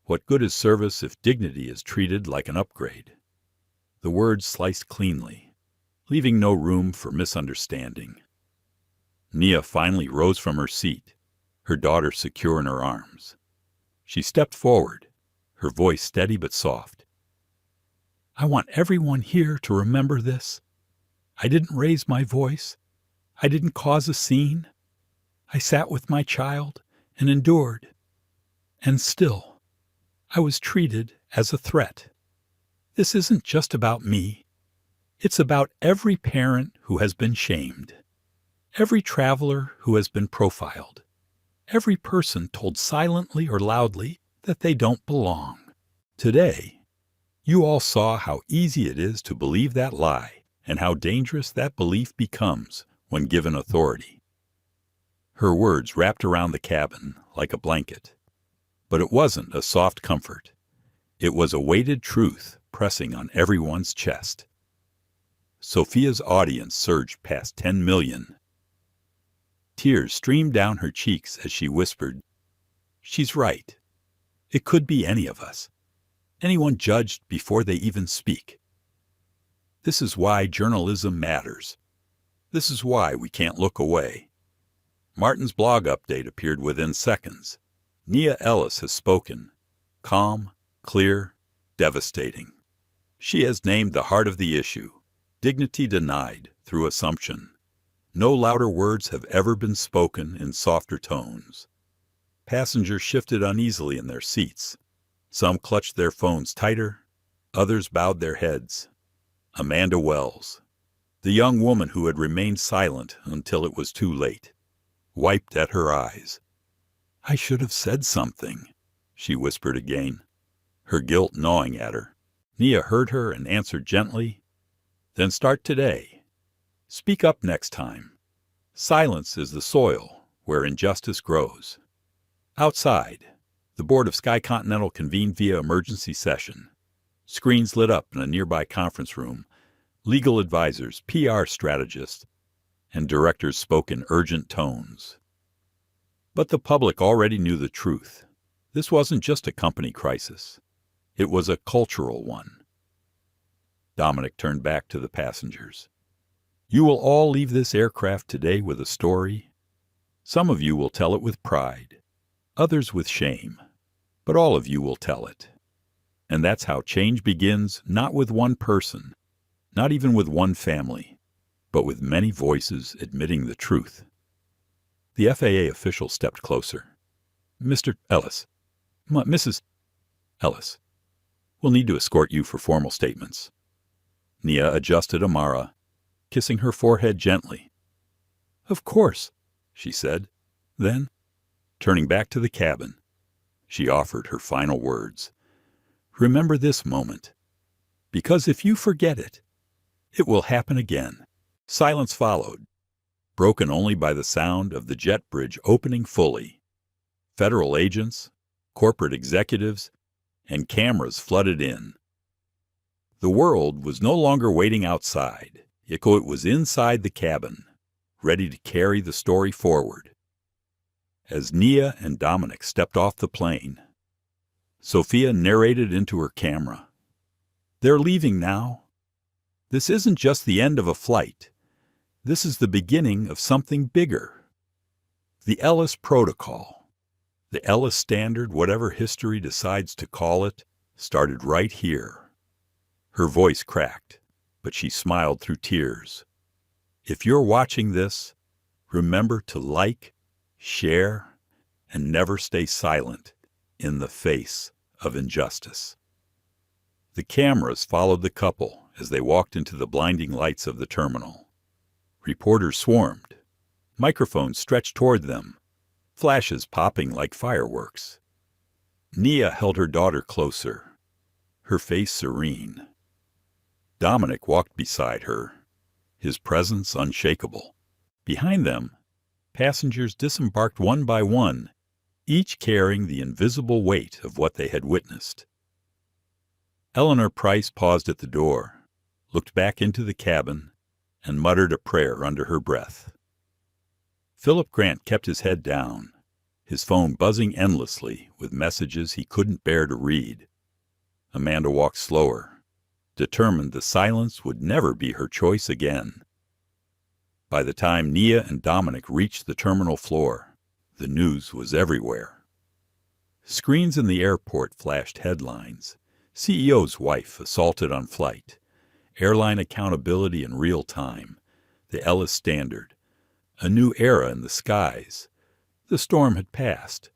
What good is service if dignity is treated like an upgrade?" The words sliced cleanly, leaving no room for misunderstanding. Nia finally rose from her seat, her daughter secure in her arms. She stepped forward, her voice steady but soft. "I want everyone here to remember this. I didn't raise my voice. I didn't cause a scene. I sat with my child and endured. And still, I was treated as a threat. This isn't just about me. It's about every parent who has been shamed, every traveler who has been profiled, every person told silently or loudly that they don't belong. Today, you all saw how easy it is to believe that lie and how dangerous that belief becomes when given authority." Her words wrapped around the cabin like a blanket. But it wasn't a soft comfort. It was a weighted truth pressing on everyone's chest. Sophia's audience surged past 10 million. Tears streamed down her cheeks as she whispered, "She's right. It could be any of us. Anyone judged before they even speak. This is why journalism matters. This is why we can't look away." Martin's blog update appeared within seconds. Nia Ellis has spoken. Calm, clear, devastating. She has named the heart of the issue. Dignity denied through assumption. No louder words have ever been spoken in softer tones. Passengers shifted uneasily in their seats. Some clutched their phones tighter, others bowed their heads. Amanda Wells, the young woman who had remained silent until it was too late, wiped at her eyes. "I should have said something," she whispered again, her guilt gnawing at her. Nia heard her and answered gently, "Then start today. Speak up next time. Silence is the soil where injustice grows." Outside, the board of Sky Continental convened via emergency session. Screens lit up in a nearby conference room. Legal advisors, PR strategists, and directors spoke in urgent tones. But the public already knew the truth. This wasn't just a company crisis. It was a cultural one. Dominic turned back to the passengers. "You will all leave this aircraft today with a story. Some of you will tell it with pride, others with shame, but all of you will tell it. And that's how change begins, not with one person, not even with one family, but with many voices admitting the truth." The FAA official stepped closer. "Mr. Ellis, Mrs. Ellis, we'll need to escort you for formal statements." Nia adjusted Amara, kissing her forehead gently. "Of course," she said. Then, turning back to the cabin, she offered her final words. "Remember this moment, because if you forget it, it will happen again." Silence followed, broken only by the sound of the jet bridge opening fully. Federal agents, corporate executives, and cameras flooded in. The world was no longer waiting outside. It was inside the cabin, ready to carry the story forward. As Nia and Dominic stepped off the plane, Sophia narrated into her camera. "They're leaving now. This isn't just the end of a flight. This is the beginning of something bigger. The Ellis Protocol, the Ellis Standard, whatever history decides to call it, started right here." Her voice cracked, but she smiled through tears. "If you're watching this, remember to like, share, and never stay silent in the face of injustice." The cameras followed the couple as they walked into the blinding lights of the terminal. Reporters swarmed. Microphones stretched toward them, flashes popping like fireworks. Nia held her daughter closer, her face serene. Dominic walked beside her, his presence unshakable. Behind them, passengers disembarked one by one, each carrying the invisible weight of what they had witnessed. Eleanor Price paused at the door, looked back into the cabin, and muttered a prayer under her breath. Philip Grant kept his head down, his phone buzzing endlessly with messages he couldn't bear to read. Amanda walked slower, determined the silence would never be her choice again. By the time Nia and Dominic reached the terminal floor, the news was everywhere. Screens in the airport flashed headlines: CEO's wife assaulted on flight, airline accountability in real time, the Ellis Standard, a new era in the skies. The storm had passed,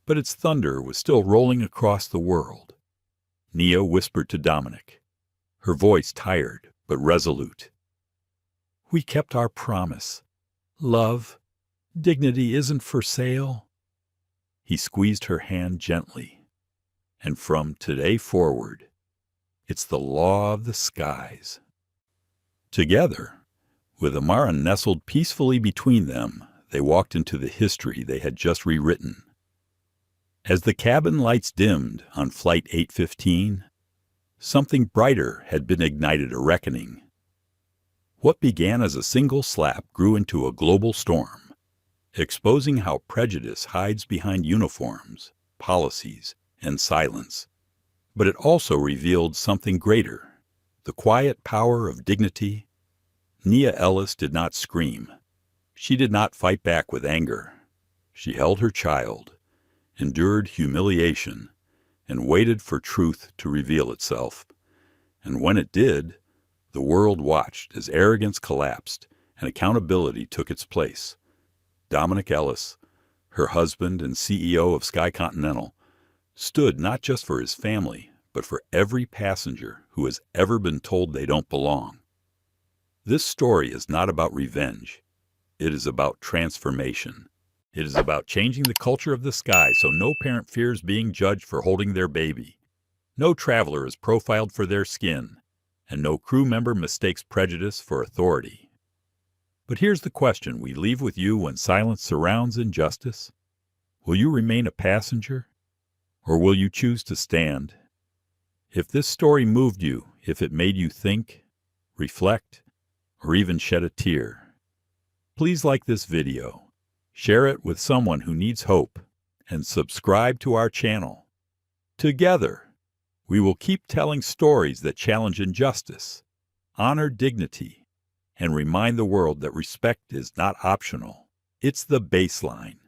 but its thunder was still rolling across the world. Nia whispered to Dominic, her voice tired but resolute. "We kept our promise. Love, dignity isn't for sale." He squeezed her hand gently. "And from today forward, it's the law of the skies." Together, with Amara nestled peacefully between them, they walked into the history they had just rewritten. As the cabin lights dimmed on Flight 815, something brighter had been ignited a reckoning. What began as a single slap grew into a global storm, exposing how prejudice hides behind uniforms, policies, and silence. But it also revealed something greater, the quiet power of dignity. Nia Ellis did not scream. She did not fight back with anger. She held her child, endured humiliation, and waited for truth to reveal itself. And when it did, the world watched as arrogance collapsed and accountability took its place. Dominic Ellis, her husband and CEO of Sky Continental, stood not just for his family, but for every passenger who has ever been told they don't belong. This story is not about revenge. It is about transformation. It is about changing the culture of the sky so no parent fears being judged for holding their baby. No traveler is profiled for their skin, and no crew member mistakes prejudice for authority. But here's the question we leave with you when silence surrounds injustice. Will you remain a passenger, or will you choose to stand? If this story moved you, if it made you think, reflect, or even shed a tear, please like this video, share it with someone who needs hope, and subscribe to our channel. Together, we will keep telling stories that challenge injustice, honor dignity, and remind the world that respect is not optional. It's the baseline.